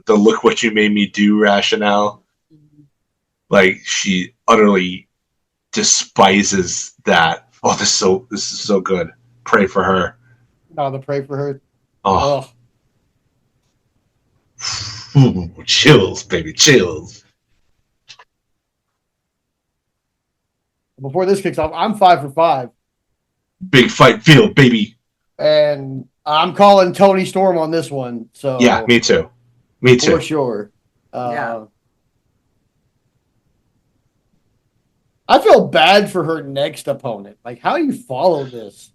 The look what you made me do rationale. Like she utterly despises that. Oh, this is so good. Pray for her. Oh, the pray for her. Oh. Ooh, chills, baby, chills. Before this kicks off, I'm 5 for 5. Big fight feel, baby. And I'm calling Tony Storm on this one. So yeah, me too. Me too. For sure. Yeah. I feel bad for her next opponent. Like, how do you follow this?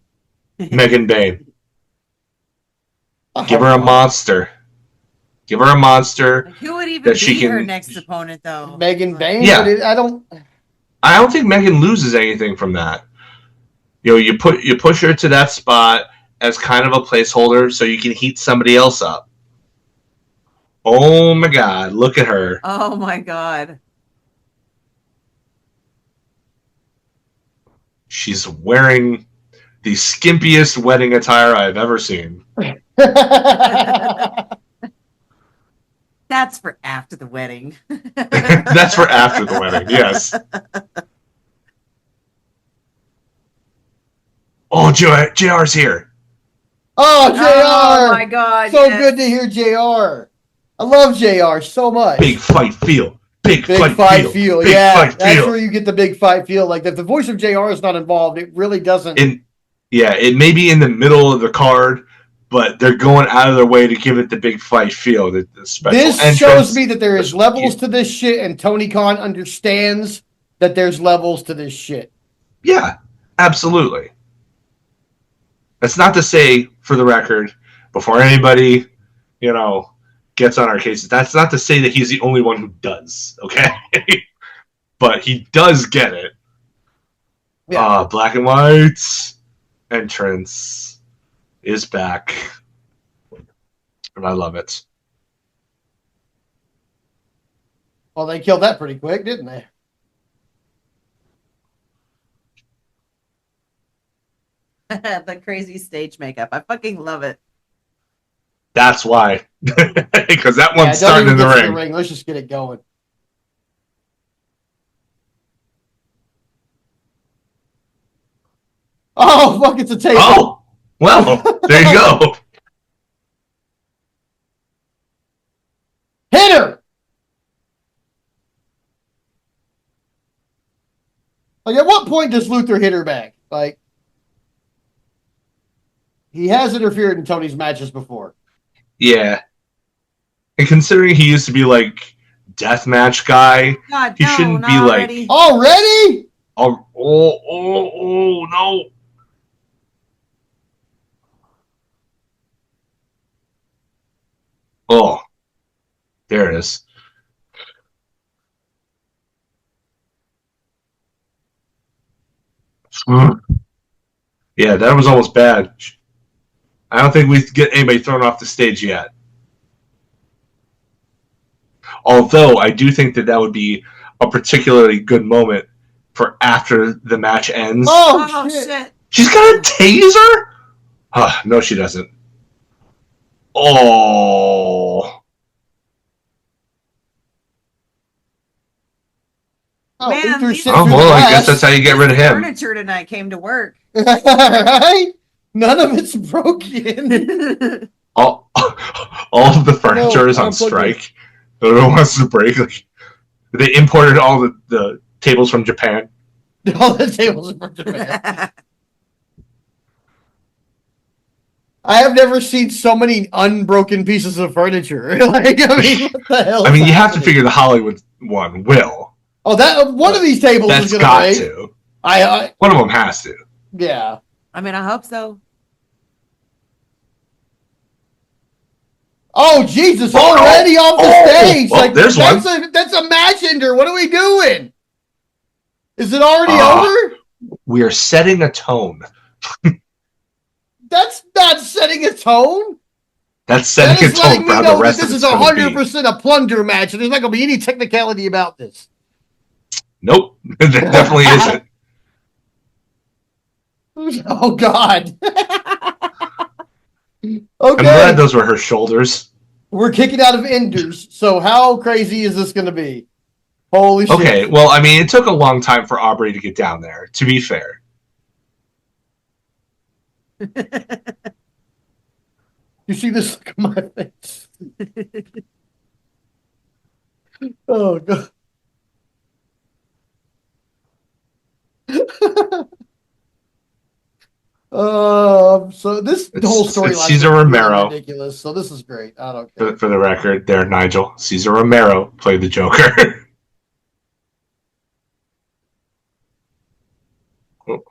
Megan Bain. Oh, Give her a monster. Give her a monster. Who would even that she be can- her next opponent, though? Megan Bain. Yeah. But I don't think Megan loses anything from that. You know, you push her to that spot as kind of a placeholder so you can heat somebody else up. Oh my God, look at her. Oh my God. She's wearing the skimpiest wedding attire I've ever seen. That's for after the wedding. That's for after the wedding, yes. Oh, JR's here. Oh, JR. Oh my God. So yes. good to hear JR. I love JR so much. Big fight feel. Big fight fight feel. Big Yeah, fight that's feel. where you get the big fight feel. Like, if the voice of JR is not involved, it really doesn't. Yeah, it may be in the middle of the card, but they're going out of their way to give it the big fight feel. The special This entrance. shows me that there is levels to this shit, and Tony Khan understands that there's levels to this shit. Yeah, absolutely. That's not to say, for the record, before anybody, gets on our cases, that's not to say that he's the only one who does, okay? But he does get it. Yeah. Black and White's entrance is back. And I love it. Well, they killed that pretty quick, didn't they? The crazy stage makeup. I fucking love it. That's why. Because that Yeah, one's don't starting in even the get to ring. Let's just get it going. Oh, fuck, it's a table. Oh, well, there you go. Hit her! Like, at what point does Luther hit her back? Like, he has interfered in Tony's matches before. Yeah. And considering he used to be like deathmatch guy, God, he no, shouldn't not be already. like Already? oh no. Oh. There it is. Yeah, that was almost bad. I don't think we get anybody thrown off the stage yet. Although I do think that would be a particularly good moment for after the match ends. Oh, shit. She's got a taser? No, she doesn't. Oh. Oh, Man, Luther these- shit Oh, through well, the I glass. guess that's how you get rid of him. Furniture tonight came to work. Right? None of it's broken. All of the furniture is on unplug strike. No one wants to break. Like, they imported all the tables from Japan. All the tables are from Japan. I have never seen so many unbroken pieces of furniture. Like, I mean, what the hell? I mean, is you have to happening? figure the Hollywood one will. Oh, that one of these tables That's is going got break. to. I One of them has to. yeah. I mean, I hope so. Oh Jesus! Oh, no. Already off the Oh, stage. well, Like there's that's a match ender. What are we doing? Is it already over? We are setting a tone. That's not setting a tone. That's That setting a is letting tone me for how know the that rest this of is it's going to be. 100% a plunger match, and there's not going to be any technicality about this. Nope, there definitely isn't. Oh God. I'm Okay, glad those were her shoulders. we're kicking out of enders. So how crazy is this going to be? Holy shit. Okay, well, I mean, it took a long time for Aubrey to get down there, to be fair. You see this look on my face? Oh, God. So this whole It's storyline is Cesar really Romero. ridiculous. So this is great. I don't care. For the record, there, Nigel. Cesar Romero played the Joker. oh.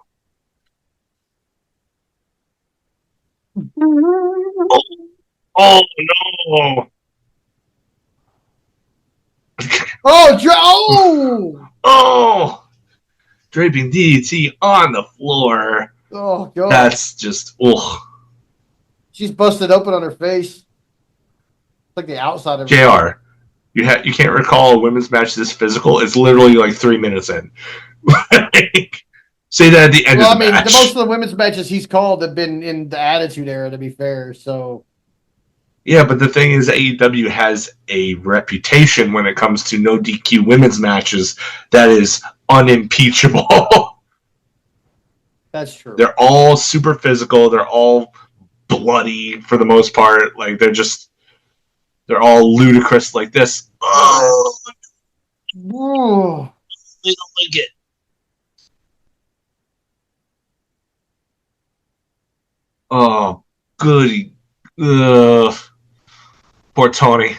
Oh, no! Oh, Oh! Draping DDT on the floor. Oh, God. That's just, ugh. She's busted open on her face. It's like the outside of her. JR, you can't recall a women's match this physical? It's literally like 3 minutes in. Say that at the end of the match. Most of the women's matches he's called have been in the Attitude Era, to be fair. So, yeah, but the thing is, AEW has a reputation when it comes to no DQ women's matches that is unimpeachable. That's true. They're all super physical. They're all bloody for the most part. Like they're all ludicrous like this. Oh, Whoa. they don't like it. Oh, goody. Ugh. Poor Tony.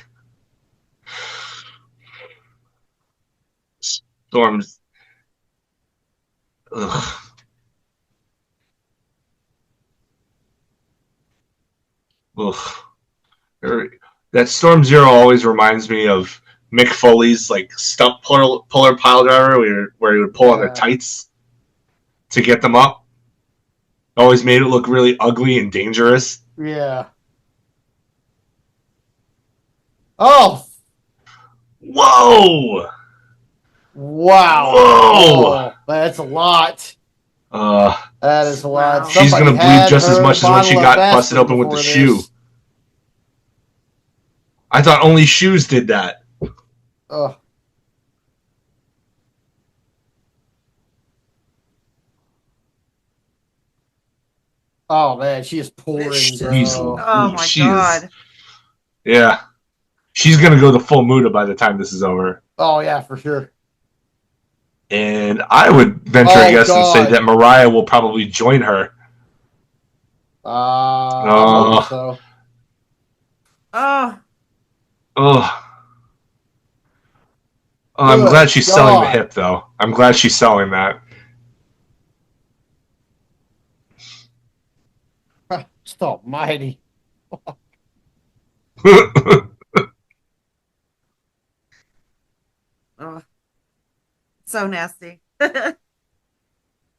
Storm's. Ugh. Ugh. That Storm Zero always reminds me of Mick Foley's like stump puller pile driver where he would pull on the tights to get them up. Always made it look really ugly and dangerous. Yeah. Oh. Whoa. Wow. Whoa. Oh, that's a lot. That is a lot. Wow. She's gonna bleed just as much as when she got busted open with the shoe. I thought only shoes did that. Oh. Oh man, she is pouring. Oh my God. Yeah. She's gonna go the full Muda by the time this is over. Oh yeah, for sure. And I would venture a guess and say that Mariah will probably join her. I hope so. I'm glad she's selling the hip, though. I'm glad she's selling that. Just almighty. Oh, so nasty. It's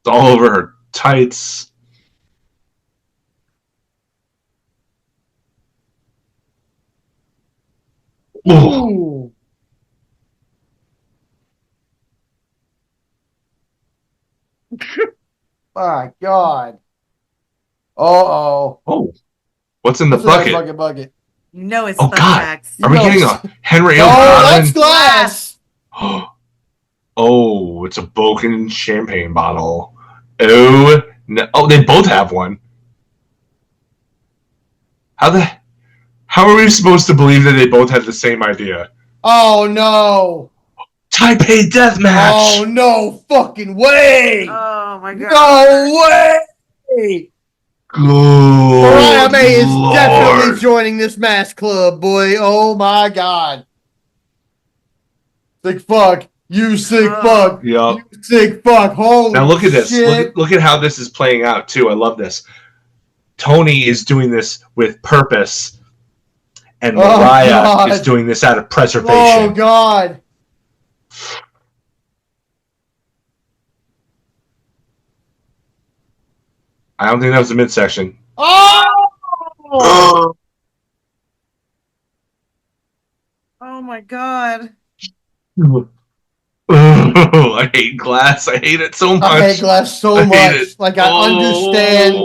all over her tights. Ooh. My God. Uh-oh. Oh. What's in the bucket? Bucket? You know it's thumbtacks. God. Are we getting a Henry O'Connor? Oh, that's glass. Oh, it's a broken champagne bottle. Oh, no. Oh, they both have one. How are we supposed to believe that they both had the same idea? Oh no! Taipei Deathmatch! Oh no fucking way! Oh my God! No way! Mariah May is definitely joining this mass club, boy. Oh my God! Sick fuck! You sick fuck! Yep. You sick fuck! Holy now look at this. shit. Look at how this is playing out too. I love this. Tony is doing this with purpose, and Mariah is doing this out of preservation. Oh God! I don't think that was the midsection. Oh! Oh my God! I hate glass. I hate it so much. I hate glass so much. Like I understand.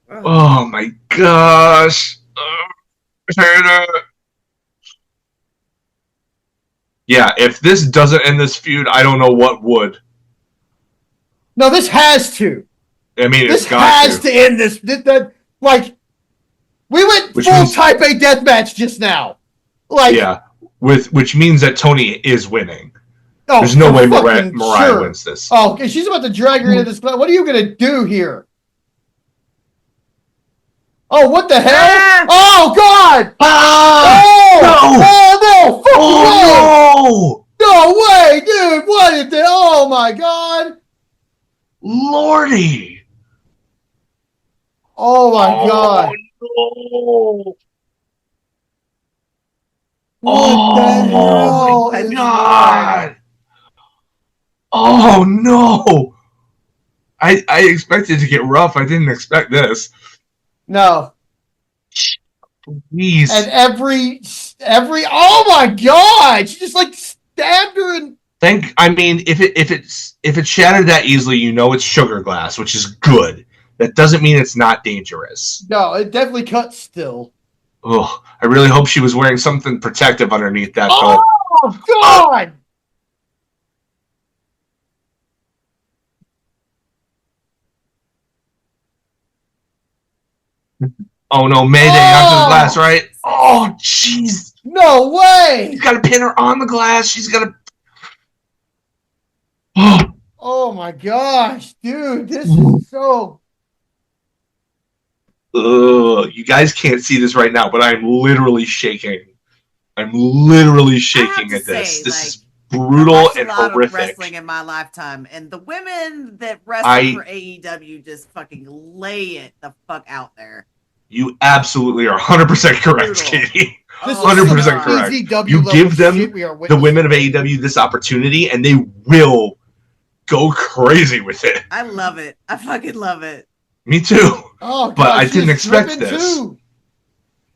Oh my gosh. I hate it. Yeah, if this doesn't end this feud, I don't know what would. No, this has to. I mean, This it's got has to end this. Like, we went Which full means- Type A deathmatch just now. Like, Yeah, which means that Tony is winning. oh, There's no for way fucking Mariah sure. wins this. Oh, okay, she's about to drag her into this. What are you gonna do here? Oh, what the hell? Ah! Oh God! Ah! Oh! No! Oh no! Fucking way! Oh No way, dude! What is that? Oh my God! no! Lordy! Oh my God! No! What the hell my is God! Oh no! I expected to get rough. I didn't expect this. No. Jeez. And every oh my God! She just like stabbed her and I mean, if it shattered that easily, you know it's sugar glass, which is good. That doesn't mean it's not dangerous. no, it definitely cuts still. Oh, I really hope she was wearing something protective underneath that Oh belt. God! Oh no, Mayday onto the glass, right? Oh, jeez. No way! You gotta pin her on the glass. She's gotta. Oh, Oh my gosh, dude, this is so. you guys can't see this right now, but I'm literally shaking. I'm literally shaking to at this. say, This like, is brutal I watched and a lot horrific. of wrestling in my lifetime, and the women that wrestle for AEW just fucking lay it the fuck out there. You absolutely are 100% correct, Brutal. Katie. This is 100% some correct. EZW You level give them shit we are The witnessing. women of AEW this opportunity, and they will go crazy with it. I love it. I fucking love it. Me too. Oh God, But I she's didn't expect dripping this. too.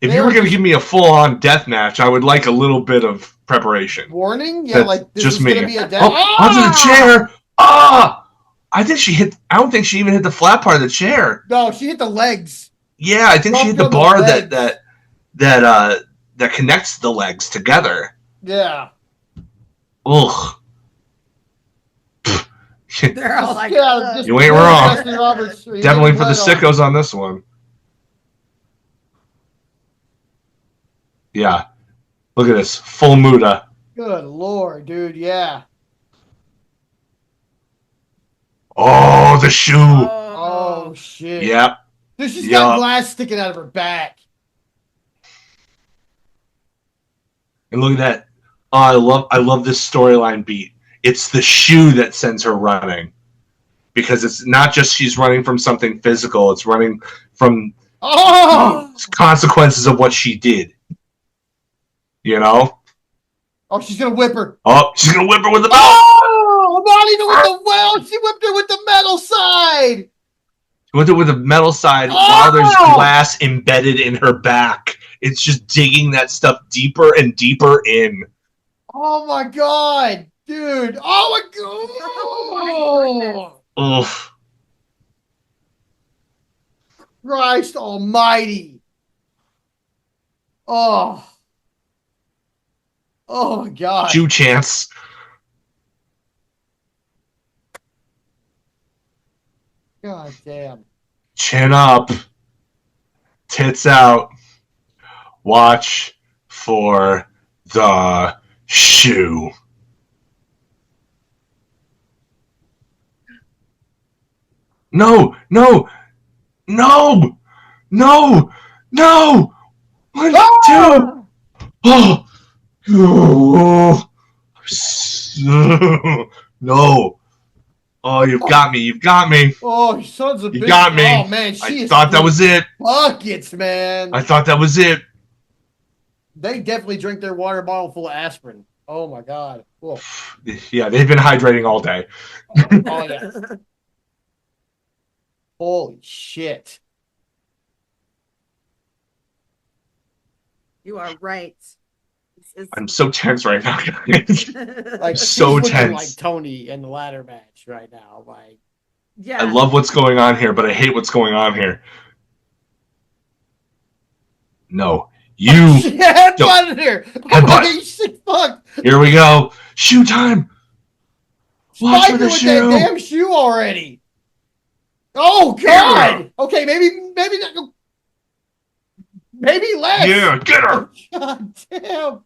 If They you were are going to just- give me a full-on death match, I would like a little bit of preparation. Warning, yeah, That's like this just is me. gonna be a death. Oh, onto the chair. Ah! I think she hit. I don't think she even hit the flat part of the chair. No, she hit the legs. Yeah, I think she hit the Dropped on bar the that connects the legs together. Yeah. Ugh. They're all like, Yeah, just You ain't really wrong. Justin Roberts, or you Definitely get for the blood on. sickos on this one. Yeah. Look at this. Full Muda. Good Lord, dude, yeah. Oh, the shoe. Oh shit. Yep. Dude, she's Yeah. got glass sticking out of her back. And look at that. Oh, I love this storyline beat. It's the shoe that sends her running. Because it's not just she's running from something physical, it's running from Oh! consequences of what she did. You know? Oh, she's gonna whip her. Oh, she's gonna whip her with the belt. Oh! Not even with the well. She whipped her with the metal side. She whipped it with the metal side Oh! while there's glass embedded in her back. It's just digging that stuff deeper and deeper in. Oh my God, dude. Oh my God. Ugh. Christ almighty. Oh. Oh my God. Shoe chance. God damn. Chin up. Tits out. Watch for the shoe. No, no, no, no, no. One, two. Oh. Oh. No. Oh, you've got me. You've got me. Oh, you sons of You bitches. got me. Oh man, she I is thought that was it. buckets, man. I thought that was it. They definitely drink their water bottle full of aspirin. Oh my God. Oh, Yeah, they've been hydrating all day. oh yeah. Holy shit. You are right. I'm so tense right now, guys. Like So she's looking tense. like Tony in the ladder match right now. Like yeah. I love what's going on here, but I hate what's going on here. No, You headbutt in here. Headbutt. Sick fuck. Here we go. Shoe time. Watch for the with shoe. that damn shoe already. Oh God. Okay, maybe not. Maybe less. Yeah, get her. Oh, God damn.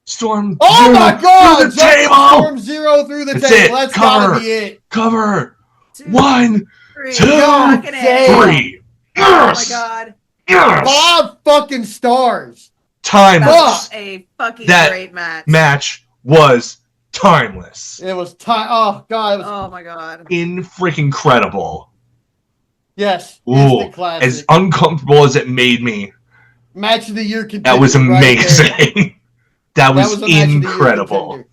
Storm. Oh zero my God. through the table. Storm Zero through the That's table. it. That's Cover. gotta be it. Cover. 2, 1, 3. 2, God damn. 3. Oh my Yes. God. Yes. 5 fucking stars. Timeless. That was a fucking great match. Match was timeless. It was time. Oh God. It was. Oh my God. In freaking credible. Yes. Ooh, Instant classic. as uncomfortable as it made me. Match of the year contender. That was amazing. Right that was a match of the year incredible. contender.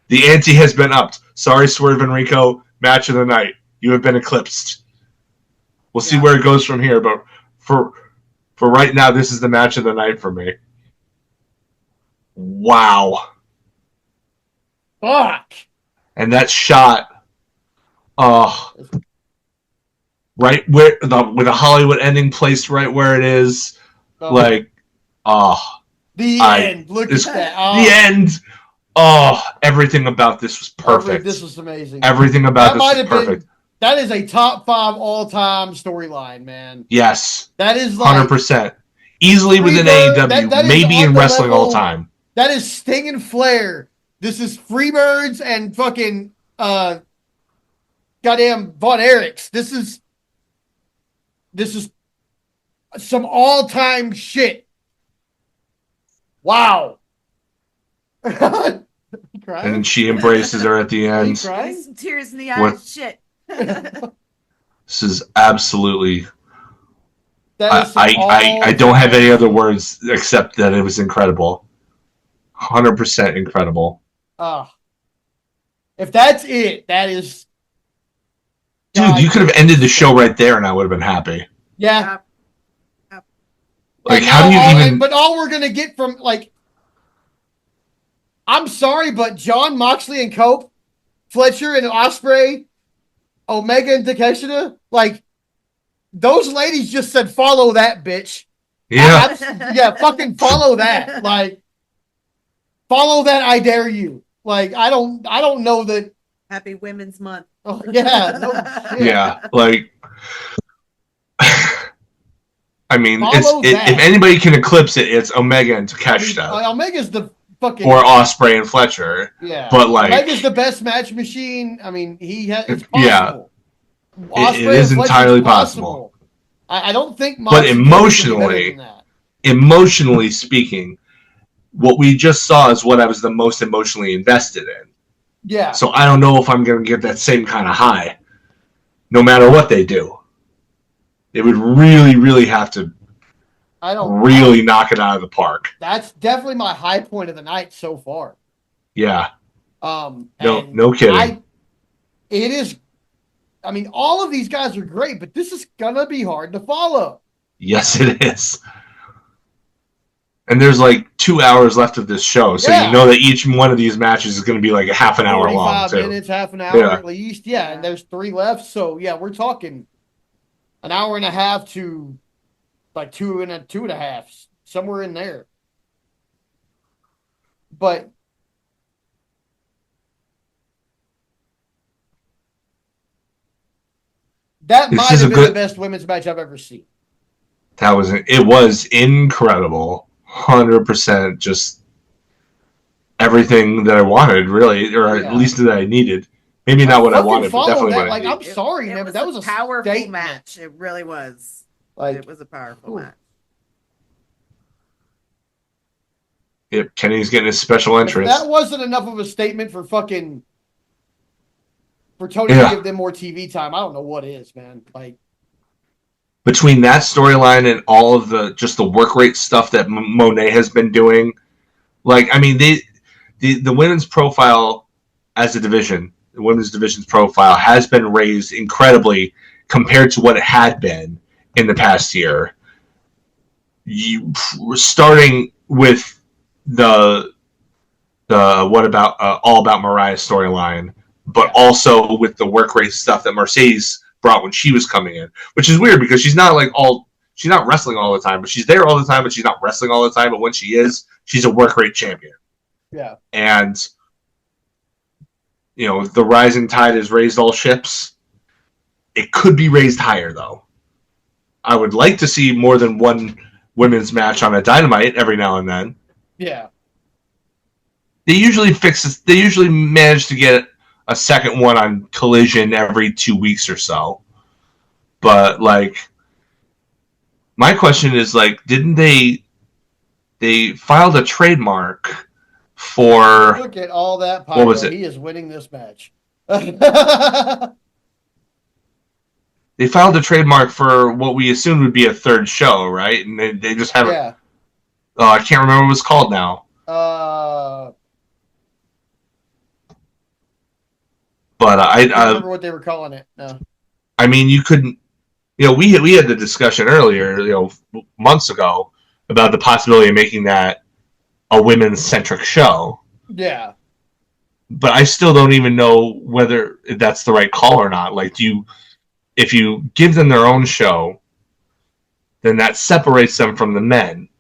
The ante has been upped. Sorry, Swerve and Rico. Match of the night. You have been eclipsed. We'll see where it goes from here, but for right now, this is the match of the night for me. Wow. Fuck. And that shot, right where with a Hollywood ending placed right where it is, The end. Look at that. The end. Everything about this was perfect. This was amazing. Everything about this was perfect. That is a top 5 all-time storyline, man. Yes. That is like 100%. Easily within AEW, maybe in wrestling all time. That is Sting and Flair. This is Freebirds and fucking goddamn Von Erichs. This is some all-time shit. Wow. And she embraces her at the end. Some tears in the eyes. Shit. This is absolutely. I don't have any other words except that it was incredible. 100% incredible. If that's it, that is. Dude, you could have ended the show right there, and I would have been happy. Yeah. Like, how do you even? But all we're gonna get from I'm sorry, but John Moxley and Cope, Fletcher and Ospreay, Omega and Takeshita, those ladies just said, "Follow that, bitch." Yeah. Fucking follow that. Follow that. I dare you. I don't know that. Happy Women's Month. Oh yeah. No shit. Yeah. I mean, Follow that. if anybody can eclipse it, it's Omega and Takeshita. Omega's the fucking or Ospreay and Fletcher. Yeah. But Omega's the best match machine. I mean, it's possible. Yeah. It is entirely possible. I don't think. But emotionally speaking, what we just saw is what I was the most emotionally invested in. Yeah. So I don't know if I'm going to get that same kind of high, no matter what they do. They would really, really have to knock it out of the park. That's definitely my high point of the night so far. Yeah. No kidding. It is. I mean, all of these guys are great, but this is gonna be hard to follow. Yes, it is. And there's 2 hours left of this show, so you know that each one of these matches is going to be a half an hour long. 45 minutes, half an hour at least. Yeah, and there's 3 left, so yeah, we're talking an hour and a half to 2 and a half, somewhere in there. But that might have been the best women's match I've ever seen. It was incredible. 100%, just everything that I wanted, really, or at least that I needed. Maybe not what I wanted, but definitely what I needed. I'm sorry, man, but that was a powerful match. It really was. It was a powerful match. Yep, Kenny's getting his special entrance. If that wasn't enough of a statement for Tony to give them more TV time, I don't know what is, man. Between that storyline and all of the work rate stuff that Monet has been doing, the women's profile as a division, the women's division's profile has been raised incredibly compared to what it had been in the past year. Starting with the What About All About Mariah storyline, but also with the work rate stuff that Mercedes brought when she was coming in, which is weird because she's not she's not wrestling all the time, but she's there all the time, but she's not wrestling all the time. But when she is, she's a work rate champion. Yeah. And, the rising tide has raised all ships. It could be raised higher, though. I would like to see more than one women's match on a Dynamite every now and then. Yeah. They usually manage to get a second one on Collision every 2 weeks or so. But, my question is, didn't they filed a trademark for... Look at all that pyro. What was it? He is winning this match. They filed a trademark for what we assumed would be a third show, right? And they just haven't... Yeah. Oh, I can't remember what it's called now. But I don't remember what they were calling it. No. I mean, you couldn't... we had the discussion earlier, months ago, about the possibility of making that a women's-centric show. Yeah. But I still don't even know whether that's the right call or not. If you give them their own show, then that separates them from the men.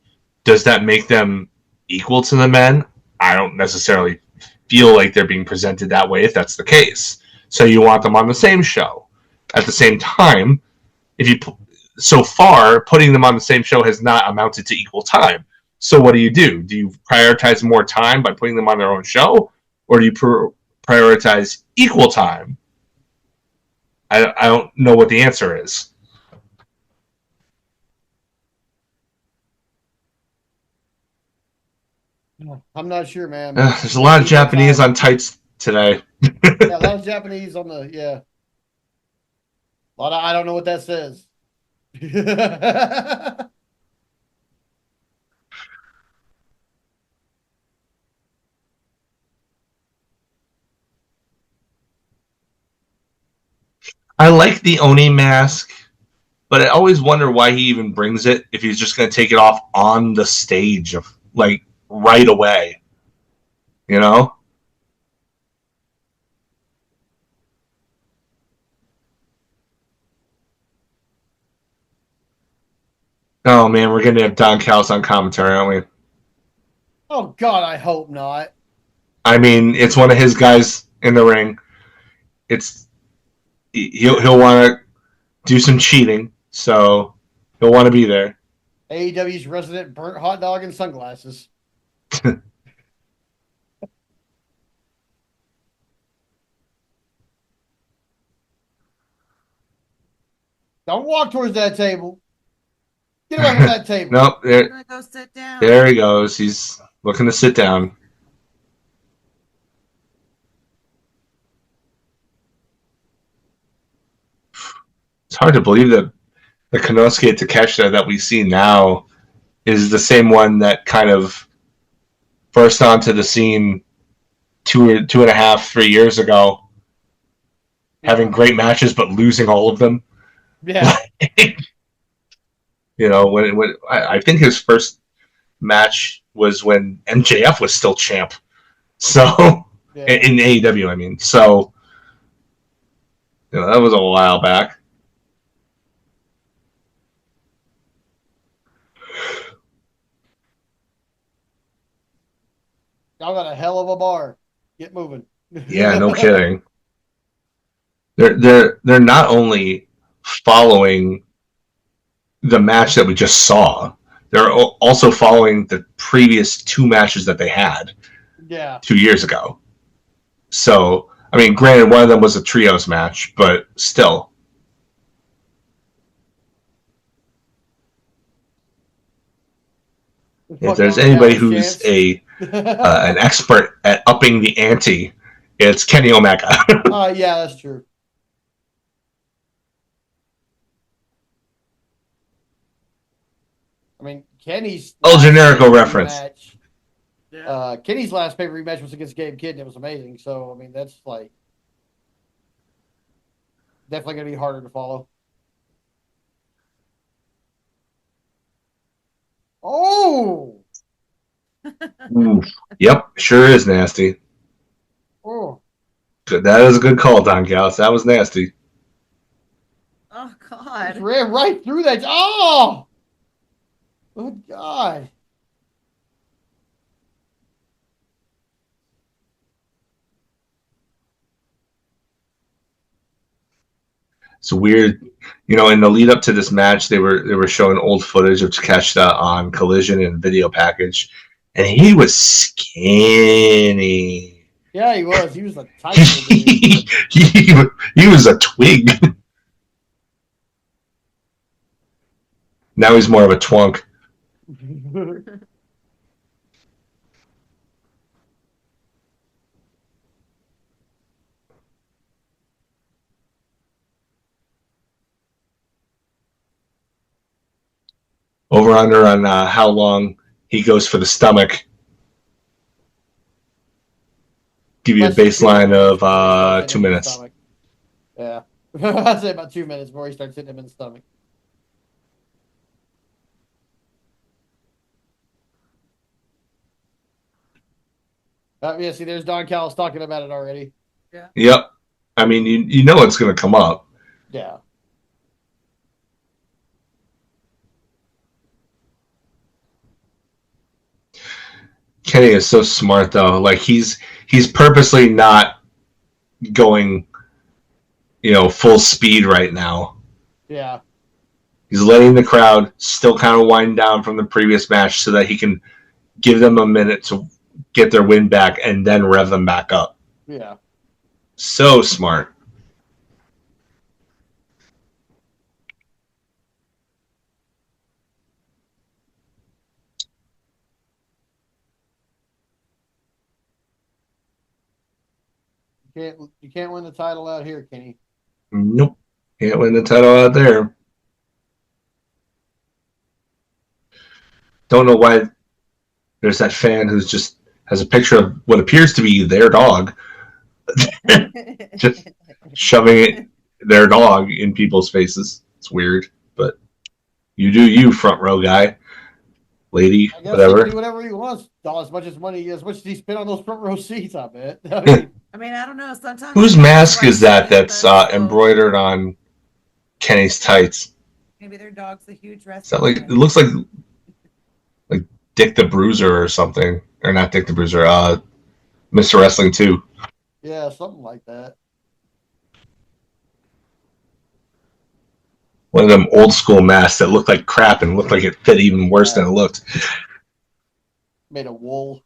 Does that make them equal to the men? I don't necessarily feel like they're being presented that way if that's the case. So you want them on the same show. At the same time, so far, putting them on the same show has not amounted to equal time. So what do? Do you prioritize more time by putting them on their own show? Or do you prioritize equal time? I don't know what the answer is. I'm not sure, man. There's a lot of Japanese on tights today. Yeah, a lot of Japanese on the, yeah. A lot of, I don't know what that says. I like the Oni mask, but I always wonder why he even brings it if he's just going to take it off on the stage, right away. Oh, man, we're going to have Don Callis on commentary, aren't we? Oh, God, I hope not. I mean, it's one of his guys in the ring. He'll want to do some cheating, so he'll want to be there. AEW's resident burnt hot dog and sunglasses. Don't walk towards that table. Get away from that table. Nope. I'm gonna go sit down. There he goes. He's looking to sit down. It's hard to believe that the Konosuke Takeshita that we see now is the same one that kind of burst onto the scene 2.5, 3 years ago, having great matches but losing all of them. Yeah. When I think his first match was when MJF was still champ. So in AEW, I mean. So that was a while back. Y'all got a hell of a bar. Get moving. Yeah, no kidding. They're not only following the match that we just saw, they're also following the previous 2 matches that they had 2 years ago. So, I mean, granted, one of them was a trios match, but still. If there's anybody who's an expert at upping the ante, it's Kenny Omega. Yeah, that's true. I mean, Kenny's El Generico reference. Kenny's last pay-per-view match was against Gabe Kidd, and it was amazing. So, I mean, that's definitely going to be harder to follow. Oh! Ooh, yep, sure is nasty. Oh. That is a good call, Don Callis. That was nasty. Oh, God. Just ran right through that. Oh! Good God. It's weird. In the lead up to this match, they were showing old footage of Takeshita on Collision and video package, and he was skinny. Yeah, he was. He was a tiny little dude. he was a twig. Now he's more of a twunk. Over under on how long he goes for the stomach. Give you a baseline of 2 minutes. Yeah. I'd say about 2 minutes before he starts hitting him in the stomach. Yeah, see, there's Don Callis talking about it already. Yeah. Yep. I mean, you know it's going to come up. Yeah. Kenny is so smart, though. Like, he's purposely not going, full speed right now. Yeah. He's letting the crowd still kind of wind down from the previous match so that he can give them a minute to get their win back and then rev them back up. Yeah. So smart. You can't win the title out here, Kenny. Nope. Can't win the title out there. Don't know why there's that fan who's just has a picture of what appears to be their dog, just shoving their dog in people's faces. It's weird, but you do you, front row guy, lady, I guess whatever. he can do whatever he wants. As much as he spent on those front row seats, I bet. I mean, I don't know. Sometimes whose mask is that that's embroidered on Kenny's tights? Maybe their dog's a huge wrestler. Is that like it looks like Dick the Bruiser or something, or not Dick the Bruiser? Mr. Wrestling 2. Yeah, something like that. One of them old school masks that looked like crap and looked like it fit even worse than it looked. Made of wool.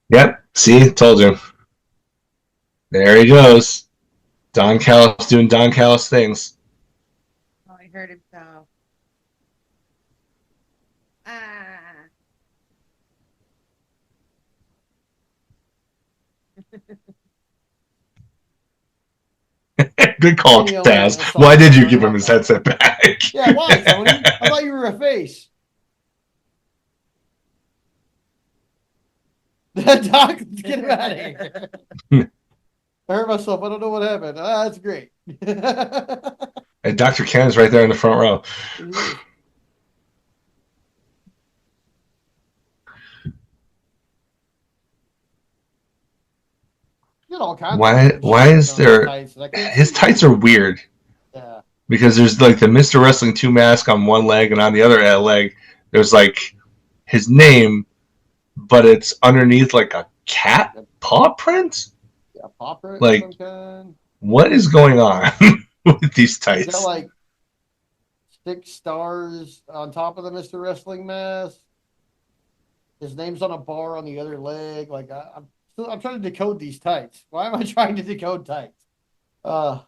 Yep. See, told you. There he goes. Don Callis doing Don Callis things. Oh, I heard himself. Good call, Taz. Why did you give him his headset back? Yeah, why, Tony? I thought you were a face. Doc, get him out of here. I hurt myself. I don't know what happened. That's great. And Dr. Ken's right there in the front row. Why is there... His tights are weird. Yeah. Because there's like the Mr. Wrestling 2 mask on one leg, and on the other leg, there's like his name, but it's underneath like a cat paw print? Yeah, paw print. Like, what is going on with these tights? He's got like 6 stars on top of the Mr. Wrestling mask. His name's on a bar on the other leg. Like, I'm trying to decode these tights. Why am I trying to decode tights? There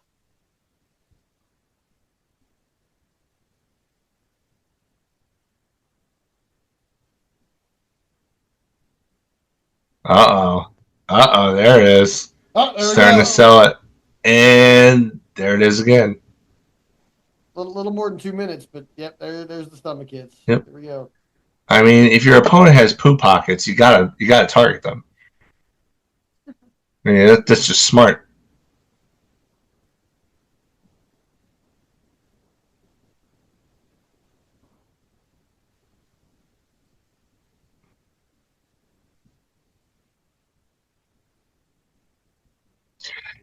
it is. Starting to sell it. And there it is again. A little more than 2 minutes, but yep, there's the stomach hits. Yep. There we go. I mean, if your opponent has poo pockets, you gotta target them. I mean, that's just smart.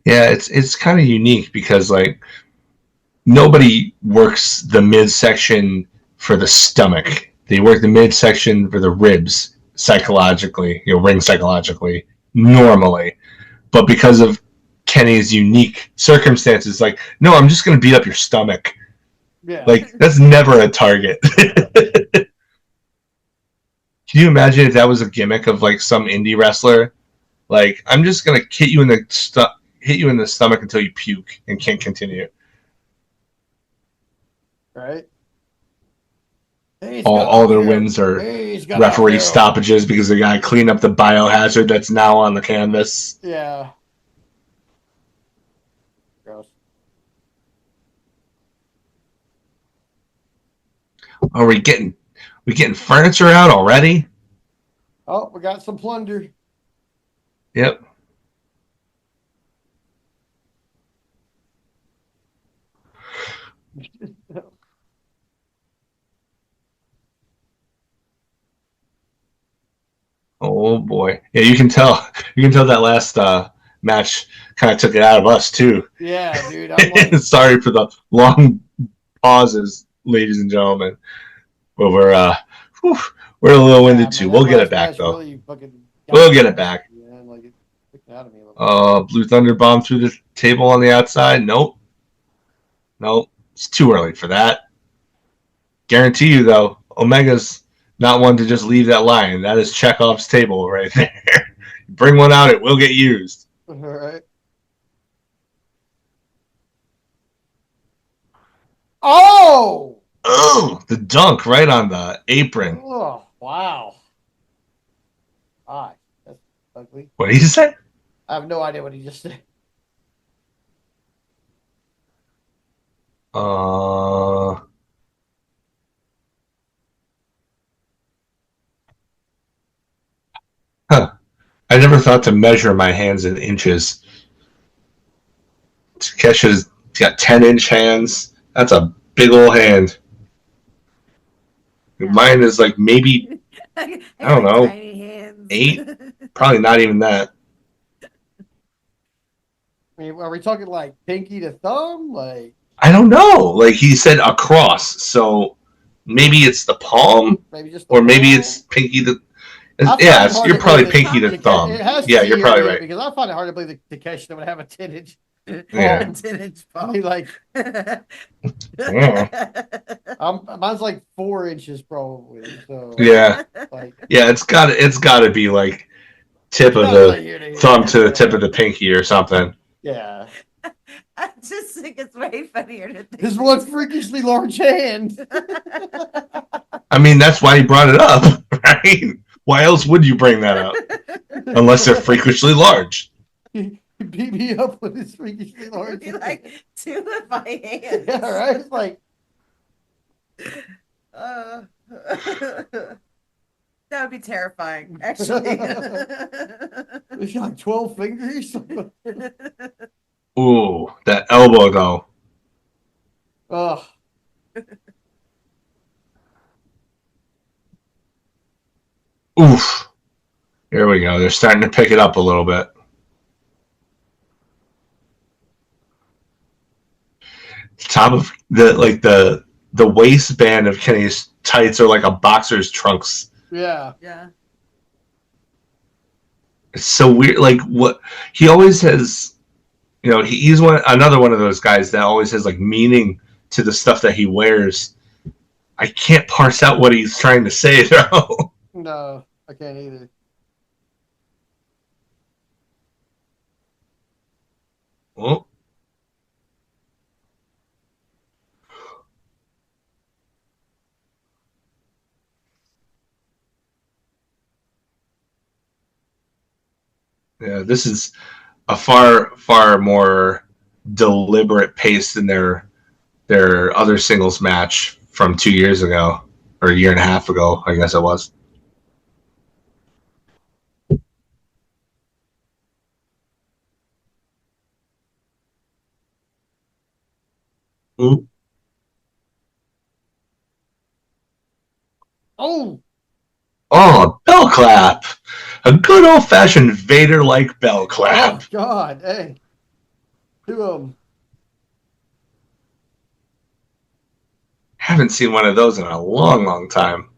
Yeah, it's kind of unique because like nobody works the midsection for the stomach. They work the midsection for the ribs psychologically, ring psychologically normally. But because of Kenny's unique circumstances, like, no, I'm just going to beat up your stomach. Yeah. Like, that's never a target. Can you imagine if that was a gimmick of like some indie wrestler? Like, I'm just going to hit you in the stomach until you puke and can't continue. Right. All their wins are referee stoppages because the guy cleaned up the biohazard that's now on the canvas. Yeah. Gross. Are we getting furniture out already? Oh, we got some plunder. Yep. Oh boy. Yeah, you can tell that last match kind of took it out of us too. Yeah, dude. I'm like, sorry for the long pauses, ladies and gentlemen. But we're a little winded too. We'll get it back though. Really we'll get it back. Yeah, like it took it out of me a little bit. Blue Thunder bomb through the table on the outside. Nope. It's too early for that. Guarantee you though, Omega's not one to just leave that line. That is Chekhov's table right there. Bring one out, it will get used. All right. Oh! Oh, the dunk right on the apron. Oh, wow. Ah, that's ugly. What did he say? I have no idea what he just said. I never thought to measure my hands in inches. Takesha's got 10-inch hands. That's a big old hand. Mine is like maybe, I don't know, 8. Probably not even that. I mean, are we talking like pinky to thumb? Like, I don't know. Like he said across, so maybe it's the palm, maybe it's pinky to. Yeah, you're probably pinky to thumb. Yeah, you're probably right. Because I find it hard to believe that Takeshi would have a 10-inch. Yeah. 10-inch palm. Like, mine's like 4 inches probably. So yeah, like, yeah, it's got to be like tip of the thumb to the tip of the pinky or something. Yeah. I just think it's way funnier to think. His one freakishly large hand. I mean, that's why he brought it up, right? Why else would you bring that up? Unless they're freakishly large. He beat me up with his freakishly large hand. Like 2 of my hands. Yeah, right? It's like... That would be terrifying, actually. He's got like 12 fingers. Ooh, that elbow though. Oh. Oof. Here we go. They're starting to pick it up a little bit. Top of the waistband of Kenny's tights are like a boxer's trunks. Yeah. Yeah. It's so weird. Like what he always has, he's another one of those guys that always has like meaning to the stuff that he wears. I can't parse out what he's trying to say though. No, I can't either. Oh. Yeah, this is a far, far more deliberate pace than their other singles match from 2 years ago, or a year and a half ago, I guess it was. Ooh. Oh! Oh, bell clap! A good old-fashioned Vader-like bell clap. Oh, God, hey. To him. Haven't seen one of those in a long, long time.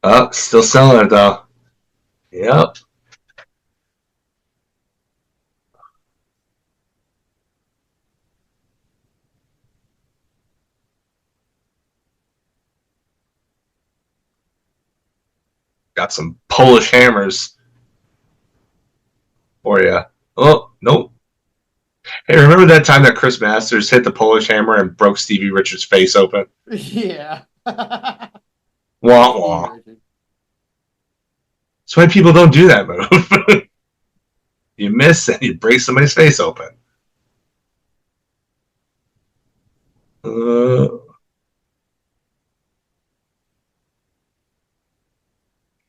Oh, still selling it though. Yep. Got some Polish hammers for you. Oh, nope. Hey, remember that time that Chris Masters hit the Polish hammer and broke Stevie Richards' face open? Yeah. Wah wah. That's why people don't do that move. You miss and you break somebody's face open.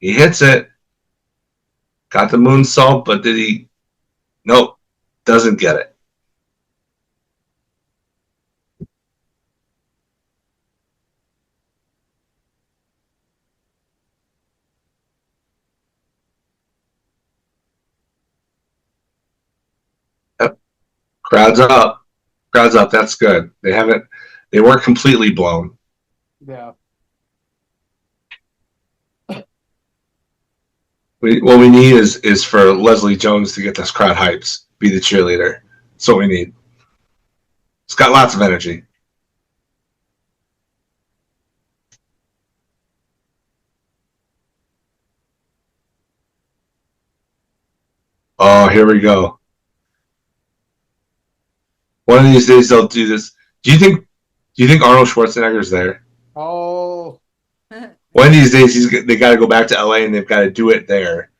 He hits it. Got the moonsault, but did he? Nope. Doesn't get it. Yep. Crowd's up. Crowd's up. That's good. They weren't completely blown. Yeah. What we need is for Leslie Jones to get this crowd hypes, be the cheerleader. That's what we need. It's got lots of energy. Oh, here we go. One of these days they'll do this. Do you think Arnold Schwarzenegger's there? Oh. One of these days they got to go back to LA and they've got to do it there.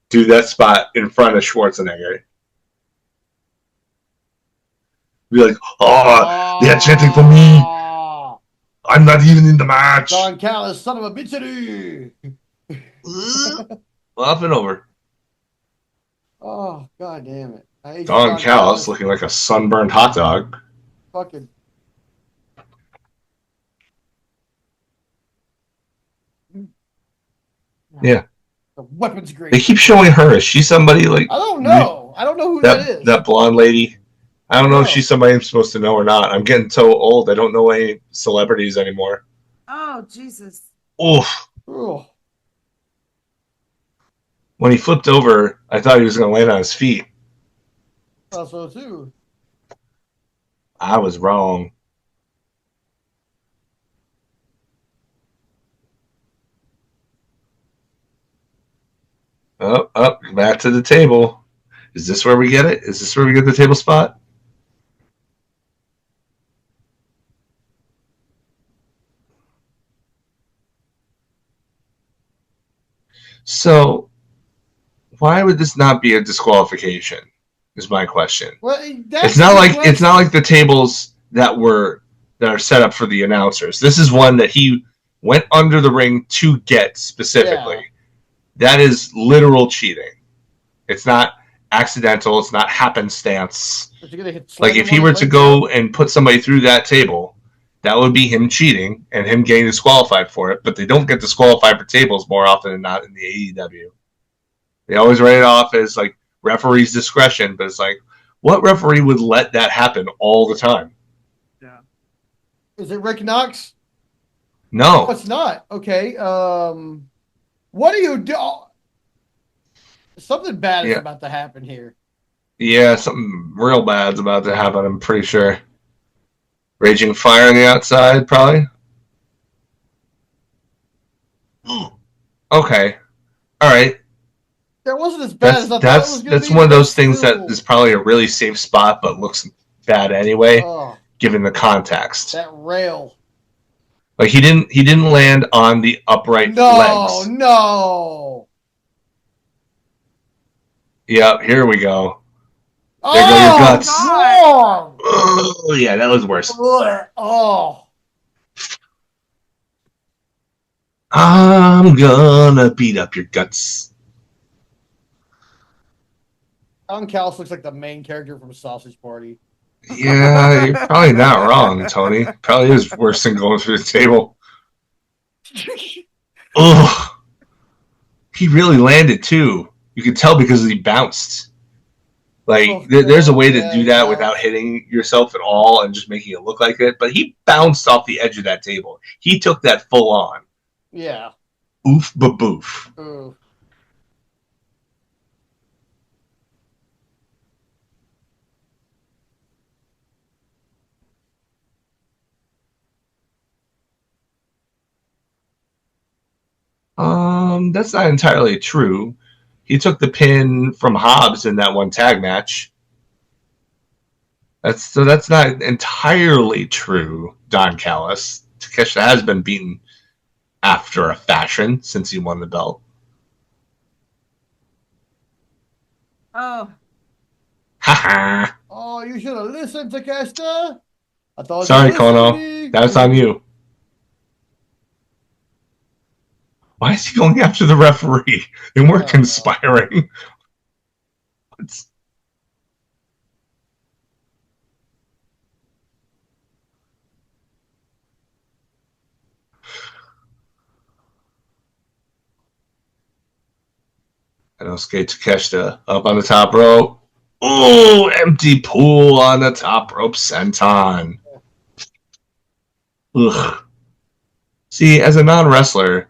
Do that spot in front of Schwarzenegger. Be like, oh, they're chanting for me. I'm not even in the match. Don Callis, son of a bitch. Up and over. Oh, god damn it. Don Callis looking like a sunburned hot dog. Fucking. Yeah. The weapon's great. They keep showing her. Is she somebody like? I don't know. I don't know who that is. That blonde lady. I don't know if she's somebody I'm supposed to know or not. I'm getting so old. I don't know any celebrities anymore. Oh, Jesus. Oof. Oh. When he flipped over, I thought he was going to land on his feet. Thought so too. I was wrong. Up, back to the table. Is this where we get it? Is this where we get the table spot? So, why would this not be a disqualification? Is my question. Well, it's not like the tables that are set up for the announcers. This is one that he went under the ring to get specifically. Yeah. That is literal cheating. It's not accidental. It's not happenstance. Like if he were to go and put somebody through that table, that would be him cheating and him getting disqualified for it. But they don't get disqualified for tables more often than not in the AEW. They always write it off as like referee's discretion, but it's like, what referee would let that happen all the time? Yeah. Is it Rick Knox? No. No, it's not. Okay. What do you do? Something bad is about to happen here. Yeah, something real bad's about to happen, I'm pretty sure. Raging fire on the outside, probably. Okay. All right. That wasn't as bad as I thought it was going to be. That's one of those things that is probably a really safe spot, but looks bad anyway, given the context. That rail. Like he didn't land on the upright legs. No. Yep, here we go. There go your guts. Oh, yeah, that was worse. Oh. I'm gonna beat up your guts. Don Callis looks like the main character from Sausage Party. Yeah, you're probably not wrong, Tony. Probably is worse than going through the table. Ugh. He really landed too. You could tell because he bounced. Like there's a way to do that without hitting yourself at all and just making it look like it. But he bounced off the edge of that table. He took that full on. Yeah. Oof, ba-boof. Ooh. That's not entirely true. He took the pin from Hobbs in that one tag match. That's not entirely true, Don Callis. Takeshita has been beaten after a fashion since he won the belt. Oh. Haha. Oh, you should have listened, Takeshita. I thought. Sorry, Kono. That's on you. Why is he going after the referee? And we're conspiring. What's... Inosuke Takeshita up on the top rope. Oh, empty pool on the top rope senton. Ugh. See, as a non-wrestler,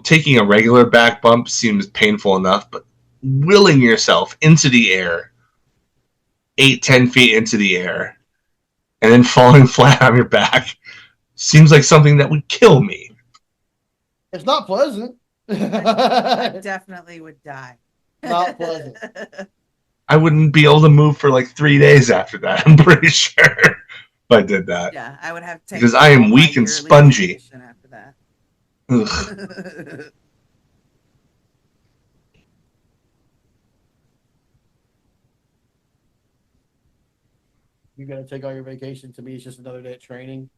taking a regular back bump seems painful enough, but willing yourself into the air, 8-10 feet into the air, and then falling flat on your back seems like something that would kill me. It's not pleasant. I definitely would die. Not pleasant. I wouldn't be able to move for like 3 days after that, I'm pretty sure, if I did that. Yeah, I would have to take because I am weak and spongy. After that. Ugh. You gotta take all your vacation. To me, it's just another day at training.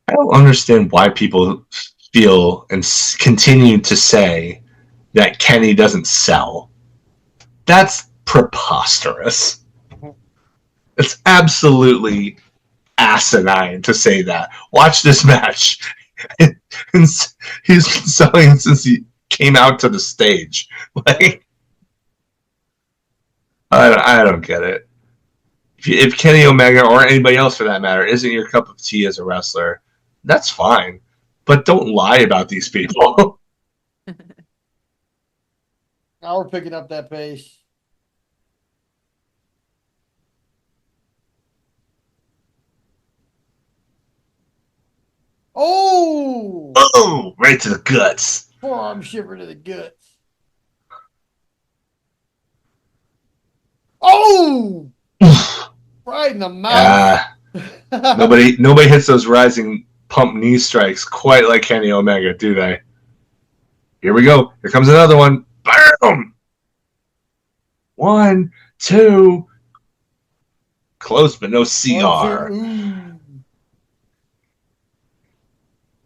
I don't understand why people feel and continue to say that Kenny doesn't sell. That's preposterous. It's absolutely asinine to say that. Watch this match. He's been selling since he came out to the stage. Like, I don't get it. If Kenny Omega or anybody else for that matter isn't your cup of tea as a wrestler, that's fine. But don't lie about these people. Now we're picking up that pace. Oh! Oh, right to the guts. Forearm shiver to the guts. Oh! Right in the mouth. Nobody hits those rising pump knee strikes quite like Kenny Omega, do they? Here we go. Here comes another one. Boom! 1, 2. Close, but no CR.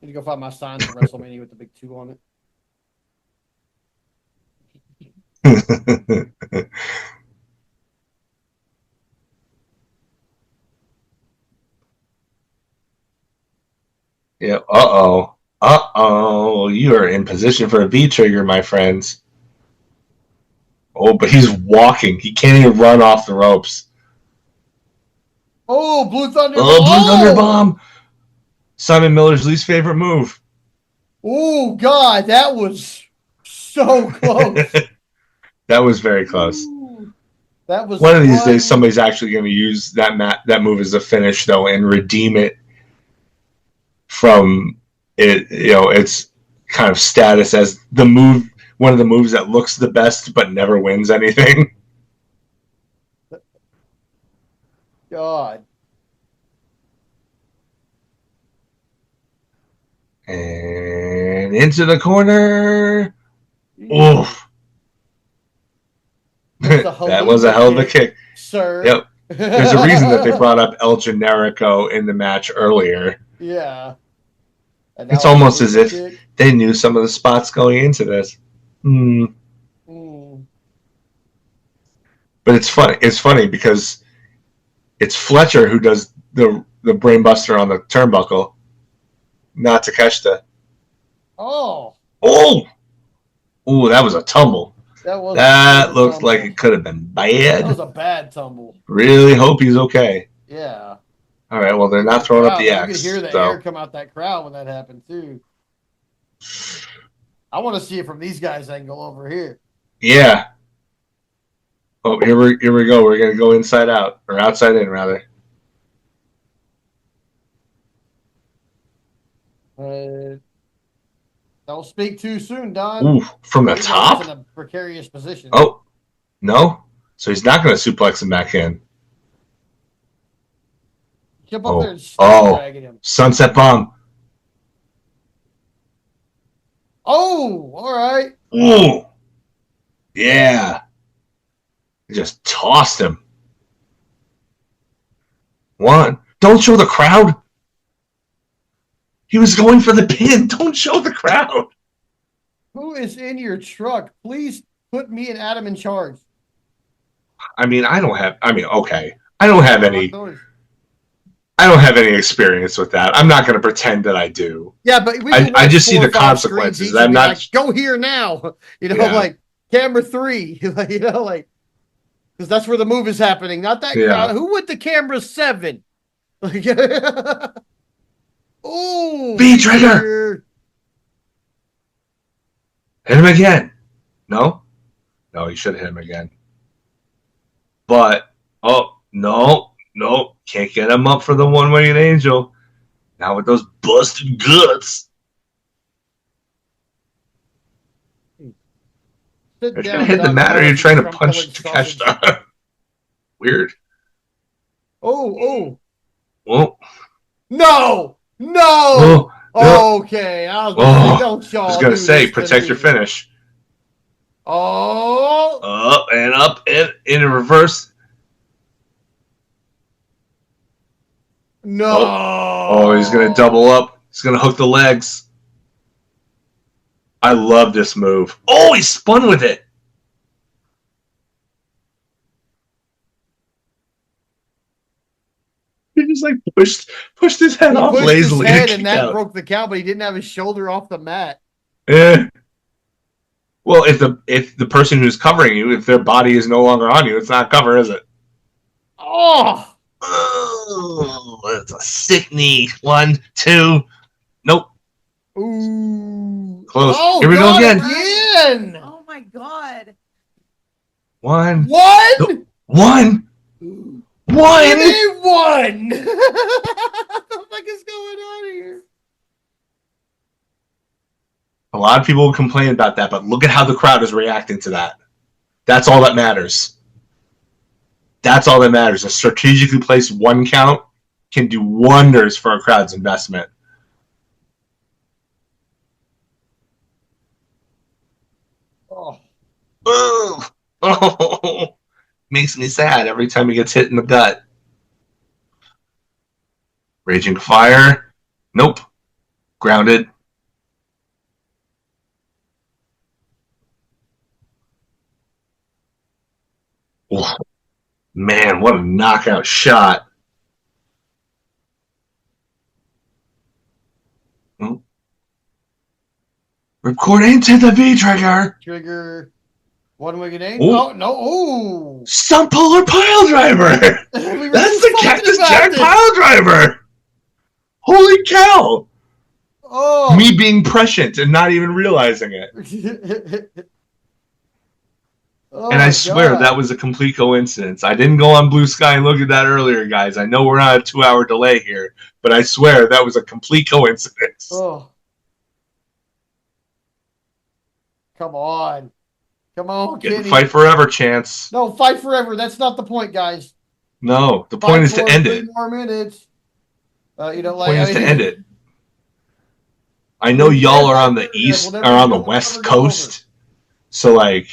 Need to go find my sign for WrestleMania with the big 2 on it. Yeah. Uh-oh. You are in position for a V-trigger, my friends. Oh, but he's walking. He can't even run off the ropes. Oh, Blue Thunder Bomb. Oh, Blue Thunder Bomb. Simon Miller's least favorite move. Oh, God. That was so close. That was very close. Ooh, that was one of these days, somebody's actually going to use that move as a finish, though, and redeem it from it. Its kind of status as the move, one of the moves that looks the best but never wins anything. God. And into the corner. Oof. That was a hell of a kick. Sir. Yep. There's a reason that they brought up El Generico in the match earlier. Yeah. It's almost as if they knew some of the spots going into this. But it's funny. It's funny because it's Fletcher who does the brainbuster on the turnbuckle, not Takeshita. Oh, that was a tumble. That looked like it could have been bad. That was a bad tumble. Really hope he's okay. Yeah. All right. Well, they're not throwing up the X. You could hear the air come out that crowd when that happened too. I want to see it from these guys' angle over here. Yeah. Oh, here we go. We're gonna go inside out or outside in rather. Don't speak too soon, Don. Ooh, from the top. In a precarious position. Oh, no. So he's not going to suplex him back in. Jump up there and dragging him. Sunset bomb. Oh, all right. Ooh. Yeah. He just tossed him. One. Don't show the crowd. He was going for the pin. Don't show the crowd. Who is in your truck? Please put me and Adam in charge. Okay. I don't have any experience with that. I'm not going to pretend that I do. Yeah, but I just see the consequences. I'm not like, go here now. Like camera 3. Because that's where the move is happening. Not that crowd. Who went to camera 7? Oh, V-Trigger! Hit him again. No, he should hit him again. But, no, can't get him up for the one-winged angel. Now with those busted guts. You're trying to hit the mat or you're trying to punch Takeshita. Weird. Oh. Well. No! No! Okay, I was going to say, protect your finish. Oh! Up and up and in reverse. No! Oh, he's going to double up. He's going to hook the legs. I love this move. Oh, he spun with it. He just like pushed his head off lazily. And that broke the count, but he didn't have his shoulder off the mat. Yeah. Well, if the person who's covering you, if their body is no longer on you, it's not cover, is it? Oh, it's a sick knee. 1, 2. Nope. Ooh. Close. Oh, here we go again. Oh my god. 1. One. One. What the fuck is going on here? A lot of people will complain about that, but look at how the crowd is reacting to that. That's all that matters. A strategically placed 1 count can do wonders for a crowd's investment. Oh. Makes me sad every time he gets hit in the gut. Raging fire. Nope. Grounded. Oh, man, what a knockout shot. Ripcord into the V-Trigger. Trigger. One-winged angel. Oh, no. Oh. Stump puller pile driver. That's the Cactus Jack pile driver. Holy cow. Oh. Me being prescient and not even realizing it. And I swear that was a complete coincidence. I didn't go on Blue Sky and look at that earlier, guys. I know we're on a 2-hour delay here, but I swear that was a complete coincidence. Oh. Come on. Come on, Kenny. Fight forever, Chance. No, fight forever. That's not the point, guys. No, the point is to end it. 3 more minutes. The point is to end it. I know y'all are on the east or on the west coast, so like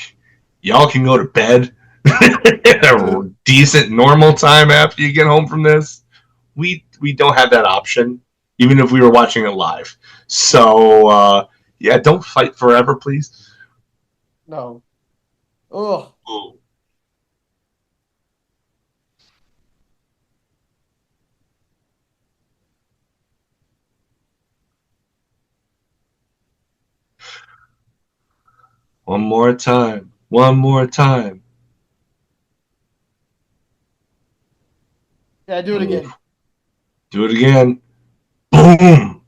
y'all can go to bed at a decent normal time after you get home from this. We don't have that option. even if we were watching it live. So, yeah, don't fight forever, please. No. Ugh. One more time. One more time. Yeah, do it again. Do it again. Boom.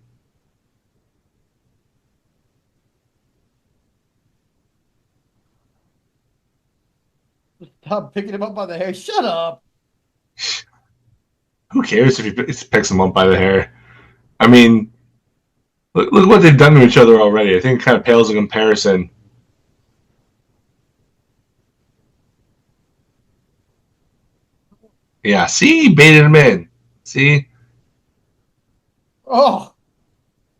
Stop picking him up by the hair. Shut up. Who cares if he picks him up by the hair? I mean, look what they've done to each other already. I think it kind of pales in comparison. Yeah, see? He baited him in. See? Oh.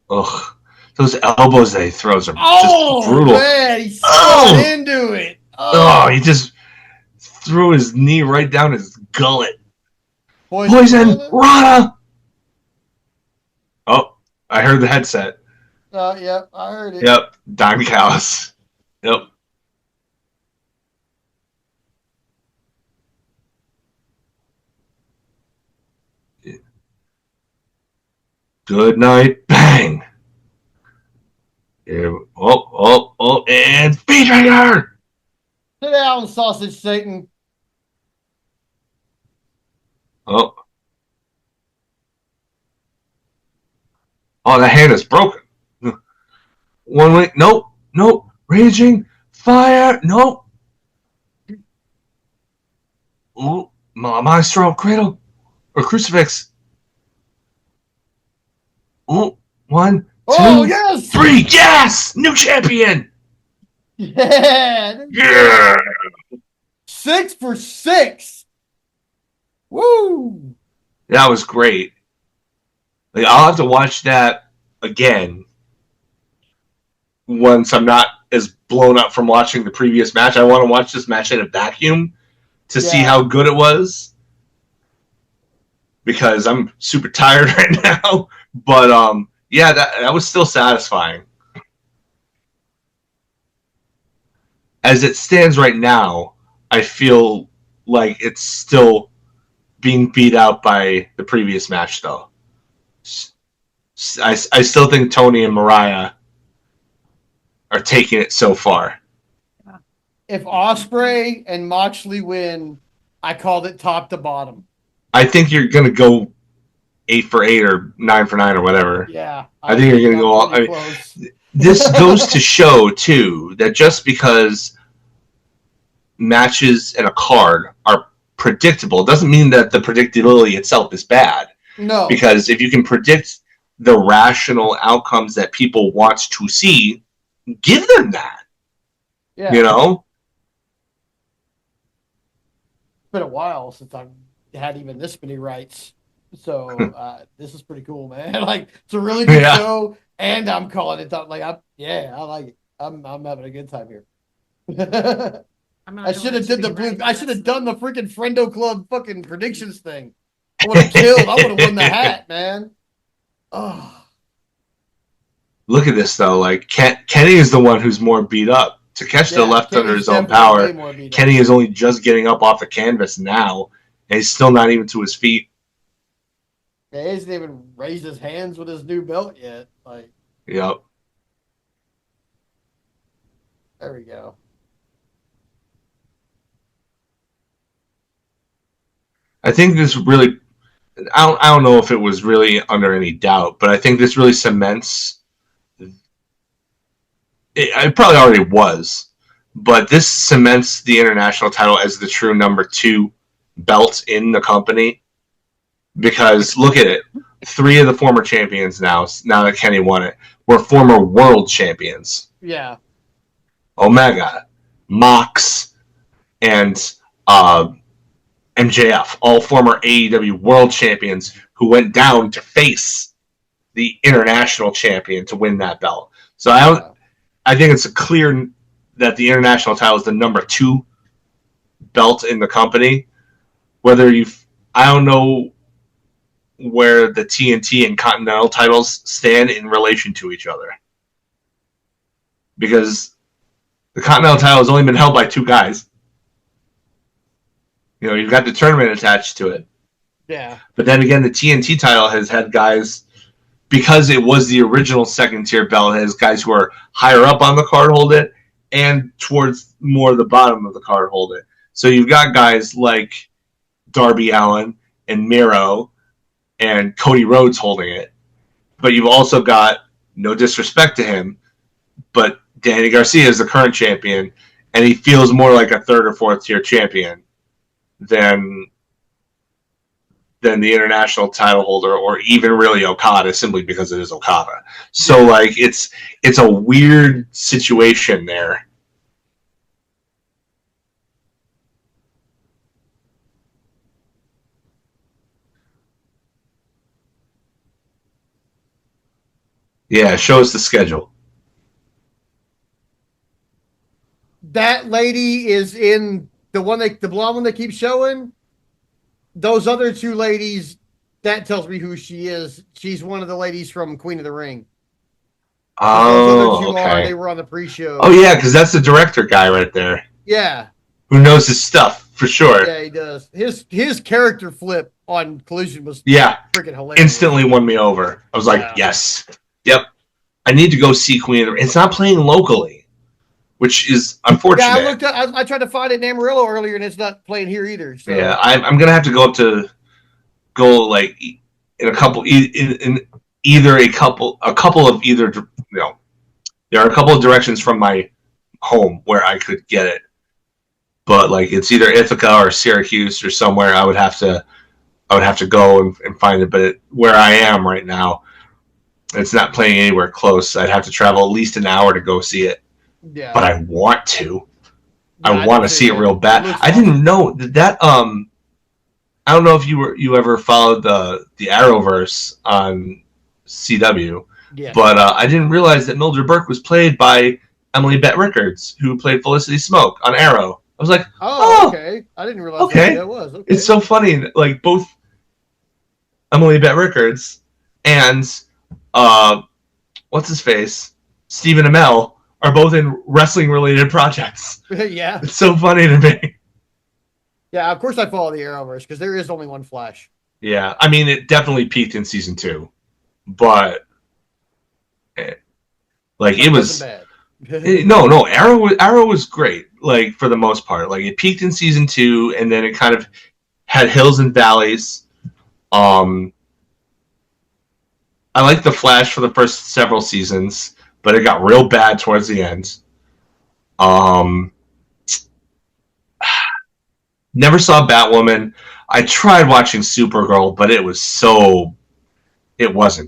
Ugh. Those elbows that he throws are just brutal. Man, he spun into it. Oh, he just threw his knee right down his gullet. Poison Rana! Oh, I heard the headset. Yep, I heard it. Yep, Don Callis. Yep. Good night, bang. Yeah. Oh, and Speedringer! Sit down, sausage Satan. Oh, that hand is broken. One way, nope. Raging fire, nope. Ooh, Maestro, cradle, or crucifix. Ooh, 1, 2, yes! 3, yes! New champion! Yeah! 6 for 6! Woo! That was great. Like, I'll have to watch that again once I'm not as blown up from watching the previous match. I want to watch this match in a vacuum to see how good it was, because I'm super tired right now. But yeah, that was still satisfying. As it stands right now, I feel like it's still being beat out by the previous match, though. I still think Tony and Mariah are taking it so far. If Ospreay and Moxley win, I called it top to bottom. I think you're going to go 8 for 8 or 9 for 9 or whatever. Yeah. I think you're going to go all. I mean, this goes to show, too, that just because matches and a card are predictable doesn't mean that the predictability itself is bad. No. Because if you can predict the rational outcomes that people want to see, give them that. Yeah. You know? It's been a while since I've had even this many rights. So this is pretty cool, man. Like, it's a really good show, and I'm calling it top. Like, I like it. I'm having a good time here. I should have did I should have done the freaking Friendo Club fucking predictions thing. I would have killed. I would have won the hat, man. Oh. Look at this, though. Like, Kenny is the one who's more beat up. Takeshita left under his own power. Kenny is only just getting up off the canvas now, and he's still not even to his feet. Yeah, he hasn't even raised his hands with his new belt yet. Like, yep. There we go. I think this really, I don't know if it was really under any doubt, but I think this really cements, it probably already was, but this cements the international title as the true number 2 belt in the company, because look at it. 3 of the former champions now that Kenny won it, were former world champions. Yeah. Omega, Mox, and MJF, all former AEW world champions who went down to face the international champion to win that belt. So I think it's clear that the international title is the number 2 belt in the company. Whether I don't know where the TNT and Continental titles stand in relation to each other. Because the Continental title has only been held by 2 guys. You know, you've got the tournament attached to it. Yeah. But then again, the TNT title has had guys, because it was the original second tier belt, it has guys who are higher up on the card hold it and towards more the bottom of the card hold it. So you've got guys like Darby Allin and Miro and Cody Rhodes holding it. But you've also got, no disrespect to him, but Danny Garcia is the current champion, and he feels more like a 3rd or 4th tier champion than the international title holder, or even really Okada, simply because it is Okada. So like it's a weird situation there. Yeah, show us the schedule. That lady is in the blonde one they keep showing. Those other 2 ladies, that tells me who she is. She's one of the ladies from Queen of the Ring. Oh, okay. They were on the pre-show. Oh yeah, because that's the director guy right there. Yeah. Who knows his stuff for sure. Yeah, he does. His character flip on Collision was freaking hilarious. Instantly won me over. I was like, yes. Yep. I need to go see Queen of the Ring. It's not playing locally, which is unfortunate. Yeah, I tried to find it in Amarillo earlier, and it's not playing here either. So. Yeah, I'm gonna have to go like in a couple in either a couple of either, you know, there are a couple of directions from my home where I could get it, but like it's either Ithaca or Syracuse or somewhere. I would have to go and find it. But where I am right now, it's not playing anywhere close. I'd have to travel at least an hour to go see it. Yeah. But I want to. Yeah, I want to see it real bad. I didn't know that. I don't know if you ever followed the Arrowverse on CW. Yeah. But I didn't realize that Mildred Burke was played by Emily Bett Rickards, who played Felicity Smoke on Arrow. I was like, oh, okay. I didn't realize that was. Okay. It's so funny. Like both Emily Bett Rickards and what's his face, Stephen Amell, are both in wrestling related projects. Yeah. It's so funny to me. Yeah, of course I follow the Arrowverse because there is only one Flash. Yeah, I mean it definitely peaked in season 2, but like it was bad. No, Arrow was great. Like for the most part, like it peaked in season 2, and then it kind of had hills and valleys. I liked the Flash for the first several seasons, but it got real bad towards the end. Never saw Batwoman. I tried watching Supergirl, but it wasn't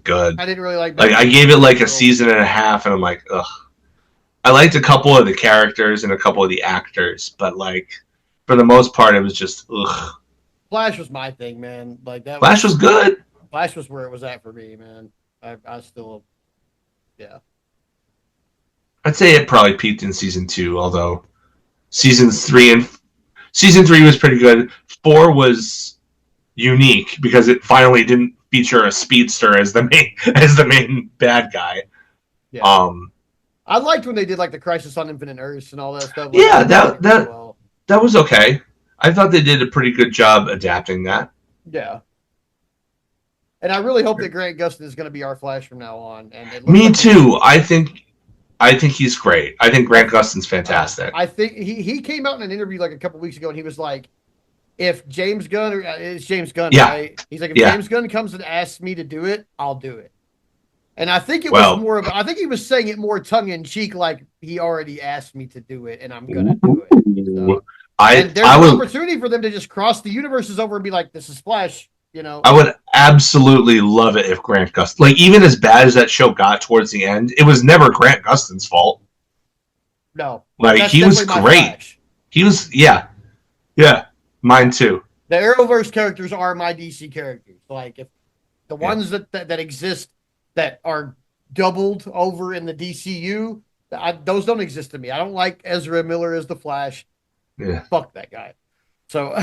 good. I didn't really like Batwoman. Like I gave it like a season and a half, and I'm like, ugh. I liked a couple of the characters and a couple of the actors, but like for the most part, it was just ugh. Flash was my thing, man. Like that. Flash was good. Flash was where it was at for me, man. I still, yeah. I'd say it probably peaked in season 2, although season 3 was pretty good. 4 was unique because it finally didn't feature a speedster as the main bad guy. Yeah. I liked when they did like the Crisis on Infinite Earths and all that stuff. Like, yeah, that was okay. I thought they did a pretty good job adapting that. Yeah. And I really hope that Grant Gustin is going to be our Flash from now on. And me too. I think he's great. I think Grant Gustin's fantastic. I think he came out in an interview like a couple weeks ago, and he was like, "If James Gunn, it's James Gunn, right? He's like, if James Gunn comes and asks me to do it, I'll do it." And I think it was more of. I think he was saying it more tongue in cheek, like he already asked me to do it, and I'm gonna do it. So, and there's an opportunity for them to just cross the universes over and be like, "This is Flash." You know, I would absolutely love it if Grant Gustin, like even as bad as that show got towards the end, it was never Grant Gustin's fault. No, like he was great. He was, yeah, mine too. The Arrowverse characters are my DC characters. Like if the ones that exist that are doubled over in the DCU, those don't exist to me. I don't like Ezra Miller as the Flash. Yeah, fuck that guy. So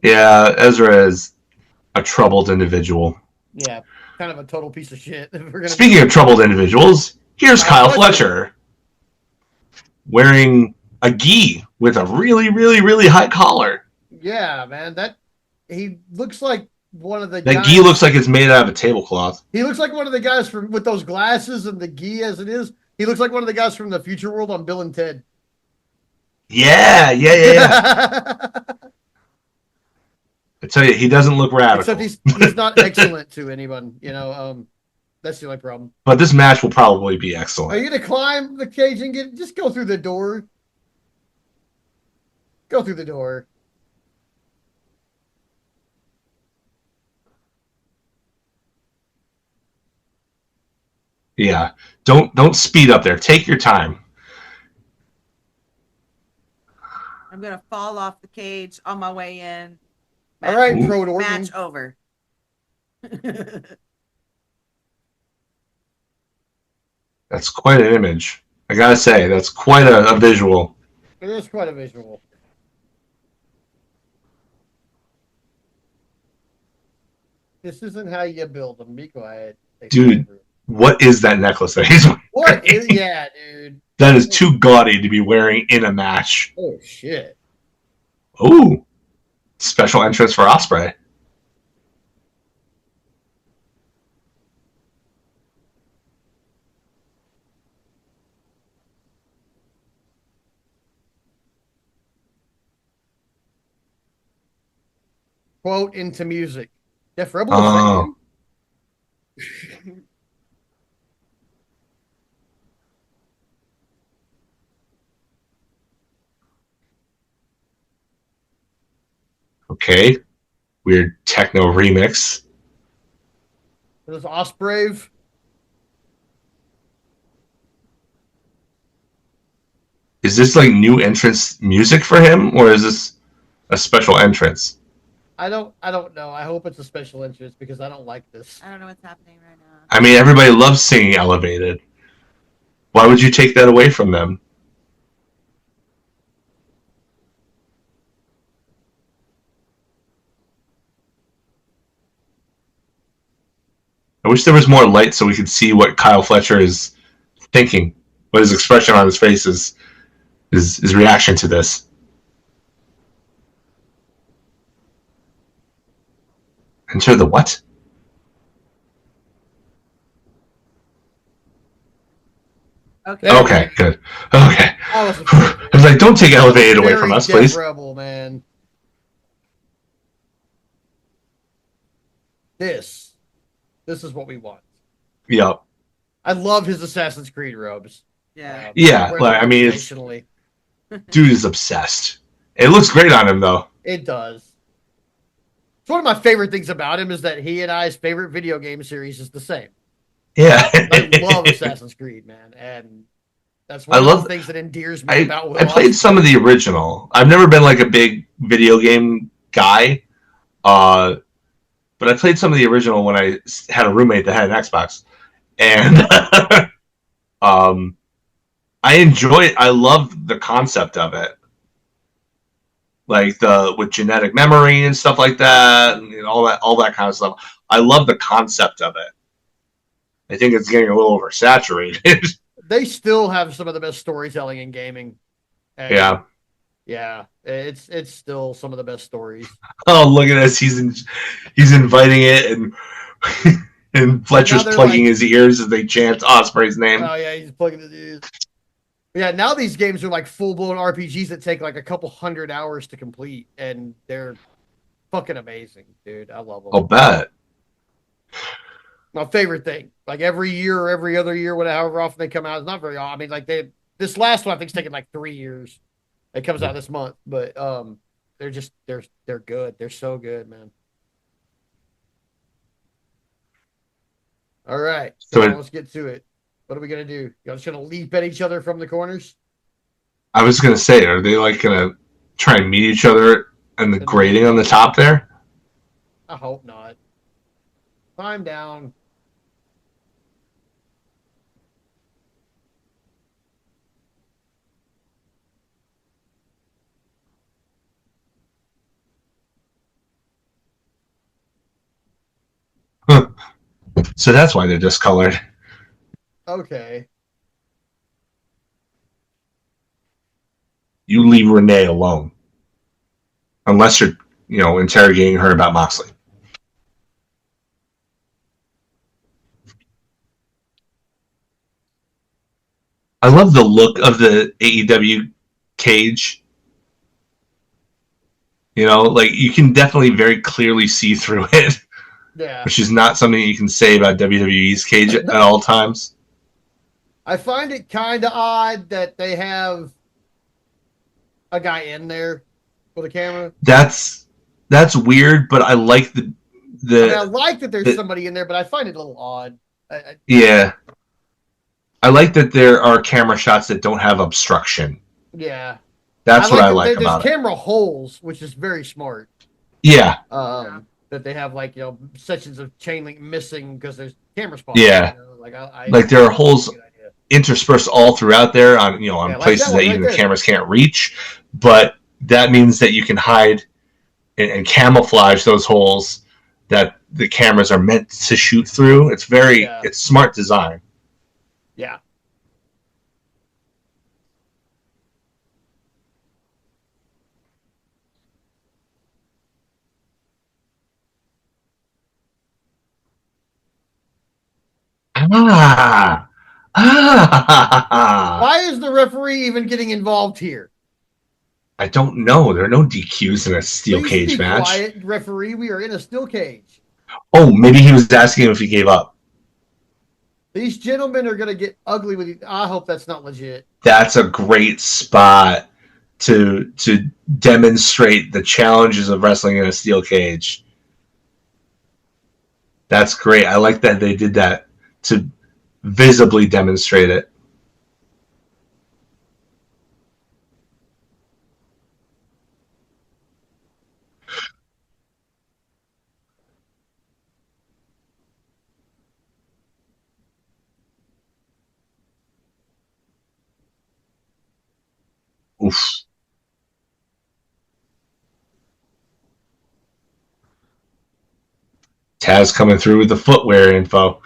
yeah, Ezra is. a troubled individual. Yeah, kind of a total piece of shit. Speaking of troubled individuals, here's Kyle Fletcher wearing a gi with a really, really, really high collar. Yeah, man, he looks like one of the that guys. That gi looks like it's made out of a tablecloth. He looks like one of the guys with those glasses and the gi as it is. He looks like one of the guys from the Future World on Bill and Ted. Yeah. I tell you, he doesn't look radical. Except he's not excellent to anyone. That's the only problem. But this match will probably be excellent. Are you gonna climb the cage and just go through the door? Go through the door. Yeah. Don't speed up there. Take your time. I'm gonna fall off the cage on my way in. All right, Pro Orton. Match over. That's quite an image. I gotta say, that's quite a visual. It is quite a visual. This isn't how you build them. Be quiet. Dude, what is that necklace that he's wearing? What is, yeah, dude. That is too gaudy to be wearing in a match. Oh, shit. Ooh. Special entrance for Ospreay. Quote into music. Def Rebel is Okay. Weird techno remix. There's Osprey. Is this like new entrance music for him, or is this a special entrance? I don't know. I hope it's a special entrance because I don't like this. I don't know what's happening right now. I mean, everybody loves singing Elevated. Why would you take that away from them? I wish there was more light so we could see what Kyle Fletcher is thinking, what his expression on his face is, his reaction to this. Enter the what? Okay, good. Okay. I was like, don't take Elevated away from us, please. Rebel, man. This is what we want. Yep. I love his Assassin's Creed robes. Yeah. I mean, dude is obsessed. It looks great on him, though. It does. It's one of my favorite things about him is that he and I's favorite video game series is the same. Yeah. I love Assassin's Creed, man. And that's one of the things that endears me about Will. I played some of the original. I've never been like a big video game guy. But I played some of the original when I had a roommate that had an Xbox. And I enjoy it. I love the concept of it. Like with genetic memory and stuff like that, and all that kind of stuff. I love the concept of it. I think it's getting a little oversaturated. They still have some of the best storytelling in gaming. And yeah, it's still some of the best stories. Oh, look at this! He's inviting it, and and Fletcher's plugging his ears as they chant Ospreay's name. Oh yeah, he's plugging his ears. Yeah, now these games are like full-blown RPGs that take like a couple 100 hours to complete, and they're fucking amazing, dude. I love them. I'll bet. My favorite thing, like every year or every other year, however often they come out, it's not very often. I mean, like this last one I think it's taken like 3 years. It comes out this month, but they're good. They're so good, man. All right, so let's get to it. What are we gonna do? Y'all just gonna leap at each other from the corners? I was gonna say, are they like gonna try and meet each other in the grating on the top there? I hope not. Climb down. So that's why they're discolored. Okay. You leave Renee alone. Unless you're, interrogating her about Moxley. I love the look of the AEW cage. You can definitely very clearly see through it. Yeah. Which is not something you can say about WWE's cage at all times. I find it kind of odd that they have a guy in there with a camera. That's weird, but I like I like that there's somebody in there, but I find it a little odd. Yeah. I like that there are camera shots that don't have obstruction. Yeah. That's what I like about it. There's camera holes, which is very smart. Yeah. That they have sections of chain link missing because there's camera spots. Yeah. There are holes interspersed all throughout there on places that even cameras can't reach, but that means that you can hide and camouflage those holes that the cameras are meant to shoot through. It's it's smart design. Yeah. Why is the referee even getting involved here? I don't know. There are no DQs in a steel cage match. Quiet, referee. We are in a steel cage. Oh, maybe he was asking him if he gave up. These gentlemen are going to get ugly with you. I hope that's not legit. That's a great spot to demonstrate the challenges of wrestling in a steel cage. That's great. I like that they did that to visibly demonstrate it. Oof. Taz coming through with the footwear info.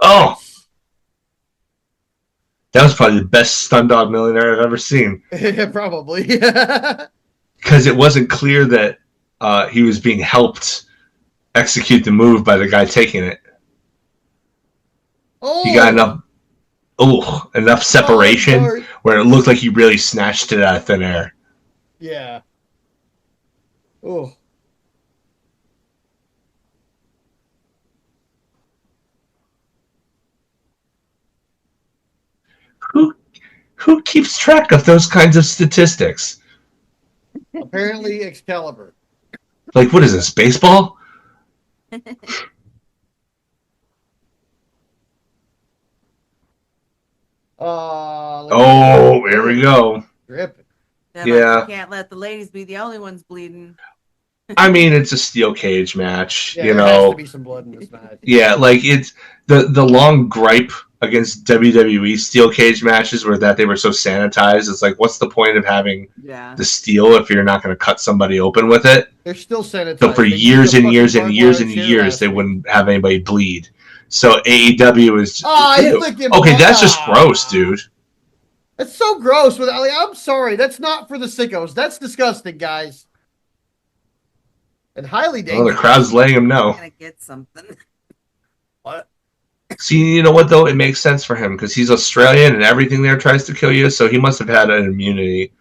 Oh! That was probably the best Stun Dog Millionaire I've ever seen. Probably. Because it wasn't clear that he was being helped execute the move by the guy taking it. Oh! He got enough separation where it looked like he really snatched it out of thin air. Yeah. Oh. Who keeps track of those kinds of statistics? Apparently Excalibur. What is this, baseball? Here we go. Rip. Yeah. You can't let the ladies be the only ones bleeding. I mean, it's a steel cage match. Yeah, there has to be some blood in this match. Yeah, it's the long gripe against WWE steel cage matches were that they were so sanitized. It's what's the point of having the steel if you're not going to cut somebody open with it? They're still sanitized. So for years and years and years and years, they wouldn't have anybody bleed. So AEW is okay. That's just gross, dude. It's so gross. I'm sorry. That's not for the sickos. That's disgusting, guys. And highly dangerous. Well, the crowd's letting him know. I'm gonna get something. What? See, you know what though? It makes sense for him because he's Australian and everything there tries to kill you. So he must have had an immunity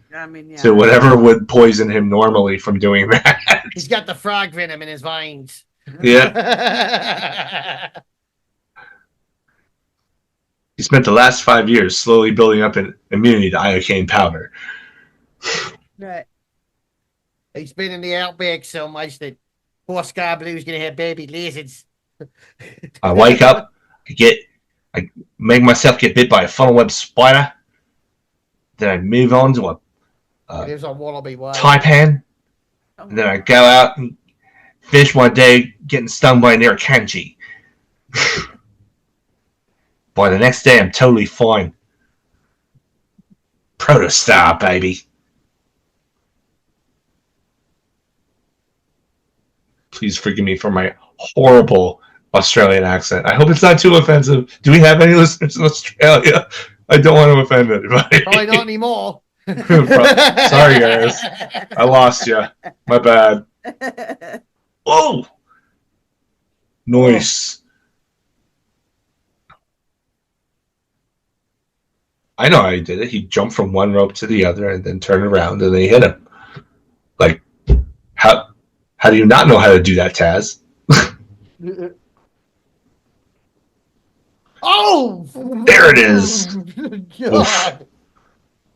to whatever would poison him normally from doing that. He's got the frog venom in his veins. Yeah. He spent the last 5 years slowly building up an immunity to iocane powder. Right. He's been in the outback so much that poor Sky Blue's gonna have baby lizards. I wake up, I make myself get bit by a funnel web spider. Then I move on to a It is a wannabe wife. Taipan. And then I go out and finish my day getting stung by an Irkanji. By the next day, I'm totally fine. Protostar, baby. Please forgive me for my horrible Australian accent. I hope it's not too offensive. Do we have any listeners in Australia? I don't want to offend anybody. Probably not anymore. Sorry, guys. I lost you. My bad. Whoa! Nice. I know how he did it. He jumped from one rope to the other and then turned around and then he hit him. Like, how do you not know how to do that, Taz? Oh! There it is. God.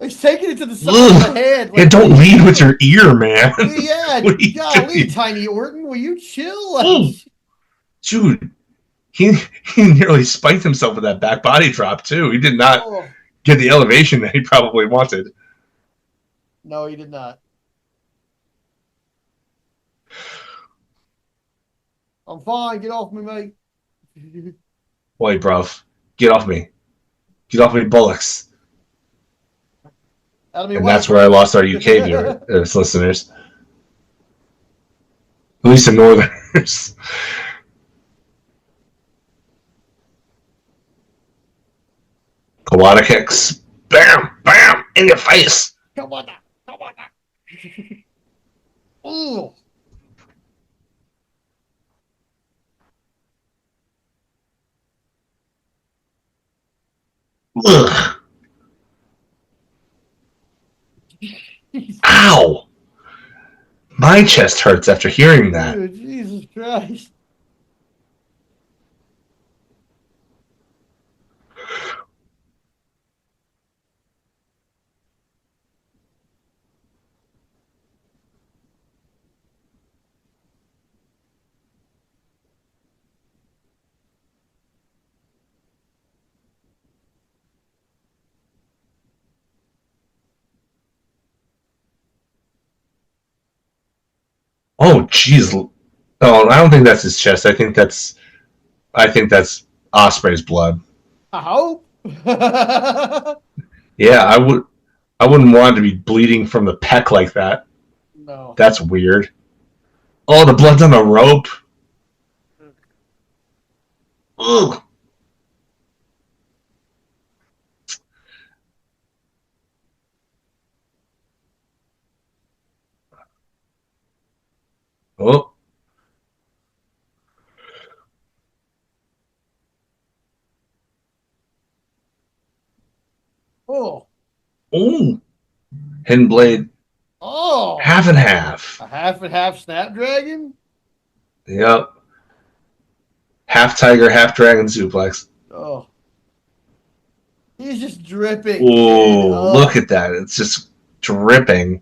He's taking it to the side of the head. Like, yeah, don't lead with your ear, man. Yeah, golly, Tiny Orton, will you chill? Like, dude, he nearly spiked himself with that back body drop, too. He did not get the elevation that he probably wanted. No, he did not. I'm fine. Get off me, mate. Wait, bruv. Get off me. Get off me, bullocks. And that's where I lost our UK viewers, listeners. At least the Northerners. Kawada kicks. Bam! Bam! In your face! Kawada! Ooh! Ugh. Ow! My chest hurts after hearing that. Dude, Jesus Christ. Oh, jeez. Oh, I don't think that's his chest. I think that's Osprey's blood. I hope. Yeah, I wouldn't want to be bleeding from the pec like that. No. That's weird. Oh, the blood's on the rope. Ugh. Oh. Oh. Oh. Hidden blade. Oh. Half and half. A half and half Snapdragon? Yep. Half tiger, half dragon suplex. Oh. He's just dripping. Oh, look at that. It's just dripping.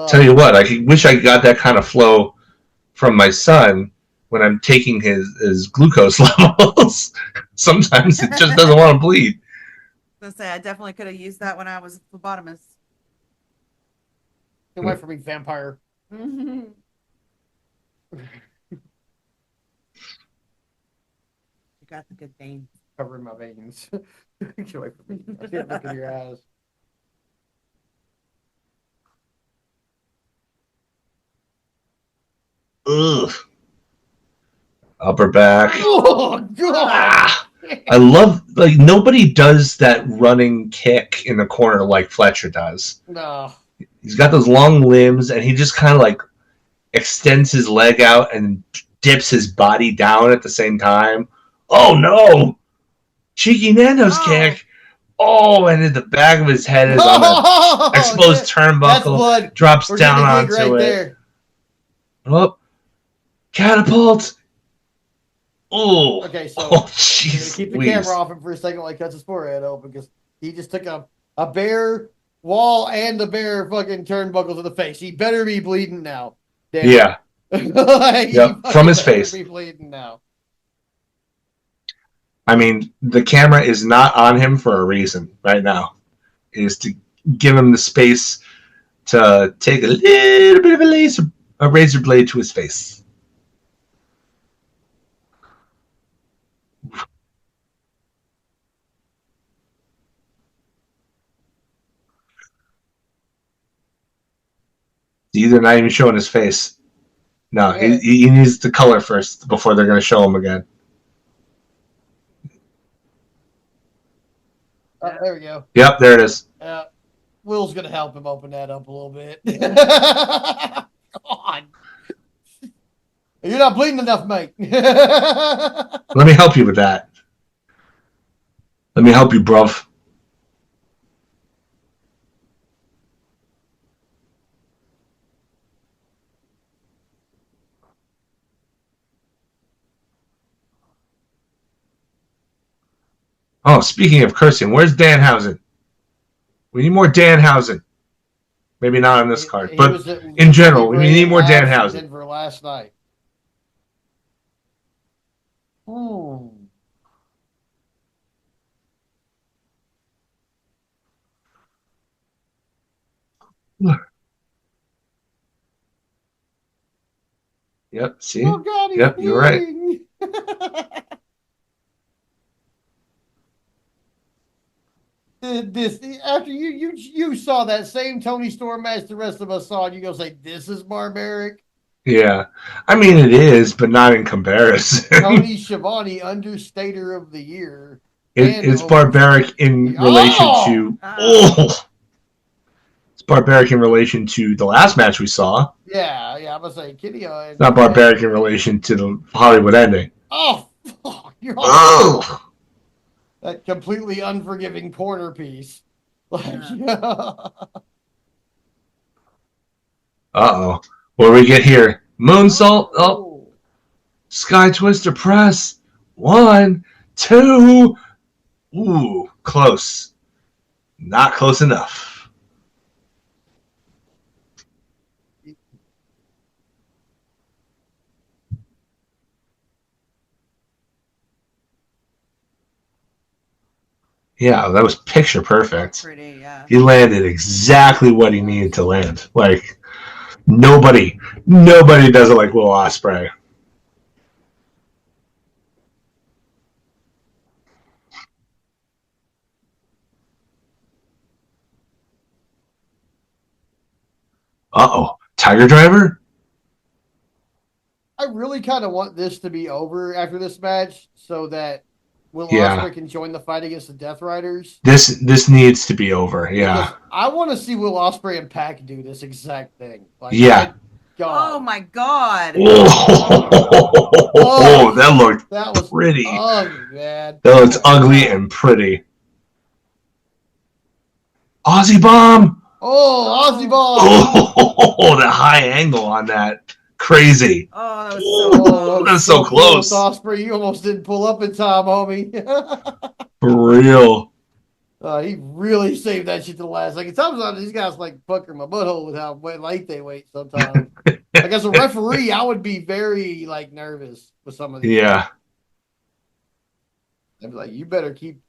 Tell you what, I wish I got that kind of flow from my son when I'm taking his glucose levels. Sometimes it just doesn't want to bleed. I was gonna say, I definitely could have used that when I was a phlebotomist. Get away from me, vampire. You got the good veins. Covering my veins. Get away from me. I can't look in your eyes. Ugh. Upper back. Oh, God. Ah, I love, like, nobody does that running kick in the corner like Fletcher does. No. He's got those long limbs, and he just kind of, like, extends his leg out and dips his body down at the same time. Oh, no! Cheeky Nando's kick. Oh, and the back of his head is on an exposed turnbuckle. Drops down onto it. There. Oh, catapult. Oh. Okay, so jeez. Keep the camera off him for a second while he cuts his forehead open because he just took a bare wall and a bare fucking turnbuckle to the face. He better be bleeding now. Damn. Yeah. Yep, from his face. Be bleeding now. I mean, the camera is not on him for a reason right now. It is to give him the space to take a little bit of a razor blade to his face. Either not even showing his face. No, he needs the color first before they're going to show him again. There we go. Yep, there it is. Will's going to help him open that up a little bit. God. You're not bleeding enough, mate. Let me help you with that. Let me help you, bruv. Oh, speaking of cursing, where's Danhausen? We need more Danhausen. Maybe not on this card, but in general, we need more Danhausen. For last night. Yep, see? Oh God, yep, you're right. This after you saw that same Tony Storm match the rest of us saw, and you go say this is barbaric. Yeah, I mean it is, but not in comparison. Tony Schiavone, Understater of the Year. It's barbaric in relation to. It's barbaric in relation to the last match we saw. Yeah, I'm gonna say Kitty. It's not barbaric in relation to the Hollywood ending. Oh, fuck! That completely unforgiving corner piece. Uh-oh. What do we get here? Moonsault. Oh. Sky Twister press. 1, 2. Ooh, close. Not close enough. Yeah, that was picture perfect. Pretty, yeah. He landed exactly what he needed to land. Like nobody does it like Will Ospreay. Uh-oh. Tiger Driver? I really kind of want this to be over after this match so that Will Ospreay can join the fight against the Death Riders. This needs to be over, yeah. Because I want to see Will Ospreay and Pac do this exact thing. Like, yeah. Oh my God. Oh, that was pretty. Ugly, man. That looks ugly and pretty. Aussie Bomb! Oh, Aussie Bomb! Oh, the high angle on that. Crazy. Oh, that was so close. Ospreay, you almost didn't pull up in time, homie. For real. He really saved that shit to the last. Like, sometimes these guys like fucking my butthole with how late they wait sometimes. Like, as a referee, I would be very, like, nervous with some of these. Yeah. I'd be like, you better keep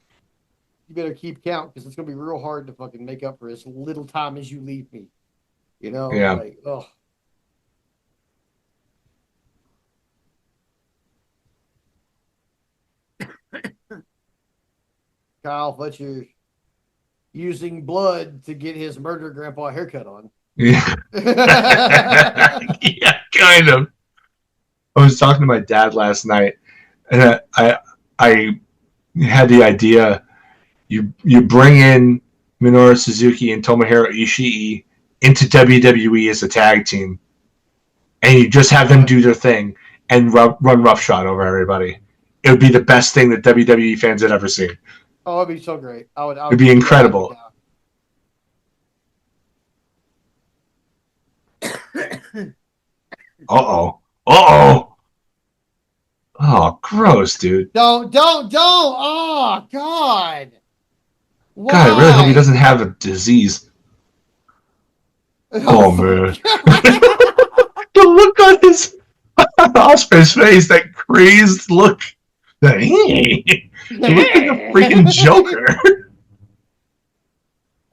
count because it's going to be real hard to fucking make up for as little time as you leave me. You know? Yeah. Like, oh. Kyle Fletcher using blood to get his murder grandpa haircut on. Yeah. Yeah, kind of. I was talking to my dad last night, and I had the idea you bring in Minoru Suzuki and Tomohiro Ishii into WWE as a tag team, and you just have them do their thing and run roughshod over everybody. It would be the best thing that WWE fans had ever seen. Oh, it'd be so great. It'd be incredible. Uh-oh. Oh, gross, dude. Don't. Oh, God. Why? God, I really hope he doesn't have a disease. Oh, man. The look on his Ospreay's face, that crazed look. He looked like a freaking Joker.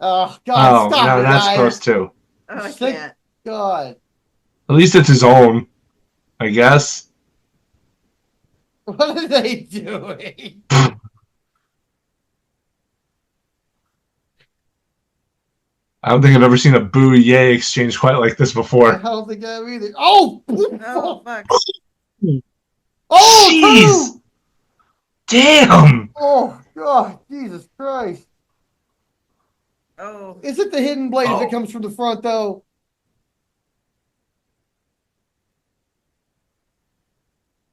Oh, God, stop no, it, that's guys. gross too. Oh, I Sick- can't. God. At least it's his own, I guess. What are they doing? I don't think I've ever seen a boo yay exchange quite like this I before. don't think I have either. Oh! Oh, fuck. Oh, Jeez! two! Damn! Oh, God, Jesus Christ. Oh. Is it the hidden blade if Oh. it comes from the front, though?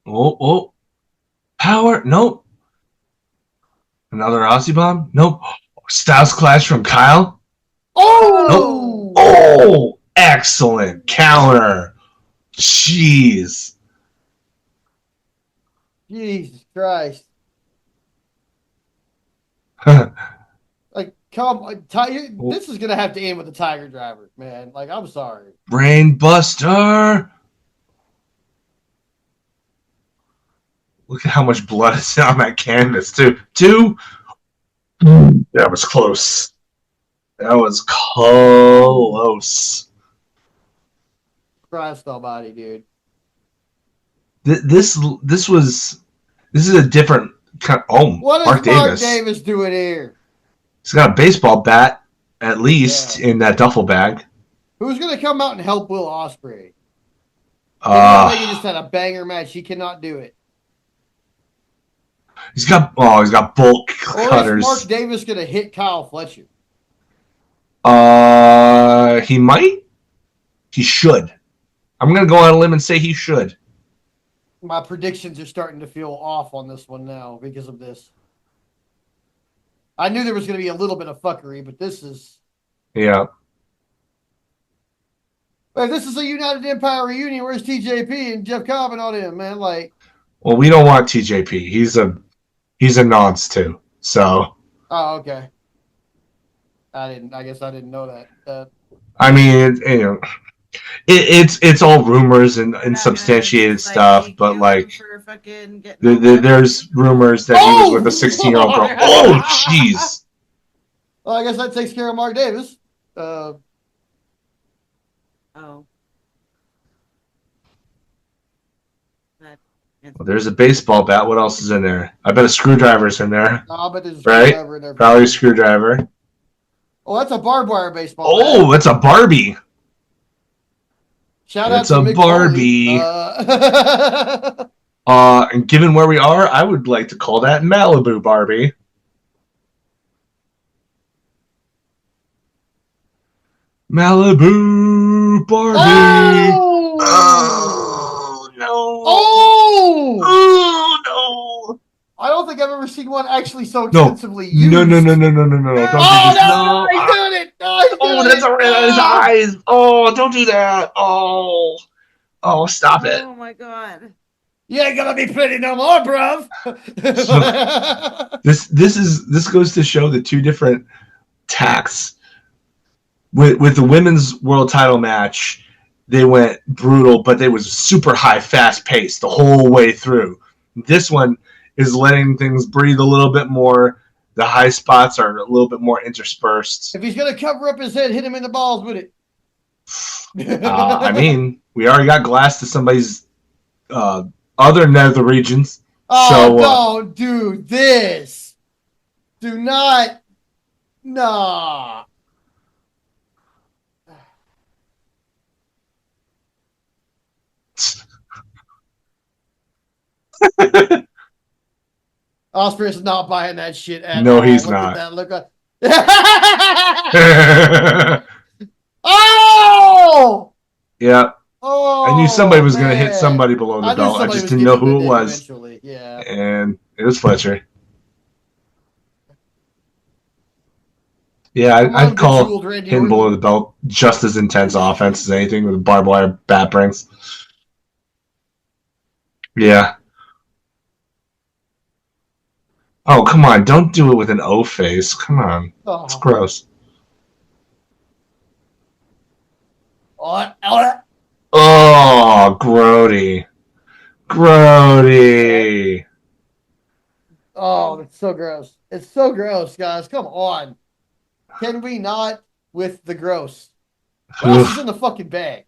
Oh. Power. Nope. Another Aussie bomb? Nope. Styles Clash from Kyle? Oh! Oh! Excellent. Counter. Jeez. Jesus Christ. Like, this is going to have to end with the Tiger Driver, man. Like, I'm sorry. Brainbuster. Look at how much blood is on that canvas, too. Two. That was close. That was close. Christ almighty, dude. This is a different kind. Oh, What is Mark Davis doing here? He's got a baseball bat, at least, in that duffel bag. Who's going to come out and help Will Ospreay? Omega just had a banger match. He cannot do it. He's got bulk cutters. Or is Mark Davis going to hit Kyle Fletcher? He might. He should. I'm going to go on a limb and say he should. My predictions are starting to feel off on this one now because of this. I knew there was going to be a little bit of fuckery, but this is... Yeah. Like, this is a United Empire reunion. Where's TJP and Jeff Cobb and all them, man? Like... Well, we don't want TJP. He's a nonce, too. So... Oh, okay. I guess I didn't know that. I mean, it's all rumors and substantiated stuff, but like there's rumors that he was with a 16-year-old girl. Oh, jeez. Well, I guess that takes care of Mark Davis. Oh. Well, there's a baseball bat. What else is in there? I bet a screwdriver's in there. No, but there's a right? screwdriver in there. Probably a screwdriver. Oh, that's a barbed wire baseball. Oh, it's a Barbie. Shout out it's to a Mick Barbie. And given where we are, I would like to call that Malibu Barbie. Malibu Barbie. Oh, no. Oh no. I don't think I've ever seen one actually so extensively used. No. Don't do this. No. He's doing it. Oh, that's right on his eyes. Oh, don't do that. Oh, stop it. Oh my God. You ain't gonna be pretty no more, bruv. This goes to show the two different tacks. With the women's world title match, they went brutal, but it was super high, fast paced the whole way through. This one is letting things breathe a little bit more. The high spots are a little bit more interspersed. If he's gonna cover up his head, hit him in the balls with it. I mean, we already got glass to somebody's other nether regions. Oh, so, don't do this. Do not. Nah. Ospreay's not buying that shit at all. No, he's Look not. At that. Look at... Oh! Yeah. Oh, I knew somebody was going to hit somebody below the belt. I just didn't know who it was. Eventually. Yeah. And it was Fletcher. Yeah, I'd call hitting below the belt just as intense offense as anything with a barbed wire bat brings. Yeah. Oh, come on. Don't do it with an O face. Come on. Oh. It's gross. Oh, Grody. Grody. Oh, that's so gross. It's so gross, guys. Come on. Can we not with the gross? What else is in the fucking bag?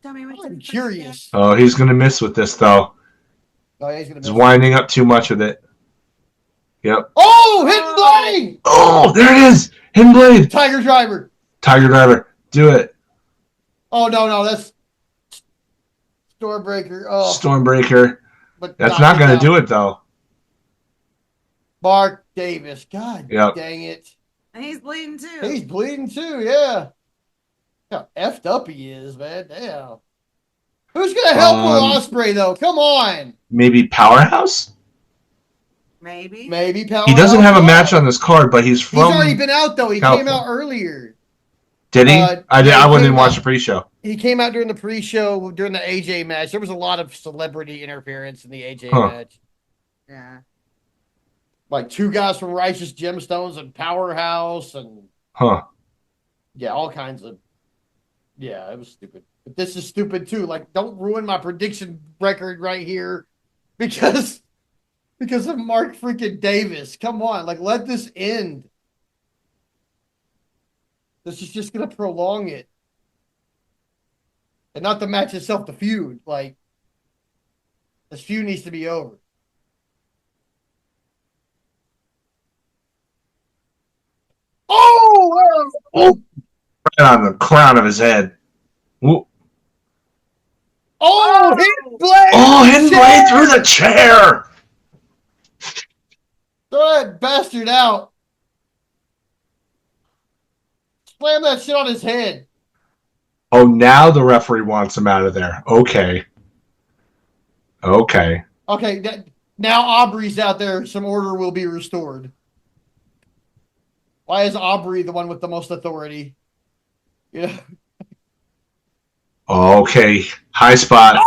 Tell me what's I'm curious. Oh, he's gonna miss with this though. Oh, yeah, he's winding up too much with it. Yep. Oh, hidden blade! Oh, there it is! Hidden blade! Tiger driver. Tiger driver. Do it. Oh, no, that's Stormbreaker. Oh. Stormbreaker. But that's not going to do it, though. Mark Davis. God dang it. And he's bleeding, too. He's bleeding, too, yeah. How effed up he is, man. Damn. Who's going to help with Ospreay, though? Come on. Maybe Powerhouse? Maybe Powerhouse. He doesn't have a match on this card, but he's already been out, though. He came out earlier. Did he? I didn't watch the pre-show. He came out during the pre-show, during the AJ match. There was a lot of celebrity interference in the AJ match. Yeah. Like 2 guys from Righteous Gemstones and Powerhouse and... Yeah, all kinds of... Yeah, it was stupid. But this is stupid, too. Like, don't ruin my prediction record right here because of Mark freaking Davis. Come on, like, let this end. This is just going to prolong it. And not the match itself, the feud. Like, this feud needs to be over. Oh! Right on the crown of his head. Ooh. Oh, hidden blade! Oh, hidden blade through the chair! Throw that bastard out. Slam that shit on his head. Oh, now the referee wants him out of there. Okay. Now Aubrey's out there. Some order will be restored. Why is Aubrey the one with the most authority? Yeah. Okay. High spot.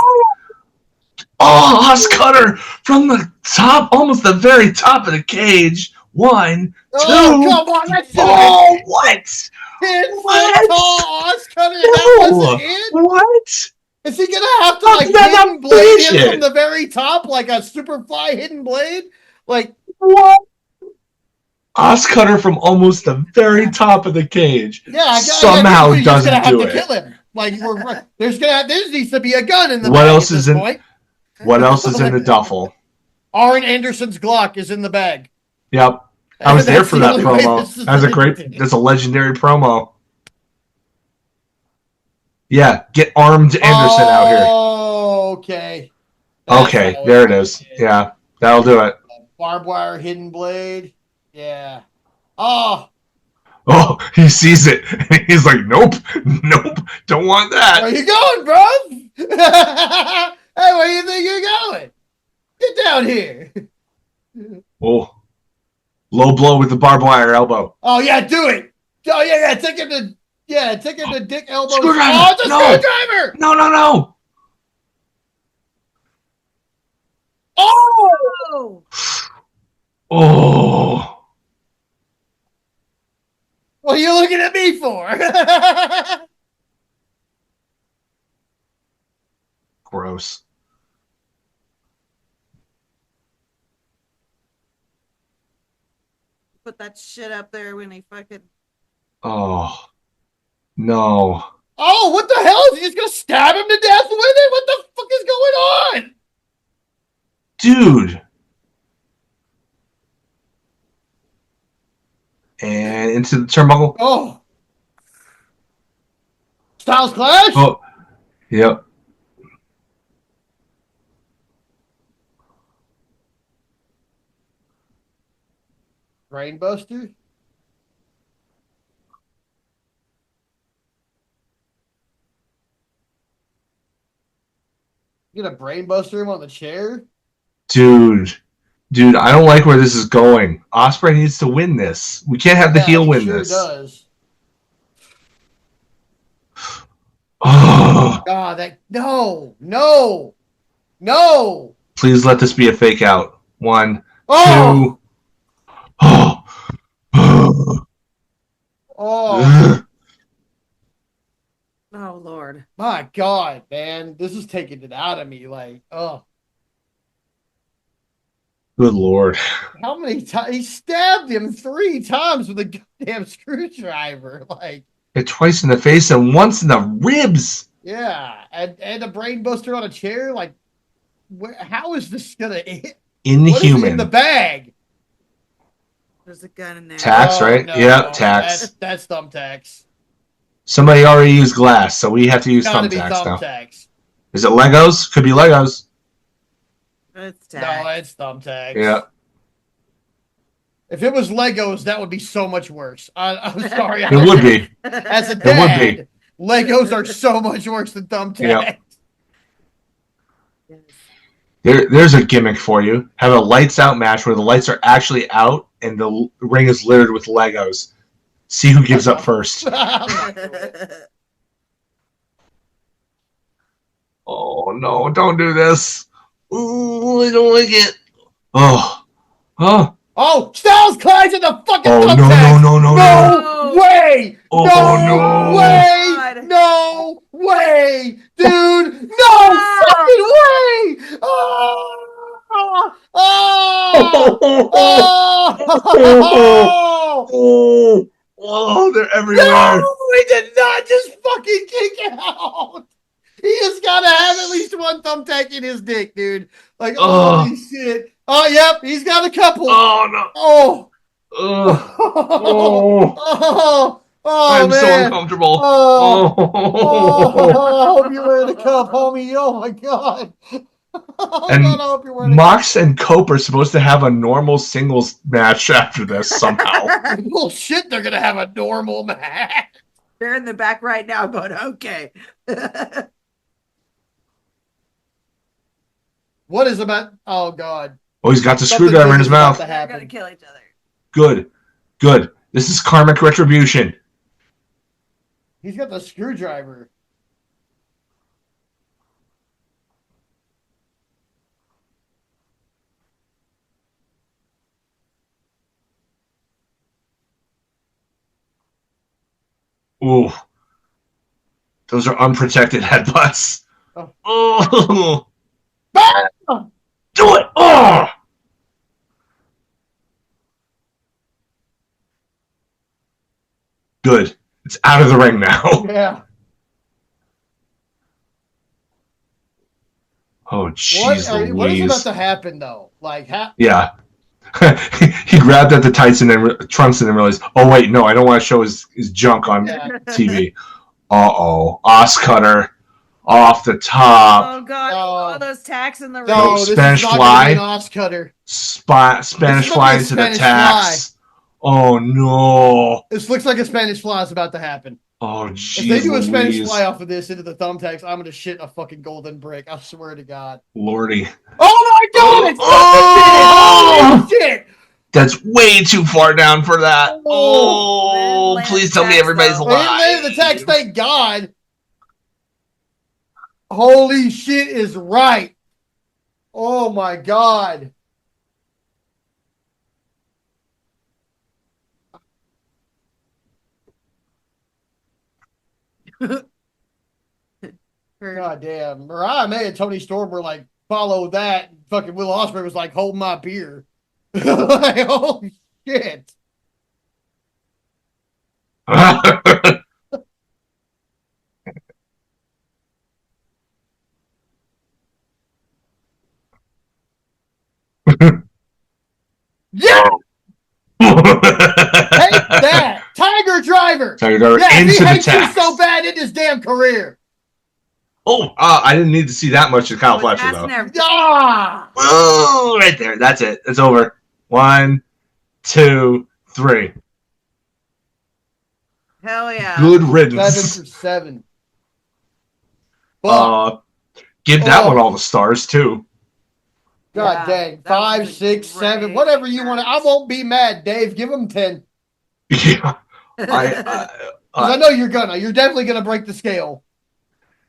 Oh, Hoss Cutter from the top, almost the very top of the cage. 1, 2. Oh, come on. Oh, what? 10 foot tall Hoss Cutter. That wasn't it? What? Is he gonna have to like hidden blade him from the very top like a Superfly hidden blade? Like what? Hoss Cutter from almost the very top of the cage. Yeah, somehow doesn't do it. Kill him. Like there needs to be a gun in the what bag else at is this in point. What else is in the duffel? Arn Anderson's Glock is in the bag. Yep. I was there for that promo. That's a legendary promo. Yeah, get armed Anderson out here. Okay. Okay, there it is. Yeah, that'll do it. Barbed wire hidden blade. Yeah. Oh, he sees it. He's like, nope, don't want that. Where you going, bro? Hey, where do you think you're going? Get down here. Oh, low blow with the barbed wire elbow. Oh yeah, do it. Oh yeah, take him to dick elbow. Screwdriver. Oh, it's a screwdriver. No. Oh. Oh. What are you looking at me for? Gross. Put that shit up there when he fucking... Oh. No. Oh, what the hell? Is he just gonna stab him to death with it? What the fuck is going on? Dude. And into the turnbuckle. Oh. Styles Clash? Oh. Yep. Brainbuster? You gonna brainbuster him on the chair? Dude, I don't like where this is going. Ospreay needs to win this. We can't have the heel win this. Does. Oh. God, no. Please let this be a fake out. 1, 2. Oh. Oh Lord. My God, man. This is taking it out of me. Like, oh. Good Lord. How many times? He stabbed him 3 times with a goddamn screwdriver. Like, Twice in the face and once in the ribs. yeah. And a brain buster on a chair. Like, how is this going to hit? Inhuman. What is in the bag? There's a gun in there. Tax, right? No. Yeah, tax. That's thumbtacks. Somebody already used glass, so we have to use Gotta be thumbtacks now. thumbtacks. Is it Legos? Could be Legos. It's tax. No, it's thumbtacks. Yeah. If it was Legos, that would be so much worse. I'm sorry. It would be. As a It would dad, Legos are so much worse than thumbtacks. Yeah. There's a gimmick for you. Have a lights out match where the lights are actually out and the ring is littered with Legos. See who gives up first. Oh no, don't do this. Ooh, I don't like it. Oh. Oh. Oh, Styles Clyde's in the fucking thumbtacks. No way! Oh, no way! God. No way! Dude! No fucking way! Oh! Oh! Oh! Oh, they're everywhere. No, he did not just fucking kick out. He has got to have at least one thumbtack in his dick, dude. Like, holy shit. Oh, yep, he's got a couple. Oh, no. Oh. I'm man. so uncomfortable. I hope you're wearing a cup, homie. Oh, my God. And God, I hope you're wearing a Mox and Cope are supposed to have a normal singles match after this somehow. Bullshit, they're going to have a normal match. They're in the back right now going, okay. What is about? Oh, God. Oh, he's got the screwdriver in his mouth. They're going to kill each other. Good. Good. This is karmic retribution. He's got the screwdriver. Ooh. Those are unprotected headbutts. Oh. Do it. Oh. Good. It's out of the ring now. Yeah. Oh, jeez. What is about to happen, though? Like, yeah. He grabbed at the tights and then trunks and then realized, oh, wait, no, I don't want to show his junk on TV. Uh-oh. Os cutter off the top. Oh, God. All those tacks in the ring. No, Spanish this is not fly. an Os cutter. Spanish fly into the tacks. Oh, no. This looks like a Spanish fly is about to happen. Oh, jeez. If they do a Spanish fly off of this into the thumbtacks, I'm going to shit a fucking golden brick. I swear to God. Lordy. Oh, my God. It's Oh, shit. That's way too far down for that. Oh, please tell me everybody's alive. The text, thank God. Holy shit is right. Oh, my God. God damn. Mariah May and Tony Storm were like, follow that. Fucking Will Ospreay was like, hold my beer. Like, oh, shit. Yeah! Take that! Tiger Driver! Tiger Driver yeah, into he the hates you tacks. so bad in his damn career. Oh, I didn't need to see that much of Kyle Fletcher, though. Ah! Oh, right there. That's it. It's over. 1, 2, 3. Hell yeah. Good riddance. 7 for 7. Fuck. Give that one all the stars, too. God dang. 5, 6, 7. Whatever you want. I won't be mad, Dave. Give him 10. Yeah. I know you're gonna. You're definitely gonna break the scale.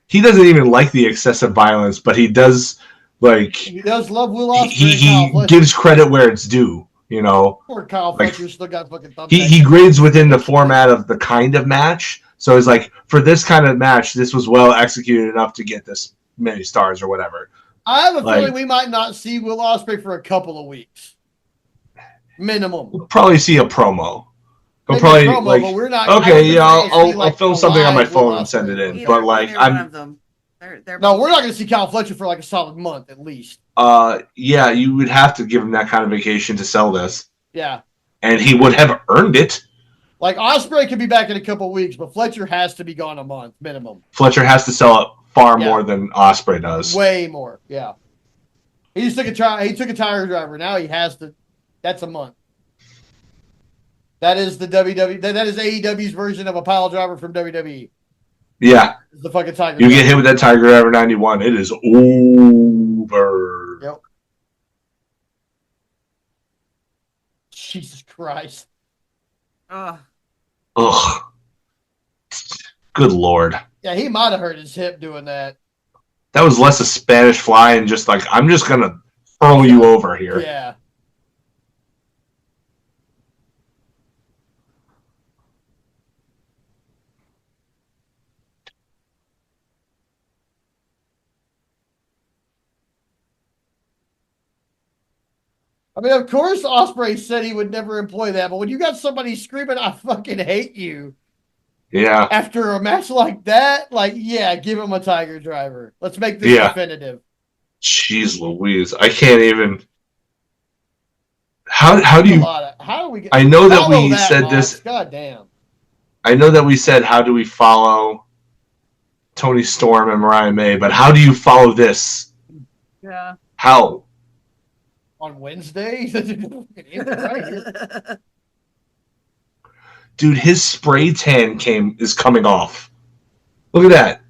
He doesn't even like the excessive violence, but he does, like... He does love Will Ospreay. He gives credit where it's due, you know? Poor Kyle Fletcher still got fucking thumbtacks. He grades within the format of the kind of match. So it's like, for this kind of match, this was well executed enough to get this many stars or whatever. I have a Like- feeling we might not see Will Ospreay for a couple of weeks. Minimum. We'll probably see a promo. He'll Maybe probably a promo, like, but we're not. I don't okay, think yeah, we're gonna see, I'll like, film the something on my live Will phone and send it Ospreay in. one. But like, Either one of them. They're No, we're not going to see Kyle Fletcher for like a solid month at least. yeah, you would have to give him that kind of vacation to sell this, Yeah. and he would have earned it. Like, Ospreay could be back in a couple of weeks, but Fletcher has to be gone a month minimum. Fletcher has to sell it far Yeah. more than Ospreay does. Way more. Yeah. He just took a tire driver. Now he has to. That's a month. That is the WWE. That is AEW's version of a pile driver from WWE. Yeah. It's the fucking tiger. You driver. get hit with that Tiger Driver 91, it is over. Yep. Jesus Christ. Ugh. Ugh. Good Lord. Yeah, he might have hurt his hip doing that. That was less a Spanish fly and just like, I'm just going to hurl you over here. Yeah. I mean, of course, Ospreay said he would never employ that, but when you got somebody screaming, "I fucking hate you," Yeah. after a match like that, like, yeah, give him a tiger driver. Let's make this Yeah. definitive. Jeez Louise. I can't even. How do you. How do we get. I know that follow we said Mox. this. God damn. I know that we said, how do we follow Tony Storm and Mariah May, but how do you follow this? Yeah. How? On Wednesday? Right here. Dude, his spray tan is coming off. Look at that.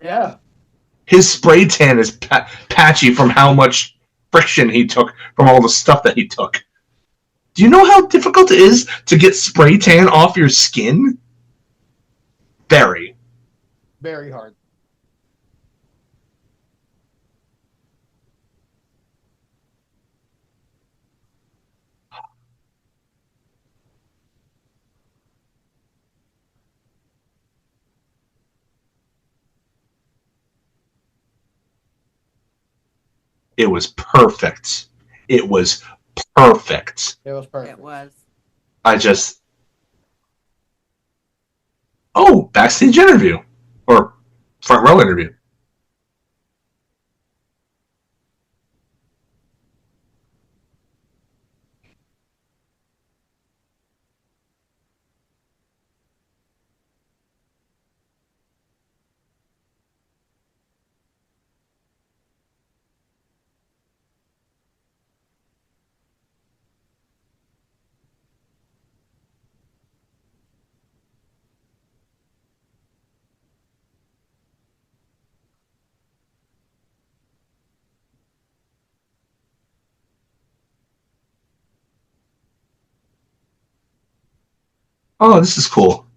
Yeah. His spray tan is patchy from how much friction he took from all the stuff that he took. Do you know how difficult it is to get spray tan off your skin? Very. Very hard. It was perfect. It was perfect. It was perfect. It was. I just... Oh, backstage interview. Or front row interview. Oh, this is cool.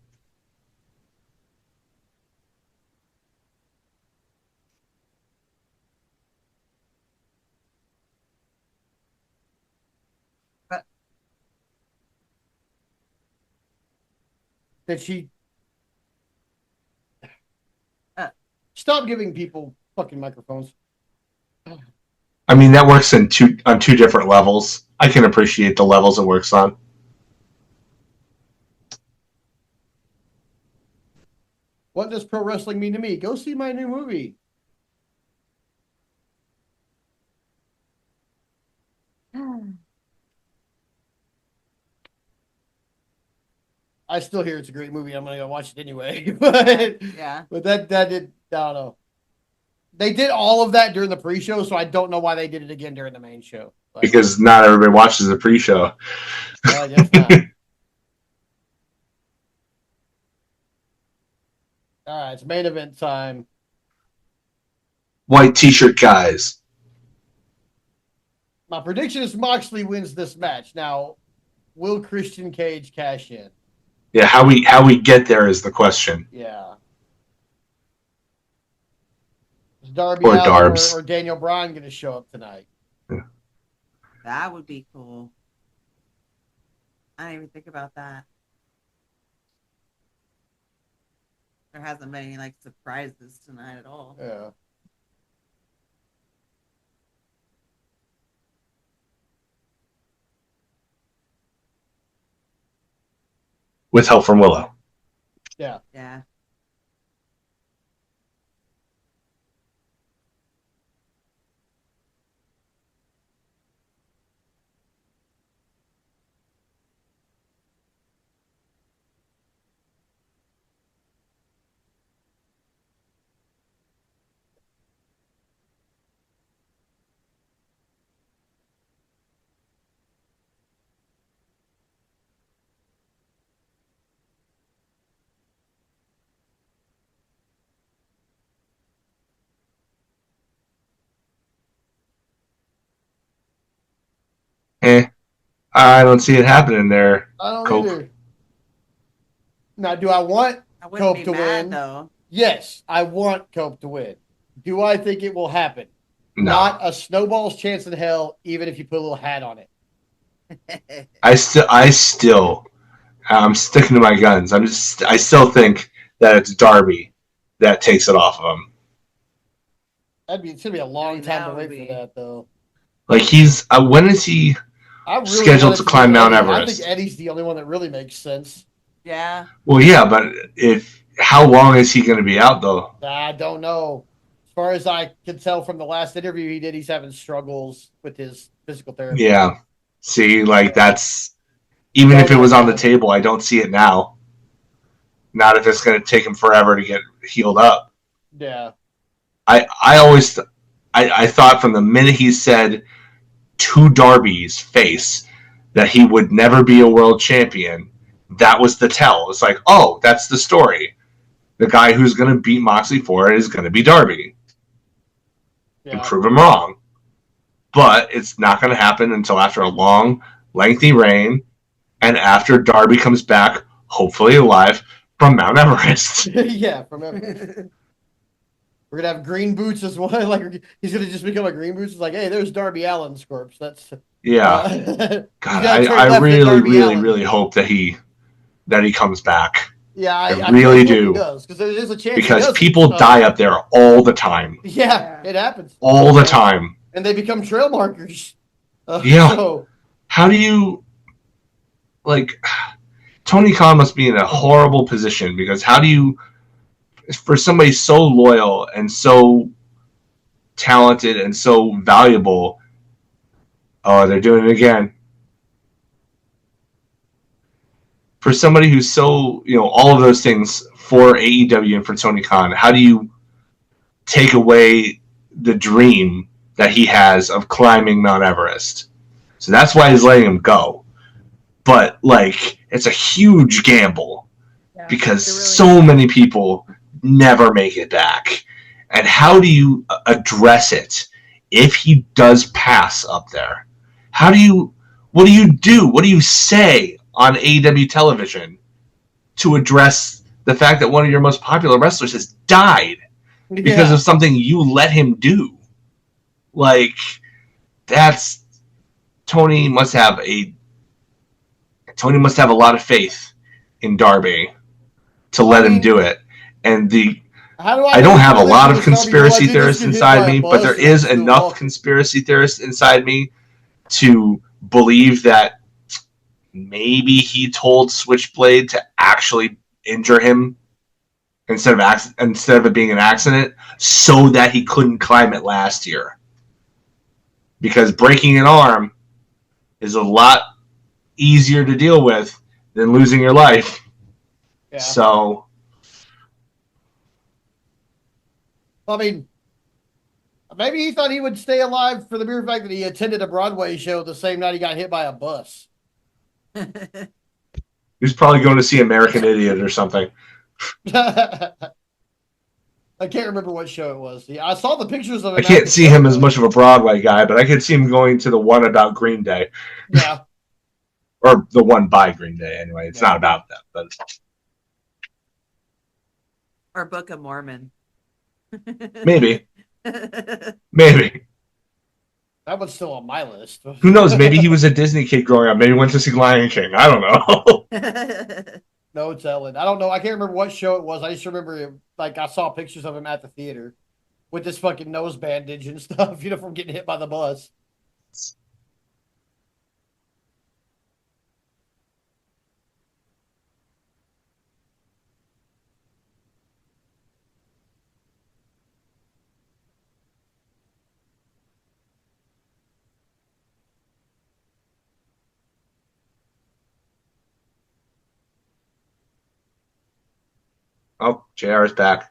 Did she stop giving people fucking microphones? I mean, that works on two different levels. I can appreciate the levels it works on. What does pro wrestling mean to me? Go see my new movie. I still hear it's a great movie. I'm gonna go watch it anyway. But Yeah. But that did, I don't know. They did all of that during the pre-show, so I don't know why they did it again during the main show. But, Because not everybody watches the pre-show. I guess not. All right, it's main event time. White t-shirt guys. My prediction is Moxley wins this match. Now, will Christian Cage cash in? Yeah, how we get there is the question. Yeah. Is Darby Or Allin Darbs. or Daniel Bryan going to show up tonight? That would be cool. I didn't even think about that. There hasn't been any like surprises tonight at all. Yeah. with help from Willow. Yeah. Yeah. I don't see it happening there. I don't Cope. either. Now, do I want I wouldn't Cope be to mad win? though. Yes, I want Cope to win. Do I think it will happen? No. Not a snowball's chance in hell, even if you put a little hat on it. I still, I'm sticking to my guns. I still think that it's Darby that takes it off of him. It's gonna be a long time to wait for that, though. Like when is he scheduled to climb Mount Everest? I think Eddie's the only one that really makes sense. Yeah. Well, yeah, but how long is he going to be out though? I don't know. As far as I can tell from the last interview he did, he's having struggles with his physical therapy. Yeah. See, like that's even if it was on the table, I don't see it now. Not if it's going to take him forever to get healed up. Yeah. I thought from the minute he said to Darby's face that he would never be a world champion, that was the tell. It's like, oh, that's the story. The guy who's going to beat Moxley for it is going to be Darby. Yeah. And prove him wrong. But it's not going to happen until after a long, lengthy reign and after Darby comes back, hopefully alive, from Mount Everest. Yeah, from Everest. We're going to have Green Boots as well. Like, he's going to just become a Green Boots. It's like, hey, there's Darby Allin's corpse. That's... Yeah. God, I really hope that he comes back. Yeah, I really do. Because there's a chance. Because people die up there all the time. Yeah, it happens. All the time. And they become trail markers. Yeah. So. How do you... Like, Tony Khan must be in a horrible position because how do you... For somebody so loyal and so talented and so valuable... Oh, they're doing it again. For somebody who's so, all of those things for AEW and for Tony Khan, how do you take away the dream that he has of climbing Mount Everest? So that's why he's letting him go. But, it's a huge gamble because really so many people never make it back. And how do you address it if he does pass up there? What do you do? What do you say on AEW television to address the fact that one of your most popular wrestlers has died because of something you let him do? Tony must have a lot of faith in Darby to let him do it. And I don't have a lot of conspiracy theorists inside me, but there is enough conspiracy theorists inside me to believe that maybe he told Switchblade to actually injure him instead of it being an accident so that he couldn't climb it last year. Because breaking an arm is a lot easier to deal with than losing your life. Yeah. So, I mean, maybe he thought he would stay alive for the mere fact that he attended a Broadway show the same night he got hit by a bus. He's probably going to see American Idiot or something. I can't remember what show it was. I saw the pictures of him. I can't see him as much of a Broadway guy, but I could see him going to the one about Green Day. Yeah. Or the one by Green Day, anyway. It's not about them, but... Or Book of Mormon. Maybe. Maybe. That one's still on my list. Who knows? Maybe he was a Disney kid growing up. Maybe he went to see Lion King. I don't know. No telling. I don't know. I can't remember what show it was. I just remember, I saw pictures of him at the theater with this fucking nose bandage and stuff, from getting hit by the bus. Oh, JR is back.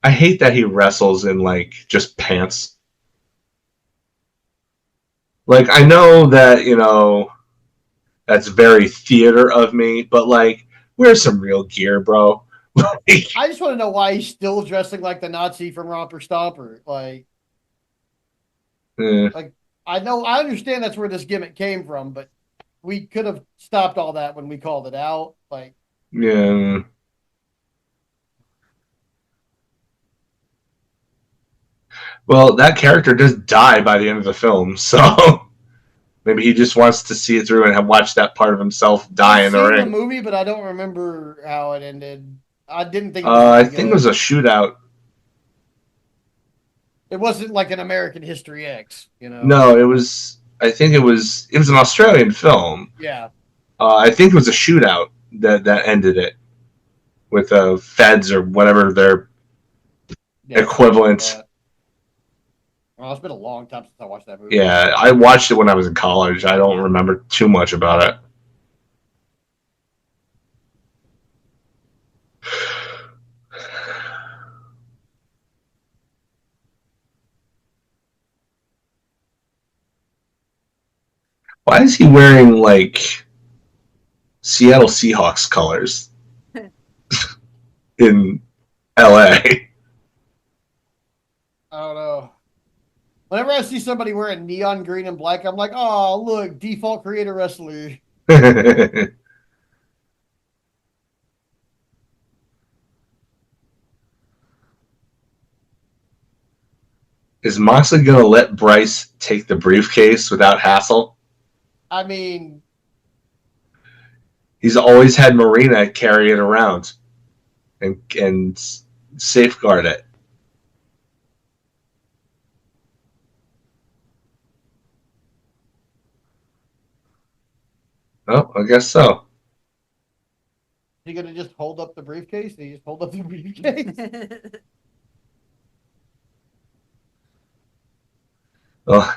I hate that he wrestles in like just pants. Like I know that, that's very theater of me, but like wear some real gear, bro. I just want to know why he's still dressing like the Nazi from Romper Stomper. Like I understand that's where this gimmick came from, but we could have stopped all that when we called it out. Like, yeah. Well, that character does die by the end of the film, so maybe he just wants to see it through and have watched that part of himself die in the I've seen ring. the movie, but I don't remember how it ended. I didn't think it was very I good. think it was a shootout. It wasn't like an American History X, No, it was. I think it was. It was an Australian film. Yeah. I think it was a shootout that ended it with feds or whatever their equivalent. Well, it's been a long time since I watched that movie. Yeah, I watched it when I was in college. I don't remember too much about it. Why is he wearing like Seattle Seahawks colors in LA? I don't know. Whenever I see somebody wearing neon green and black, I'm like, oh, look, default creator wrestler. Is Moxley going to let Bryce take the briefcase without hassle? I mean, he's always had Marina carry it around and safeguard it. Oh, I guess so. Is he going to just hold up the briefcase? Did he just hold up the briefcase? Well,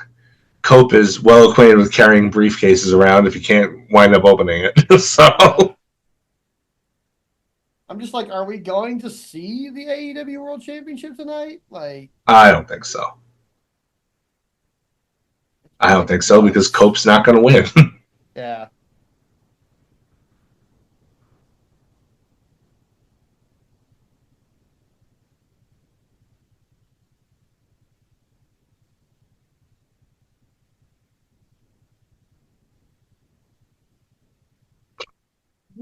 Cope is well acquainted with carrying briefcases around if you can't wind up opening it. So I'm just like, are we going to see the AEW World Championship tonight? Like, I don't think so. I don't think so because Cope's not going to win. Yeah.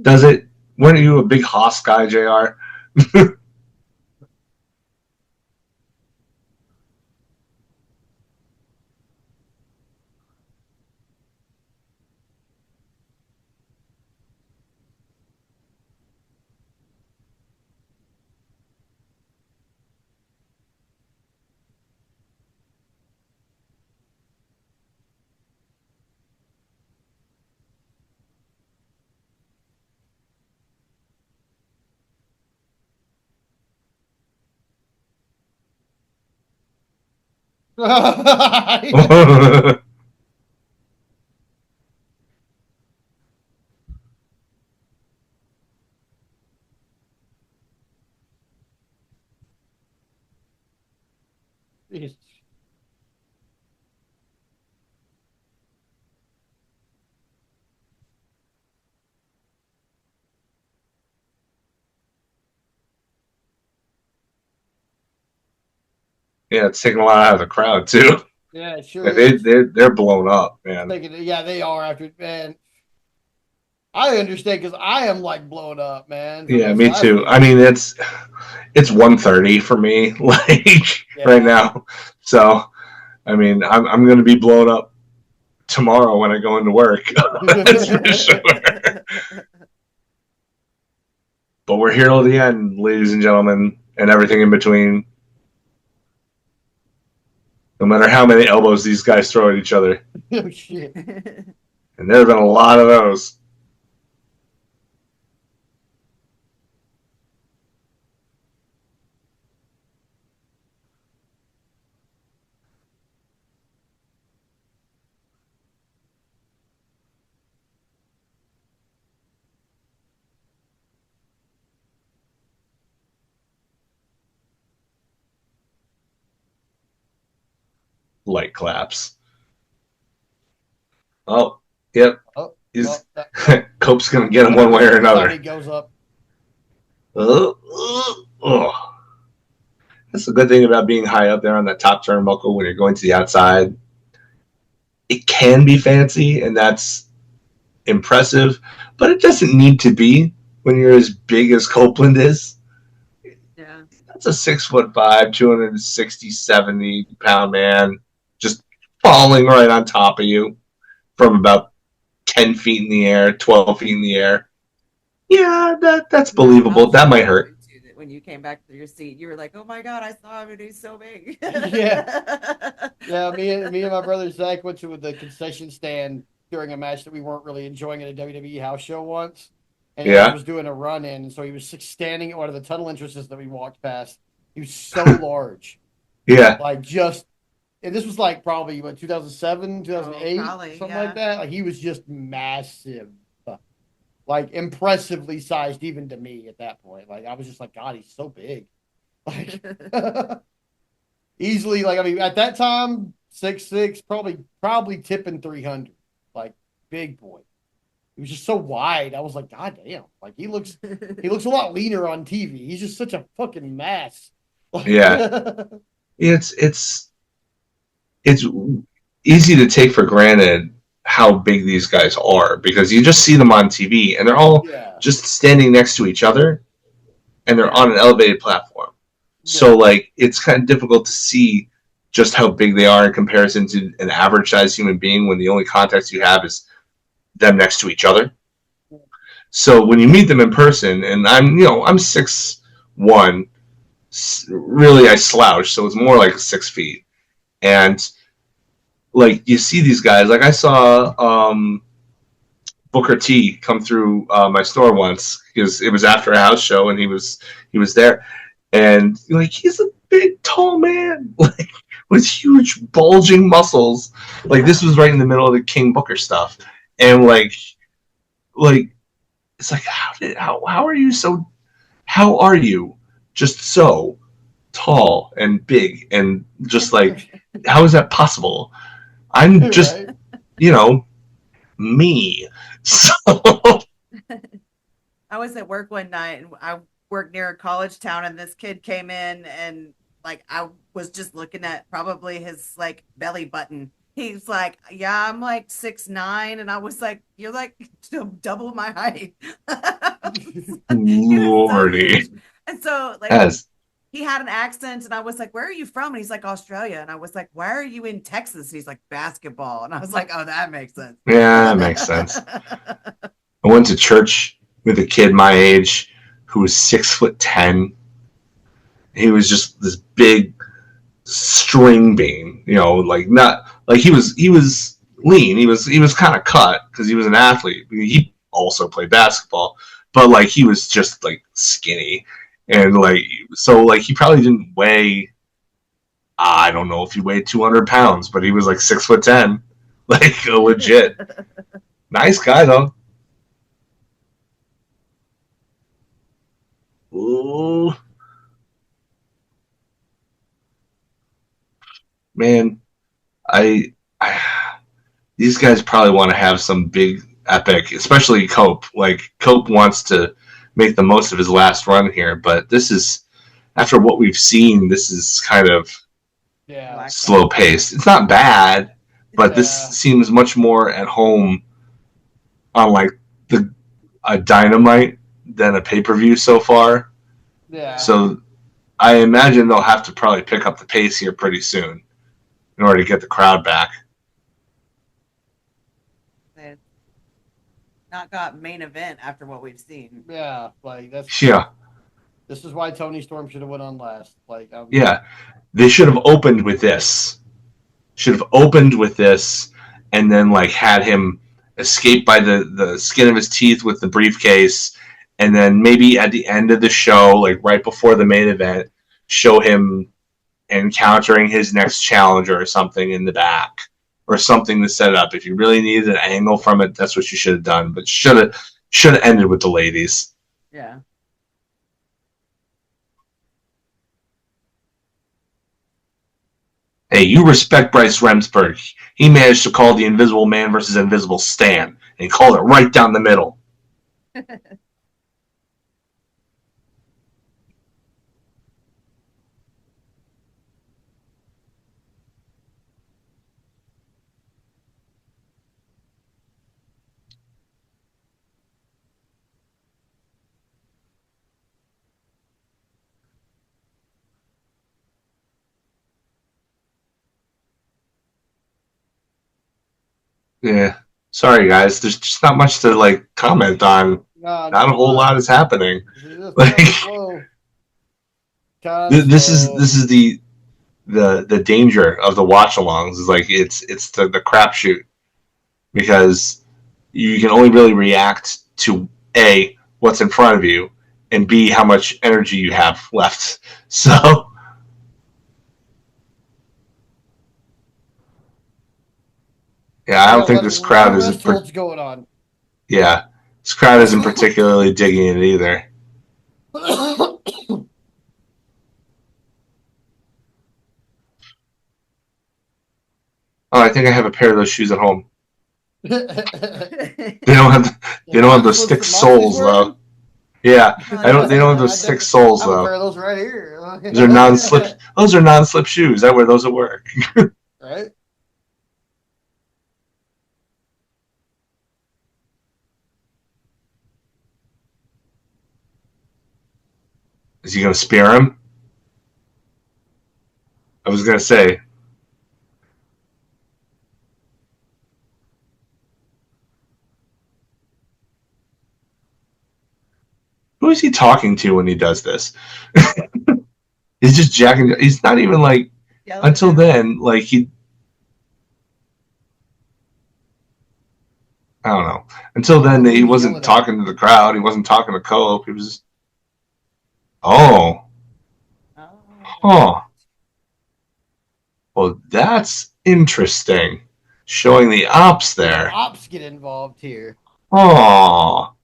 Does it? Weren't you a big Haas guy, JR? Yeah, it's taking a lot out of the crowd too. Yeah, sure. They're blown up, man. Yeah, they are after, man. I understand because I am like blown up, man. Yeah, me too. Week. I mean, it's 1:30 for me, like right now. So, I mean, I'm going to be blown up tomorrow when I go into work. That's for sure. But we're here till the end, ladies and gentlemen, and everything in between. No matter how many elbows these guys throw at each other. Oh shit. And there have been a lot of those. Light claps. Oh, yep. Oh, Cope's going to get him one way or another. He goes up. Oh. That's the good thing about being high up there on that top turnbuckle when you're going to the outside. It can be fancy, and that's impressive, but it doesn't need to be when you're as big as Copeland is. Yeah. That's a 6'5", 260, 70-pound man just falling right on top of you from about 10 feet in the air, 12 feet in the air. Yeah, that's believable. That might hurt. When you came back to your seat, you were like, "Oh my god, I saw him and he's so big." Yeah. Me and my brother Zach went to the concession stand during a match that we weren't really enjoying at a WWE house show once, and he was doing a run in, and so he was standing at one of the tunnel entrances that we walked past. He was so large, like just. And this was like probably 2007, 2008, something like that. Like he was just massive. Like impressively sized even to me at that point. Like I was just like, God, he's so big. Like easily, like I mean, at that time, 6'6", probably tipping 300. Like big boy. He was just so wide. I was like, God damn. Like he looks a lot leaner on TV. He's just such a fucking mass. Like, it's easy to take for granted how big these guys are because you just see them on TV and they're all just standing next to each other and they're on an elevated platform. So like it's kind of difficult to see just how big they are in comparison to an average sized human being when the only context you have is them next to each other. So when you meet them in person, and I'm 6'1", really I slouch, so it's more like 6 feet. And like you see these guys, like I saw Booker T come through my store once because it was after a house show and he was there, and like he's a big tall man like with huge bulging muscles. Like this was right in the middle of the King Booker stuff, and like it's like how are you just so tall and big and just like how is that possible? I'm just, me. So I was at work one night and I worked near a college town and this kid came in and like I was just looking at probably his like belly button. He's like, yeah, I'm like 6'9", and I was like, you're like double my height. Lordy. And so like he had an accent and I was like, where are you from? And he's like, Australia. And I was like, why are you in Texas? And he's like, basketball. And I was like, oh, that makes sense. Yeah, that makes sense. I went to church with a kid my age who was 6'10". He was just this big string bean, like not like he was lean. He was kind of cut because he was an athlete. He also played basketball, but like he was just like skinny. And like, so like he probably didn't weigh, I don't know if he weighed 200 pounds, but he was like 6'10", like legit. Nice guy though. Ooh. Man, these guys probably want to have some big epic, especially Cope. Like Cope wants to make the most of his last run here, but this is, after what we've seen, this is kind of slow paced. It's not bad, but this seems much more at home on like a Dynamite than a pay-per-view so far. Yeah. So I imagine they'll have to probably pick up the pace here pretty soon in order to get the crowd back. Not got main event after what we've seen. Yeah, like that's This is why Tony Storm should have went on last. Like they should have opened with this. And then like had him escape by the skin of his teeth with the briefcase, and then maybe at the end of the show, like right before the main event, show him encountering his next challenger or something in the back or something to set it up. If you really needed an angle from it, that's what you should have done. But should have ended with the ladies. Yeah. Hey, you respect Bryce Remsburg. He managed to call the Invisible Man versus Invisible Stan and called it right down the middle. Yeah. Sorry, guys. There's just not much to like comment on. Not a whole lot is happening. Like this is the danger of the watch-alongs. Is like it's the crapshoot because you can only really react to A, what's in front of you, and B, how much energy you have left. So. Yeah, I don't think this crowd is. What's going on? Yeah, this crowd isn't particularly digging it either. Oh, I think I have a pair of those shoes at home. They don't have those thick soles though. Yeah, I don't. They don't have those thick soles though. I have a pair of those right here. Those are non-slip. Those are non-slip shoes. I wear those at work. Right. Is he going to spear him? I was going to say. Who is he talking to when he does this? He's just jacking. He's not even like. Until then, like he. I don't know. Until then, he wasn't talking to the crowd. He wasn't talking to Cope. He was. Oh. Huh. Well, that's interesting. Showing the ops there. The ops get involved here. Oh.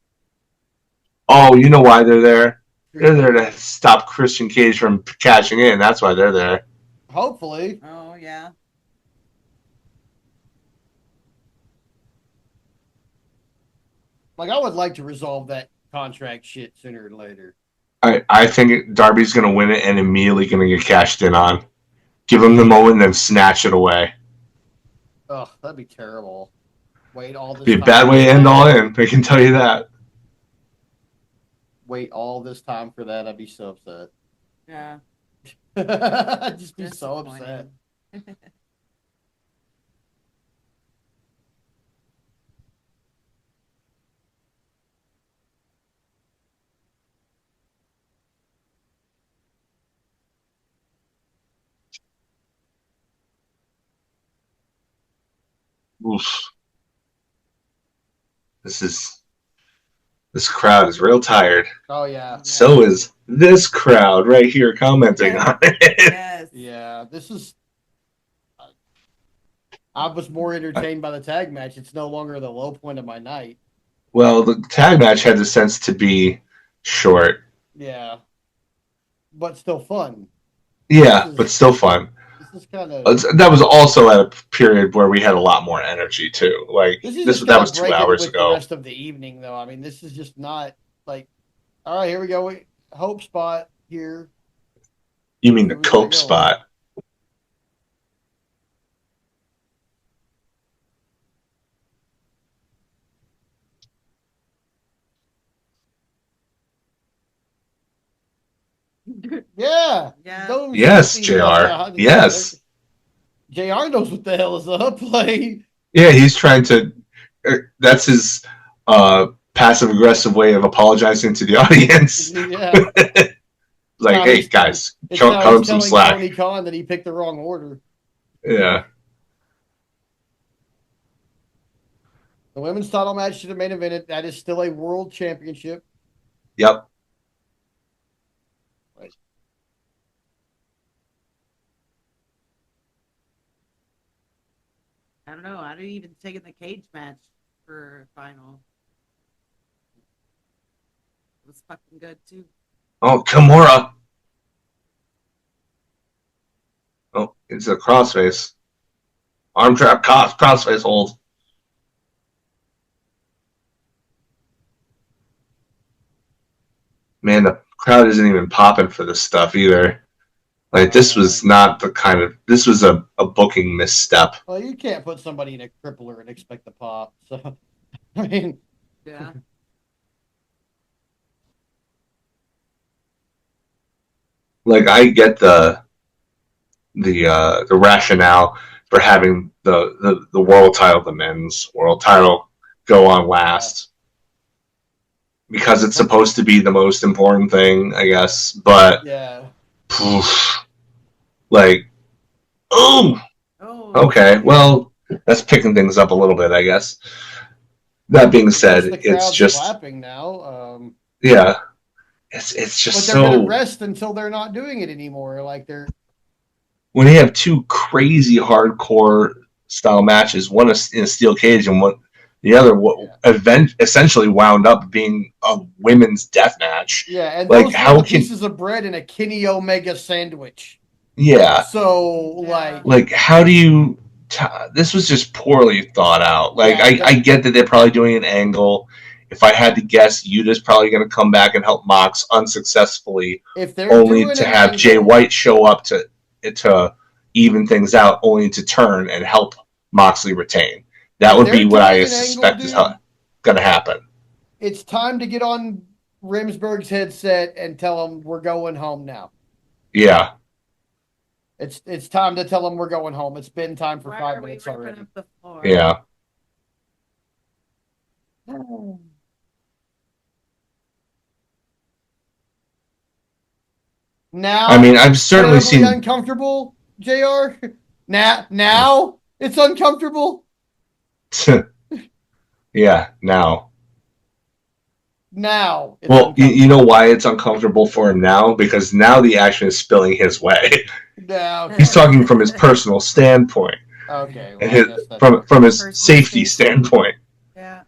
Oh, you know why they're there? They're there to stop Christian Cage from cashing in. That's why they're there. Hopefully. Oh, yeah. Like, I would like to resolve that contract shit sooner or later. I think Darby's going to win it and immediately going to get cashed in on. Give him the moment and then snatch it away. Oh, that'd be terrible. Wait all this time. Be a bad way to end all in. I can tell you that. Wait all this time for that. I'd be so upset. Yeah. I'd just be so upset. Oof. This crowd is real tired. Oh yeah. So is this crowd right here commenting on it. Yes. Yeah, this is. I was more entertained by the tag match. It's no longer the low point of my night. Well, the tag match had the sense to be short. Yeah, but still fun. Yeah, but still fun. This is kind of. That was also at a period where we had a lot more energy too. Like that was 2 hours ago. The rest of the evening, though, I mean, this is just not like. All right, here we go. Hope spot here. You mean the Cope spot? Yeah. Yes, JR. Yes. JR knows what the hell is up. Like. Yeah, he's trying to. That's his passive aggressive way of apologizing to the audience. Yeah. Like, hey guys, cut him some slack. Tony Khan that he picked the wrong order. Yeah. The women's title match to the main event, that is still a world championship. Yep. Right. I don't know. I didn't even take in the cage match for final. It was fucking good too. Oh, Kimura. Oh, it's a crossface. Arm trap, crossface hold. Man, the crowd isn't even popping for this stuff either. Like, this was not the kind of... This was a booking misstep. Well, you can't put somebody in a crippler and expect the pop. So, I mean... Yeah. Like, I get the rationale for having the world title, the men's world title, go on last. Because it's supposed to be the most important thing, I guess. But... Yeah. Poof, like, oh, Oh. okay, well, that's picking things up a little bit, I guess. That being said, the it's crowd's just clapping now. yeah, it's just but they're so. gonna rest until they're not doing it anymore. Like they're When you have two crazy hardcore style matches, one in a steel cage and one the other, event essentially wound up being a women's death match. Yeah, and like those how were the can pieces of bread in a Kenny Omega sandwich. yeah, So Yeah. like how do you? This was just poorly thought out. Like Yeah, I get that they're probably doing an angle. If I had to guess, Yuta's probably going to come back and help Mox unsuccessfully, if they're only doing to an have angle, Jay White show up to even things out, only to turn and help Moxley retain. That if would they're be what doing I an suspect angle, is going to happen. it's time to get on Rimsberg's headset and tell him we're going home now. Yeah. It's time to tell him we're going home. It's been time for Why 5 are we minutes ripping already. up the floor? Yeah. Now, I mean, I've it's certainly terribly seen. uncomfortable, JR. Now it's uncomfortable. Yeah, now. Now, it's Well, you know why it's uncomfortable for him now? Because now the action is spilling his way. now He's talking from his personal standpoint. Okay, well, And I guess that's from his Personal safety space. standpoint. Yeah.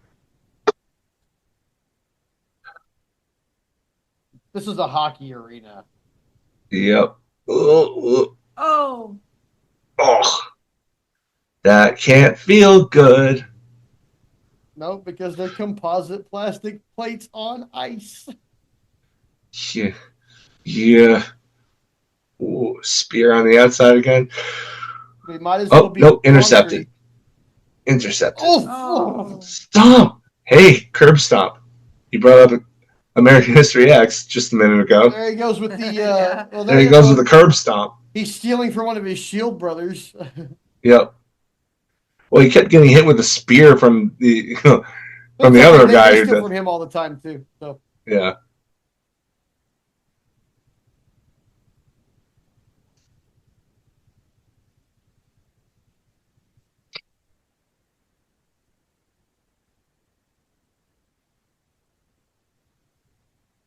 This is a hockey arena. Yep. Oh. Oh, that can't feel good. No, because they're composite plastic plates on ice. Yeah. Yeah. Ooh, spear on the outside again. They might as well be. Nope. Intercepted. Intercepted. Oh. Stop. Hey, curb stomp. You brought up American History X just a minute ago. There he goes with the. Yeah. Well, There he goes with the curb stomp. He's stealing from one of his Shield brothers. Yep. Well, he kept getting hit with a spear from the from the okay, other they guy. steal from him all the time too. So yeah.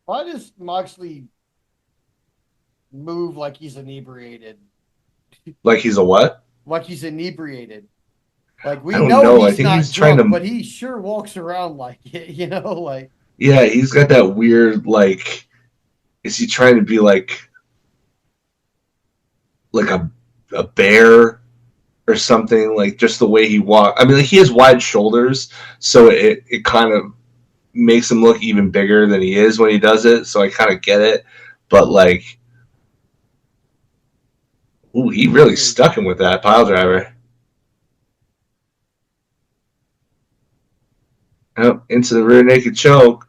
why does Moxley move like he's inebriated? Like he's a what? Like he's inebriated. Like we I don't know know. he's I think not he's drunk, trying to. but he sure walks around like it. You know, like Yeah, he's got that weird like. Is he trying to be like a bear or something? Like just the way he walks. I mean, like, he has wide shoulders, so it kind of makes him look even bigger than he is when he does it. So I kind of get it, but like, ooh, he really stuck him with that pile driver. Oh, into the rear naked choke.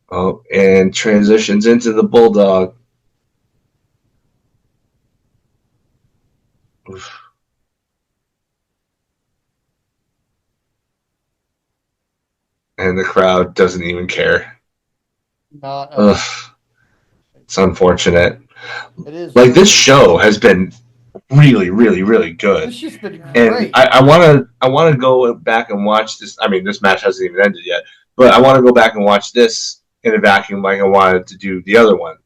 Oh, and transitions into the bulldog. Oof. And the crowd doesn't even care. not. Ugh. It's unfortunate. It is. Like, this show has been really, really, really good. It's just been And great. I want to go back and watch this. I mean, this match hasn't even ended yet, but I want to go back and watch this in a vacuum, like I wanted to do the other one,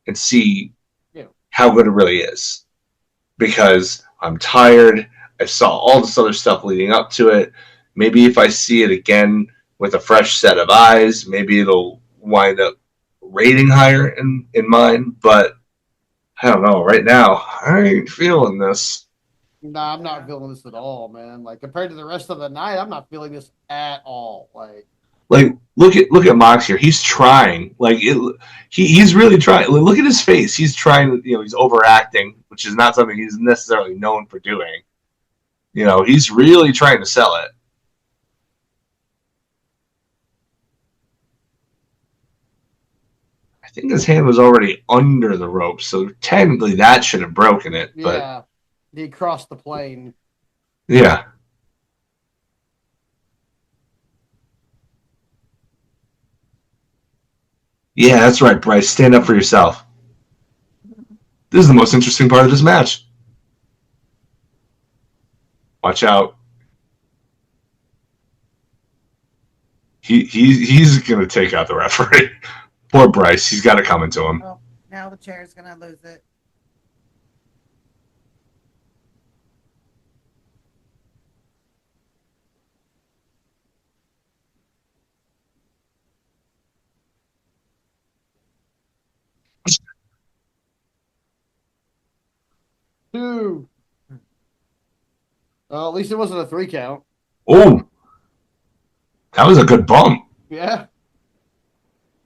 and see how good it really is. Because I'm tired. I saw all this other stuff leading up to it. Maybe if I see it again with a fresh set of eyes, maybe it'll wind up rating higher in mine. But I don't know. Right now, I ain't feeling this. Nah, I'm not feeling this at all, man. Like, compared to the rest of the night, I'm not feeling this at all. Like look at Mox here. He's trying. Like he's really trying. Look at his face. He's trying. He's overacting, which is not something he's necessarily known for doing. He's really trying to sell it. I think his hand was already under the rope, so technically that should have broken it. Yeah, he crossed the plane. Yeah. Yeah, that's right, Bryce. Stand up for yourself. This is the most interesting part of this match. Watch out. He's going to take out the referee. Poor Bryce. He's got it coming to him. Oh, now the chair's going to lose it. Two. Well, at least it wasn't a 3 count. Oh, that was a good bump. Yeah.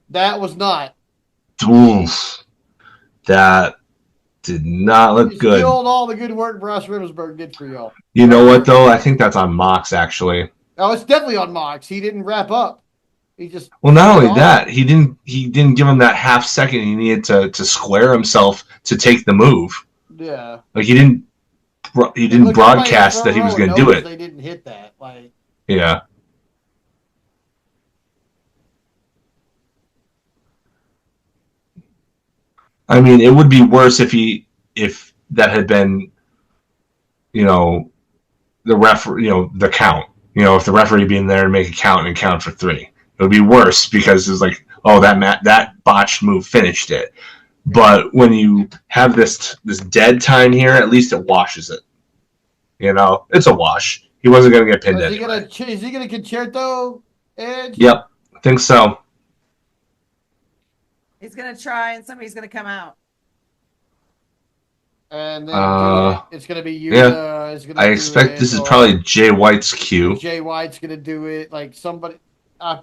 That was not. Oof. That did not look You good. killed all the good work Bryce Riddlesberg did for y'all. You know what, though? I think that's on Mox, actually. Oh, it's definitely on Mox. He didn't wrap up. He just. Well, not only that, he didn't give him that half second he needed to square himself to take the move. Yeah. Like he didn't broadcast that he was going to do it. They didn't hit that. Yeah. I mean, it would be worse if that had been, the the count. If the referee being there to make a count and count for 3, it would be worse because it's like, oh, that botched move finished it. But when you have this dead time here, at least it washes it. It's a wash. He wasn't going to get pinned anyway. Is he going to concerto Edge? Yep, I think so. He's going to try, and somebody's going to come out. And then it's going to be you. Yeah. I expect this is probably Jay White's cue. Jay White's going to do it. Like somebody.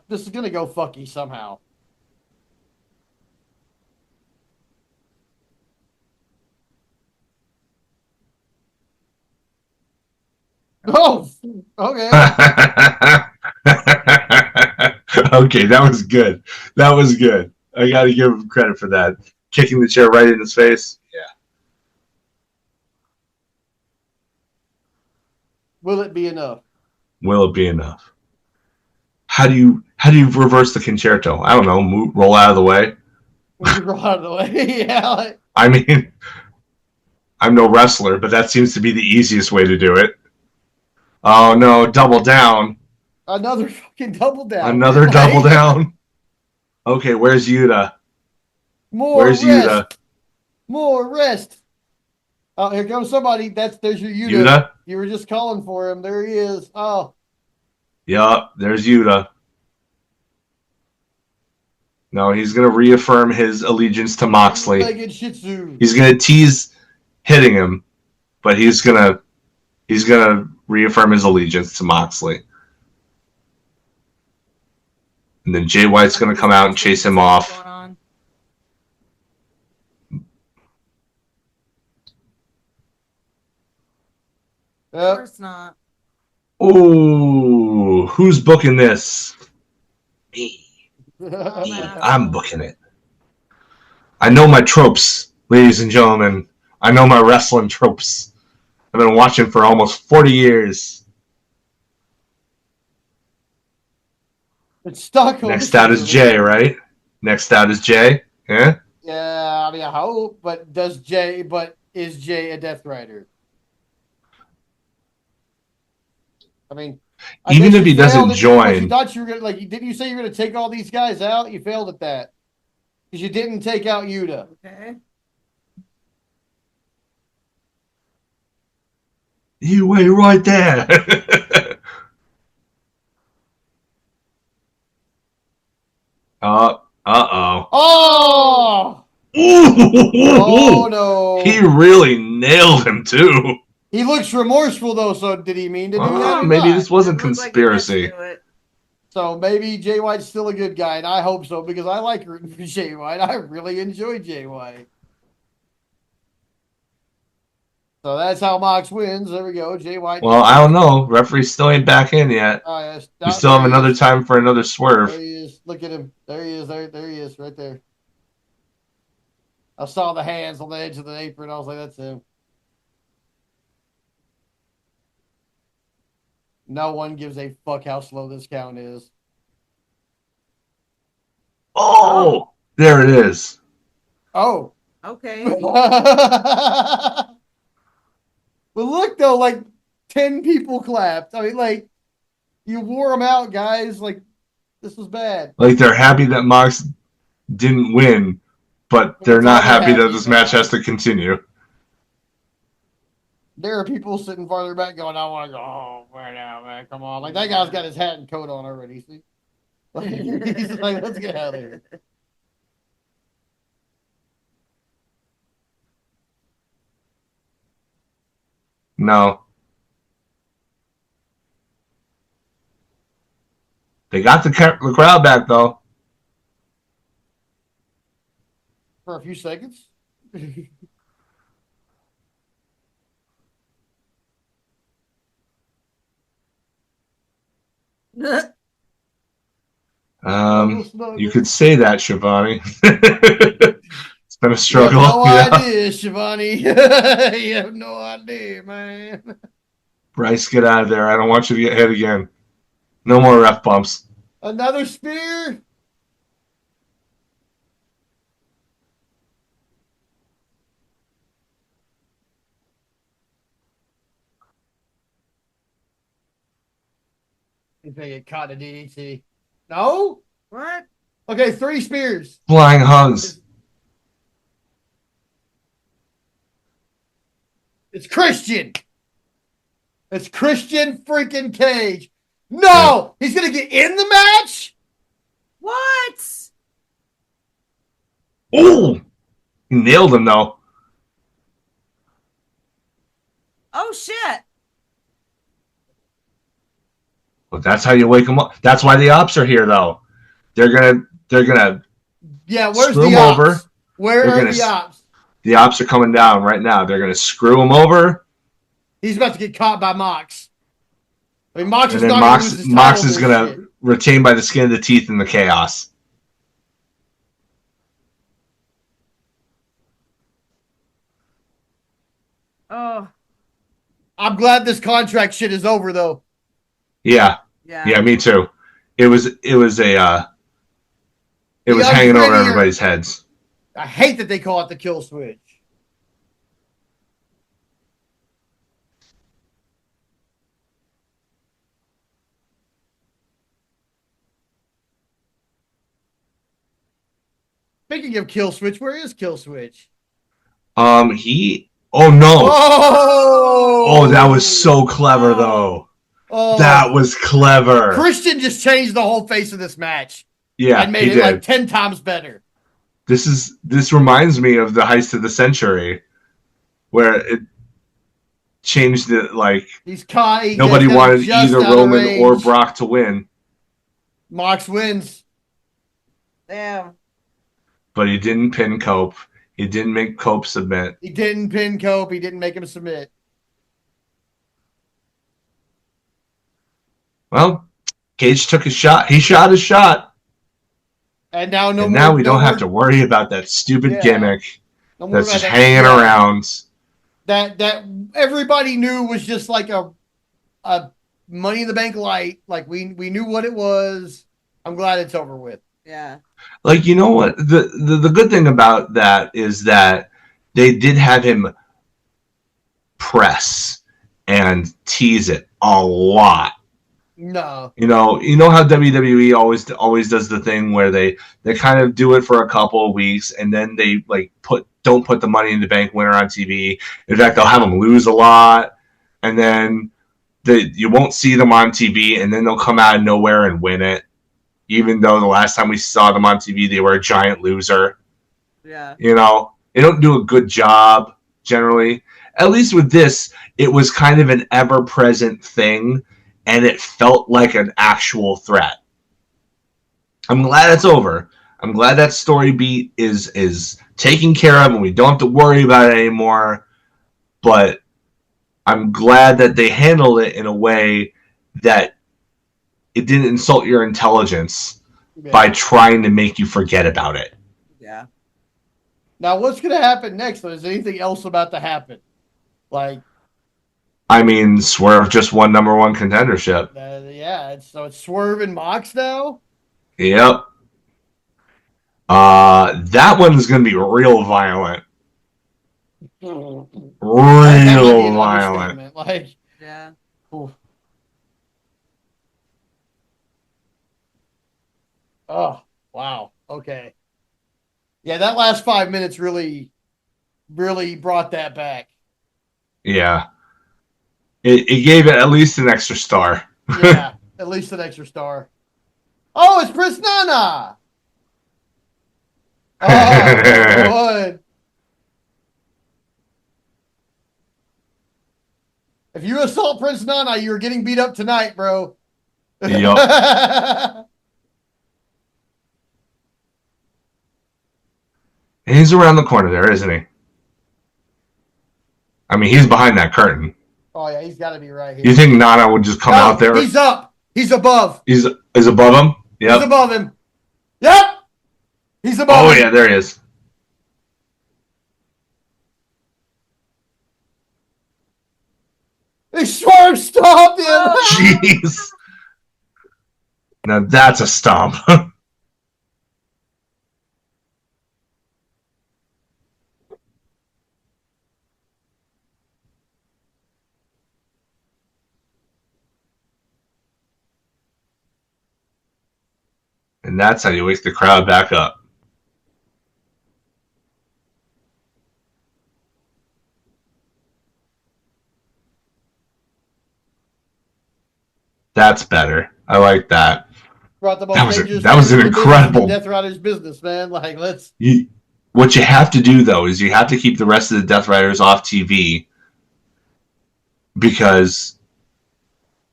This is going to go fucky somehow. Oh, okay. Okay, that was good. That was good. I got to give him credit for that. Kicking the chair right in his face. Yeah. Will it be enough? Will it be enough? How do you reverse the concerto? I don't know. Roll out of the way. Roll out of the way. Yeah. I mean, I'm no wrestler, but that seems to be the easiest way to do it. Oh no! Double down. Another fucking double down. Another double down. Okay, where's Yuta? Where's Yuta? More rest. Oh, here comes somebody. There's your Yuta. Yuta? You were just calling for him. There he is. Oh. Yup, there's Yuta. No, he's gonna reaffirm his allegiance to Moxley. He's gonna tease hitting him, but he's gonna reaffirm his allegiance to Moxley. And then Jay White's going to come out and chase him off. Of course not. Ooh, who's booking this? Me. I'm booking it. I know my tropes, ladies and gentlemen. I know my wrestling tropes. I've been watching for almost 40 years. It's Stockholm. Next out is Jay, right? Next out is Jay. Yeah? Yeah, I mean, I hope. But is Jay a Death Rider? I mean, I Even guess if you he failed doesn't at you because you join, thought you were gonna didn't you say you were gonna take all these guys out? You failed at that because you didn't take out Yuta. Okay. you wait right there. Uh-oh. Oh, oh Ooh, he no! really nailed him too. He looks remorseful though. So did he mean to do that or Maybe not? this wasn't Didn't look like he meant to conspiracy. do it. So maybe Jay White's still a good guy, and I hope so because I like rooting for Jay White. I really enjoy Jay White. So that's how Mox wins. There we go. Jay White. Well, I don't know. Referee still ain't back in yet. Oh, yes. We still have another time for another There swerve. he is. Look at him. There he is. There he is, right there. I saw the hands on the edge of the apron. I was like, that's him. No one gives a fuck how slow this count is. Oh, there it is. Oh. Okay. But look, though, like 10 people clapped. I mean, like, you wore them out, guys. Like, this was bad. Like they're happy that Mox didn't win, but they're not happy that this match has to continue. There are people sitting farther back going, I want to go home right now, man. Come on. Like, that guy's got his hat and coat on already. See? Like, he's like, let's get out of here. No. They got the crowd back, though. For a few seconds. You could say that, Shivani. It's been a struggle. You have no idea, Shivani. You have no idea, man. Bryce, get out of there. I don't want you to get hit again. No more ref bumps. Another spear. He's gonna get caught in DDT. No? What? Okay, 3 spears. Flying hugs. It's Christian. It's Christian freaking Cage. No! He's gonna get in the match? What? Oh! He nailed him, though. Oh shit. But that's how you wake them up. That's why the ops are here, though. They're gonna. Yeah, where's screw the him ops? over. Where are the ops? The ops are coming down right now. They're gonna screw him over. He's about to get caught by Mox. I mean, Mox And is then not going to lose his Mox title is gonna retain by the skin of the teeth in the chaos. Oh. I'm glad this contract shit is over, though. Yeah, me too. It was hanging over everybody's heads. I hate that they call it the kill switch. Speaking of kill switch, where is kill switch? Oh no! Oh, that was so clever, though. Oh, that was clever. Christian just changed the whole face of this match. Yeah, and made it like 10 times better. This reminds me of the Heist of the Century, where it changed it. Like nobody wanted either Roman or Brock to win. Mox wins. Damn. But he didn't pin Cope. He didn't make Cope submit. He didn't pin Cope. He didn't make him submit. Well, Cage took his shot. He shot his shot. And now we don't have to worry about that stupid gimmick that's just hanging around. That everybody knew was just like a Money in the Bank light. Like we knew what it was. I'm glad it's over with. Yeah. Like, you know what? The good thing about that is that they did have him press and tease it a lot. No. You know how WWE always does the thing where they kind of do it for a couple of weeks and then they like don't put the Money in the Bank winner on TV. In fact, they'll have them lose a lot, and then you won't see them on TV, and then they'll come out of nowhere and win it. Even though the last time we saw them on TV, they were a giant loser. Yeah. You know, they don't do a good job generally. At least with this, it was kind of an ever-present thing, and it felt like an actual threat. I'm glad it's over. I'm glad that story beat is taken care of, and we don't have to worry about it anymore. But I'm glad that they handled it in a way that it didn't insult your intelligence by trying to make you forget about it. Yeah. Now, what's going to happen next? Is anything else about to happen? Like, I mean, Swerve just won #1 contendership. Yeah, it's Swerve and Mox now. Yep. That one's going to be real violent. Real violent. Like, yeah. Oof. Oh, wow. Okay. Yeah, that last 5 minutes really brought that back. Yeah. It gave it at least an extra star. Yeah, at least an extra star. Oh, it's Prince Nana. Oh, Lord. If you assault Prince Nana, you're getting beat up tonight, bro. Yep. He's around the corner there, isn't he? I mean, he's behind that curtain. Oh, yeah, he's got to be right here. You think Nana would just come out there? He's up. He's above. He's above him? Yep. He's above him. Yep. He's above him. Oh, yeah, there he is. They Swerve stomped him. Jeez. Now that's a stomp. And that's how you wake the crowd back up. That's better. I like that. Brought the that was an incredible Death Riders business, man. Like, what you have to do though is you have to keep the rest of the Death Riders off TV because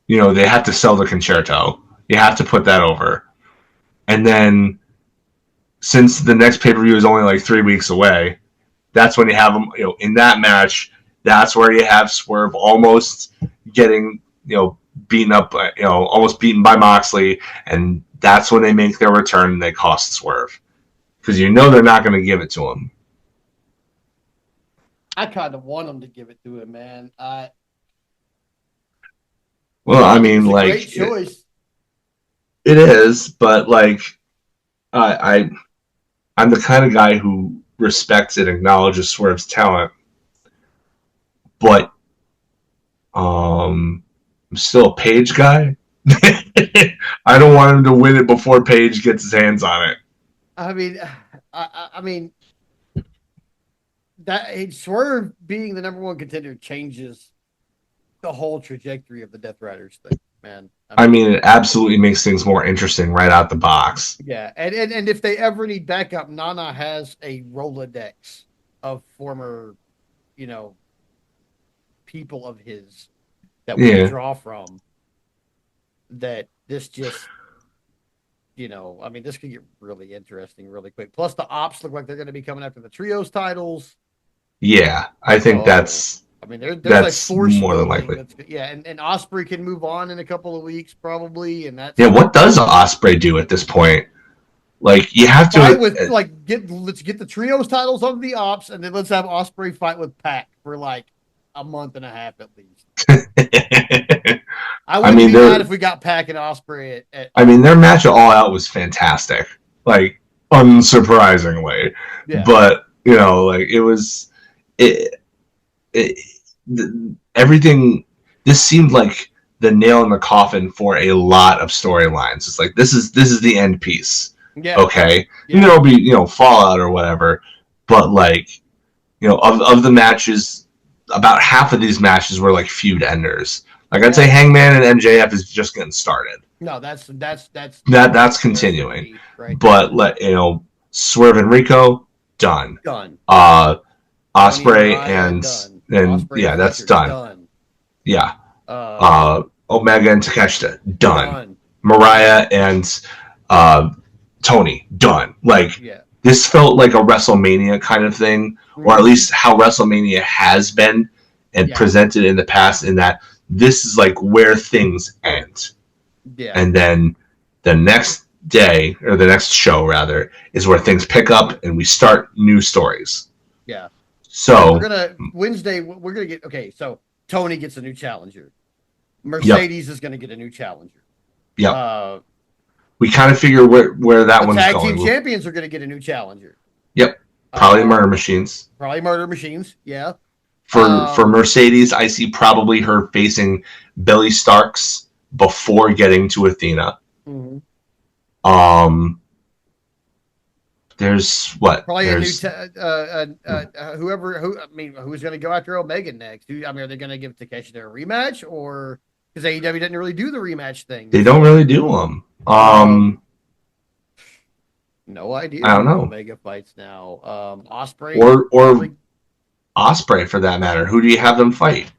they have to sell the concerto. You have to put that over. And then, since the next pay-per-view is only like 3 weeks away, that's when you have them, in that match. That's where you have Swerve almost getting, beaten up, almost beaten by Moxley, and that's when they make their return and they cost Swerve. Because they're not going to give it to him. I kind of want them to give it to him, man. Well, I mean, it's a like, great choice. It is, but like, I'm the kind of guy who respects and acknowledges Swerve's talent, but I'm still a Page guy. I don't want him to win it before Page gets his hands on it. I mean, that Swerve being the #1 contender changes the whole trajectory of the Death Riders thing, man. I mean, it absolutely makes things more interesting right out the box. Yeah, and if they ever need backup, Nana has a Rolodex of former, people of his that we can draw from. That this just, this could get really interesting really quick. Plus, the Ops look like they're going to be coming after the Trios titles. Yeah, I think that's. There's that's like force more than likely. And Osprey can move on in a couple of weeks probably, and that's what does Osprey do at this point? Like, you have to let's get the Trios titles on the Ops, and then let's have Osprey fight with Pac for like a month and a half at least. I wouldn't be mad if we got Pac and Osprey at their match at All Out was fantastic. Like, unsurprisingly. Yeah. But like it, everything. This seemed like the nail in the coffin for a lot of storylines. It's like this is the end piece. Yeah. Okay, Yeah. and there'll be fallout or whatever, but like of the matches, about half of these matches were like feud enders. Like I'd say Hangman and MJF is just getting started. No, that's continuing. Right, but Swerve and Rico done. Osprey and Osprey yeah, that's Fletcher, done. Yeah. Omega and Takeshita done. Mariah and Tony done. Like this felt like a WrestleMania kind of thing, or at least how WrestleMania has been and presented in the past. In that this is like where things end. Yeah. And then the next day, or the next show rather, is where things pick up and we start new stories. Yeah. So Wednesday we're gonna get so Tony gets a new challenger. Mercedes is gonna get a new challenger. Yep. We kind of figure where that one's going. Tag team champions are gonna get a new challenger. Yep. Probably Murder Machines. Yeah. For Mercedes, I see probably her facing Billy Starks before getting to Athena. Mm-hmm. There's probably a new who's going to go after Omega next? Are they going to give Takeshita a rematch, or because AEW didn't really do the rematch thing? They don't really do them. No idea. I don't know. Omega fights now. Osprey or Osprey for that matter. Who do you have them fight?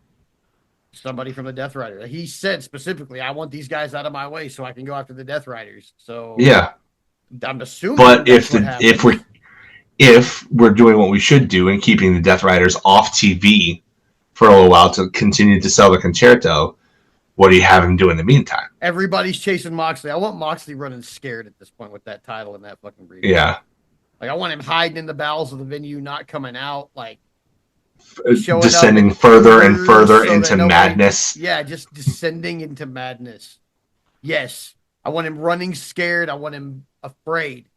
Somebody from the Death Rider. He said specifically, "I want these guys out of my way so I can go after the Death Riders." So yeah, I'm assuming. But if we're doing what we should do and keeping the Death Riders off TV for a little while to continue to sell the concerto, what do you have him do in the meantime? Everybody's chasing Moxley. I want Moxley running scared at this point with that title and that fucking brief. Yeah. Like I want him hiding in the bowels of the venue, not coming out, like descending further and further into madness. Yeah, just descending into madness. Yes. I want him running scared. I want him afraid.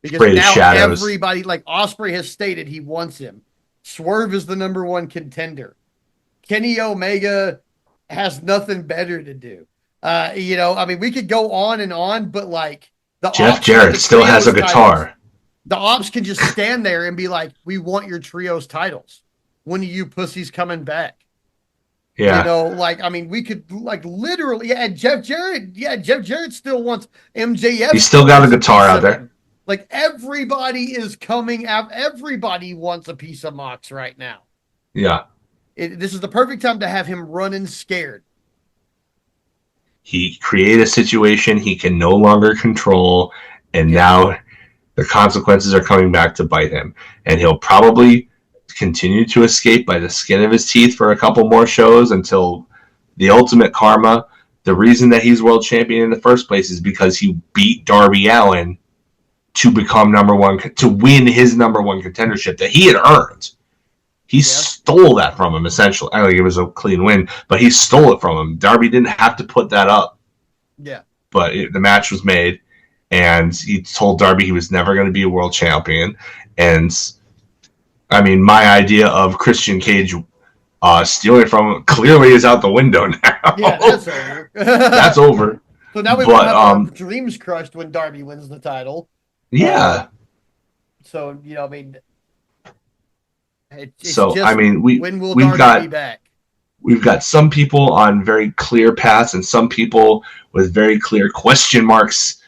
Because now everybody, like Osprey has stated he wants him. Swerve is the number one contender. Kenny Omega has nothing better to do. We could go on, but like Jeff Jarrett still has a guitar. The Ops can just stand there and be like, "We want your trios titles. When are you pussies coming back?" Yeah. We could literally, Jeff Jarrett still wants MJF. He's still got a guitar out there. Like everybody is coming out. Everybody wants a piece of Mox right now. Yeah. This is the perfect time to have him running scared. He created a situation he can no longer control, and now the consequences are coming back to bite him. And he'll probably continue to escape by the skin of his teeth for a couple more shows until the ultimate karma. The reason that he's world champion in the first place is because he beat Darby Allin to become number one, to win his number one contendership that he had earned. He stole that from him, essentially. I think it was a clean win, but he stole it from him. Darby didn't have to put that up. Yeah. But the match was made, and he told Darby he was never going to be a world champion. And, my idea of Christian Cage stealing from him clearly is out the window now. Yeah, that's over. That's over. So now we will have our dreams crushed when Darby wins the title. Yeah. When will Darby be back? We've got some people on very clear paths and some people with very clear question marks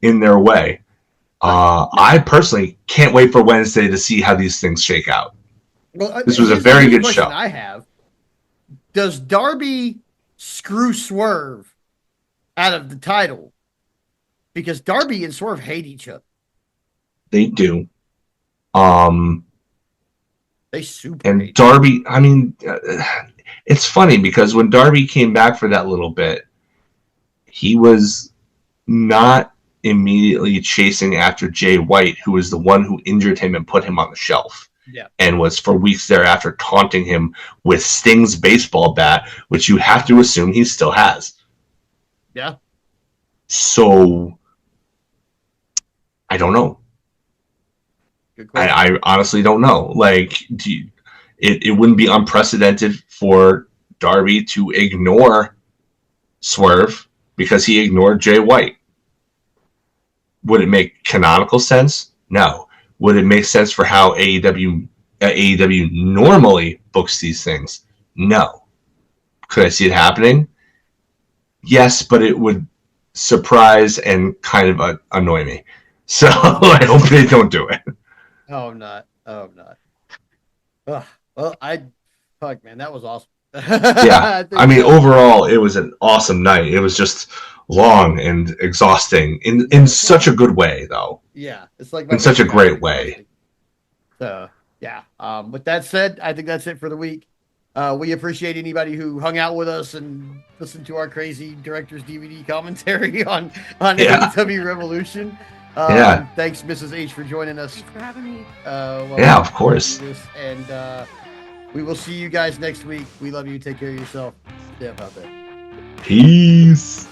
in their way. I personally can't wait for Wednesday to see how these things shake out. Well, this was a very good show. I have. Does Darby screw Swerve out of the title? Because Darby and Swerve hate each other. They do. They super and hate Darby, it's funny because when Darby came back for that little bit, he was not immediately chasing after Jay White, who was the one who injured him and put him on the shelf. Yeah. And was for weeks thereafter taunting him with Sting's baseball bat, which you have to assume he still has. Yeah. So I don't know. Good question. I honestly don't know. Like, it wouldn't be unprecedented for Darby to ignore Swerve because he ignored Jay White. Would it make canonical sense? No. Would it make sense for how AEW normally books these things? No. Could I see it happening? Yes, but it would surprise and kind of annoy me. So I hope they don't do it. Oh, I'm not. Ugh. Well, fuck, man, that was awesome. Yeah. I mean, overall, it was an awesome night. It was just long and exhausting in such a good way, though. Yeah, it's like in such a great way. So yeah. With that said, I think that's it for the week. We appreciate anybody who hung out with us and listened to our crazy director's DVD commentary on AEW Revolution. Thanks, Mrs. H, for joining us. Thanks for having me. Yeah, of course. And we will see you guys next week. We love you. Take care of yourself. Stay up out there. Peace.